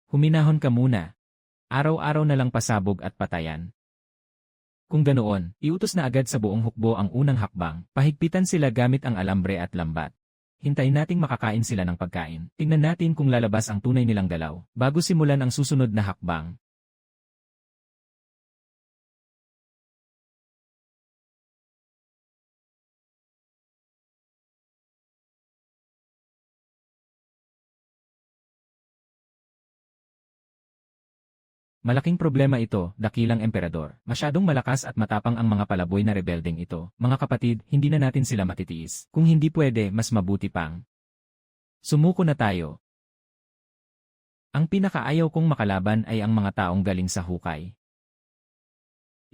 [SPEAKER 1] Huminahon ka muna. Araw-araw na lang pasabog at patayan. Kung ganoon, iutos na agad sa buong hukbo ang unang hakbang. Pahigpitan sila gamit ang alambre at lambat. Hintayin nating makakain sila ng pagkain. Tingnan natin kung lalabas ang tunay nilang galaw, bago simulan ang susunod na hakbang. Malaking problema ito, dakilang emperador. Masyadong malakas at matapang ang mga palaboy na rebeldeng ito. Mga kapatid, hindi na natin sila matitiis. Kung hindi pwede, mas mabuti pang sumuko na tayo. Ang pinakaayaw kong makalaban ay ang mga taong galing sa hukay.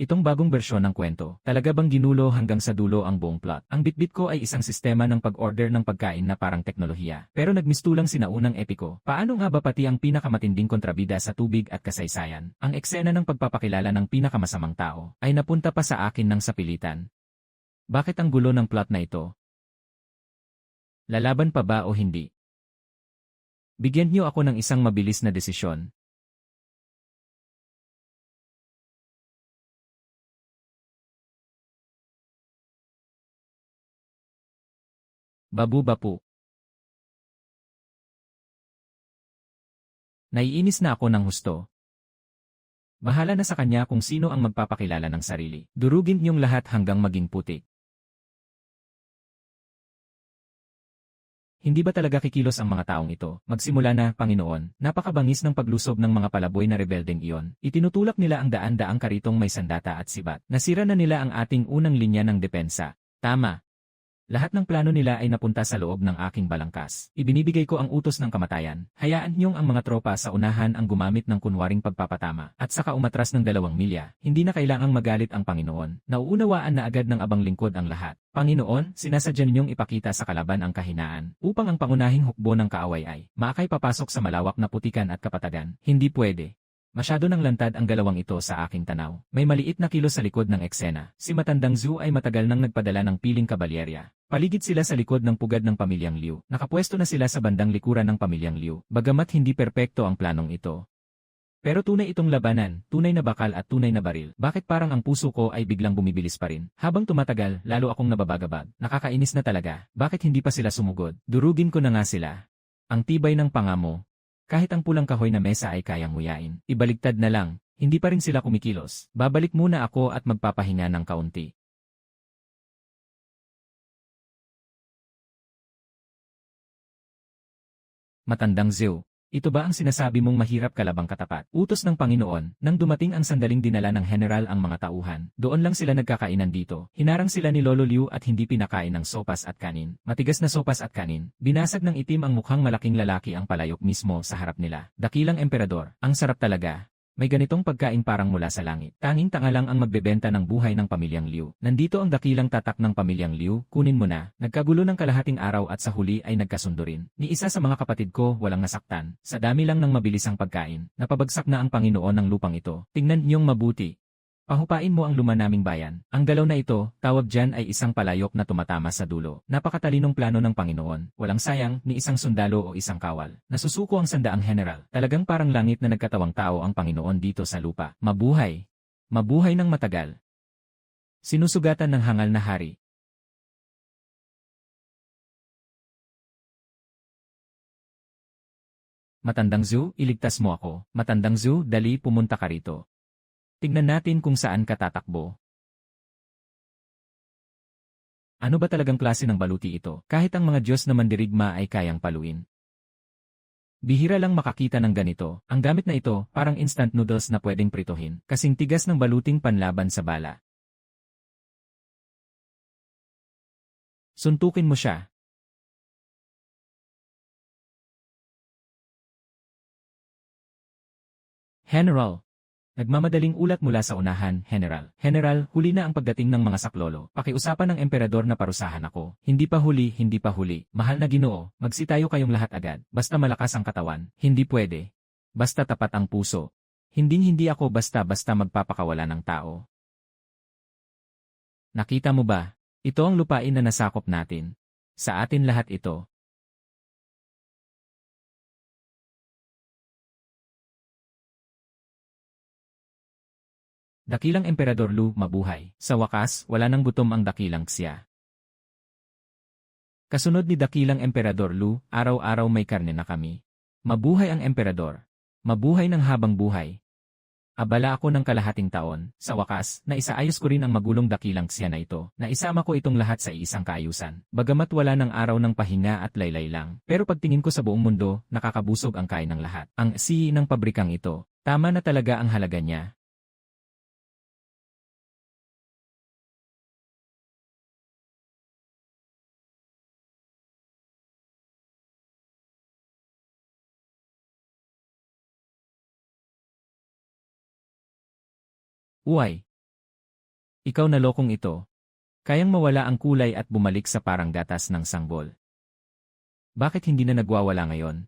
[SPEAKER 1] Itong bagong bersyon ng kwento, talaga bang ginulo hanggang sa dulo ang buong plot? Ang bitbit ko ay isang sistema ng pag-order ng pagkain na parang teknolohiya. Pero nagmistulang sinaunang epiko. Paano nga ba pati ang pinakamatinding kontrabida sa tubig at kasaysayan? Ang eksena ng pagpapakilala ng pinakamasamang tao ay napunta pa sa akin ng sapilitan. Bakit ang gulo ng plot na ito? Lalaban pa ba o hindi? Bigyan niyo ako ng isang mabilis na desisyon. Babu-bapu. Naiinis na ako ng husto. Bahala na sa kanya kung sino ang magpapakilala ng sarili. Durugin niyong lahat hanggang maging putik. Hindi ba talaga kikilos ang mga taong ito? Magsimula na, Panginoon, napakabangis ng paglusob ng mga palaboy na rebeldeng iyon. Itinutulak nila ang daan-daang karitong may sandata at sibat. Nasira na nila ang ating unang linya ng depensa. Tama. Lahat ng plano nila ay napunta sa loob ng aking balangkas. Ibinibigay ko ang utos ng kamatayan. Hayaan niyong ang mga tropa sa unahan ang gumamit ng kunwaring pagpapatama. At saka umatras ng 2 milya. Hindi na kailangang magalit ang Panginoon. Nauunawaan na agad ng abang lingkod ang lahat. Panginoon, sinasadya ninyong ipakita sa kalaban ang kahinaan, upang ang pangunahing hukbo ng kaaway ay maakay papasok sa malawak na putikan at kapatagan. Hindi pwede. Masyado nang lantad ang galawang ito sa aking tanaw. May maliit na kilos sa likod ng eksena. Si Matandang Zhu ay matagal nang nagpadala ng piling kabalyerya. Paligid sila sa likod ng pugad ng pamilyang Liu. Nakapwesto na sila sa bandang likuran ng pamilyang Liu. Bagamat hindi perpekto ang planong ito. Pero tunay itong labanan, tunay na bakal at tunay na baril. Bakit parang ang puso ko ay biglang bumibilis pa rin? Habang tumatagal, lalo akong nababagabag. Nakakainis na talaga. Bakit hindi pa sila sumugod? Durugin ko na nga sila. Ang tibay ng pangamo. Kahit ang pulang kahoy na mesa ay kayang nguyain. Ibaligtad na lang, hindi pa rin sila kumikilos. Babalik muna ako at magpapahinga ng kaunti. Matandang Zhu, ito ba ang sinasabi mong mahirap kalabang katapat? Utos ng Panginoon, nang dumating ang sandaling dinala ng general ang mga tauhan, doon lang sila nagkakainan dito. Hinarang sila ni Lolo Liu at hindi pinakain ng sopas at kanin. Matigas na sopas at kanin. Binasag ng itim ang mukhang malaking lalaki ang palayok mismo sa harap nila. Dakilang emperador, ang sarap talaga. May ganitong pagkain parang mula sa langit. Tanging tanga lang ang magbebenta ng buhay ng pamilyang Liu. Nandito ang dakilang tatak ng pamilyang Liu, kunin mo na. Nagkagulo ng kalahating araw at sa huli ay nagkasundo rin. Ni isa sa mga kapatid ko walang nasaktan. Sa dami lang ng mabilisang pagkain, napabagsak na ang Panginoon ng lupang ito. Tingnan niyong mabuti. Pahupain mo ang luma naming bayan. Ang galaw na ito, tawag dyan ay isang palayok na tumatama sa dulo. Napakatalinong plano ng Panginoon. Walang sayang, ni isang sundalo o isang kawal. Nasusuko ang sandaang general. Talagang parang langit na nagkatawang tao ang Panginoon dito sa lupa. Mabuhay. Mabuhay ng matagal. Sinusugatan ng hangal na hari. Matandang Zhu, iligtas mo ako. Matandang Zhu, dali pumunta ka rito. Tignan natin kung saan ka tatakbo. Ano ba talagang klase ng baluti ito? Kahit ang mga Diyos na mandirigma ay kayang paluin. Bihira lang makakita ng ganito. Ang gamit na ito, parang instant noodles na pwedeng prituhin. Kasing tigas ng baluting panlaban sa bala. Suntukin mo siya. General. Nagmamadaling ulat mula sa unahan, General. General, huli na ang pagdating ng mga saklolo. Pakiusapan ng emperador na parusahan ako. Hindi pa huli, hindi pa huli. Mahal na Ginoo, magsitayo kayong lahat agad. Basta malakas ang katawan. Hindi pwede. Basta tapat ang puso. Hindi ako basta-basta magpapakawala ng tao. Nakita mo ba? Ito ang lupain na nasakop natin. Sa atin lahat ito. Dakilang Emperador Lu, mabuhay. Sa wakas, wala nang gutom ang dakilang Xia. Kasunod ni dakilang Emperador Lu, araw-araw may karne na kami. Mabuhay ang emperador. Mabuhay ng habang buhay. Abala ako ng kalahating taon. Sa wakas, naisaayos ko rin ang magulong dakilang Xia na ito. Naisama ko itong lahat sa isang kaayusan. Bagamat wala ng araw ng pahinga at laylay lang. Pero pagtingin ko sa buong mundo, nakakabusog ang kain ng lahat. Ang CEO ng pabrikang ito. Tama na talaga ang halaga niya. Uway, ikaw na lokong ito. Kayang mawala ang kulay at bumalik sa parang gatas ng sanggol. Bakit hindi na nagwawala ngayon?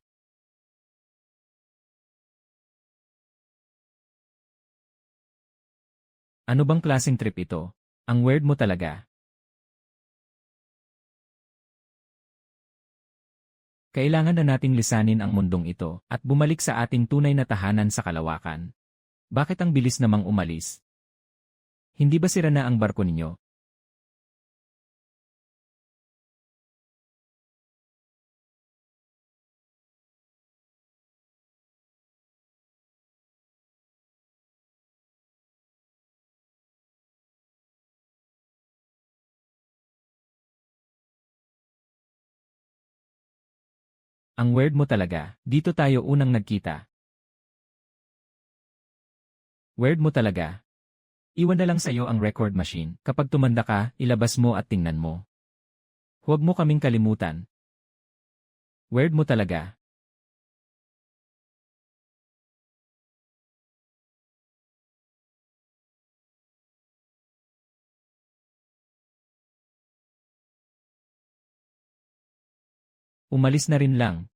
[SPEAKER 1] Ano bang klaseng trip ito? Ang weird mo talaga. Kailangan na nating lisanin ang mundong ito at bumalik sa ating tunay na tahanan sa kalawakan. Bakit ang bilis namang umalis? Hindi ba sira na ang barko ninyo? Ang weird mo talaga. Dito tayo unang nagkita. Weird mo talaga. Iwan na lang sa'yo ang record machine. Kapag tumanda ka, ilabas mo at tingnan mo. Huwag mo kaming kalimutan. Weird mo talaga. Umalis na rin lang.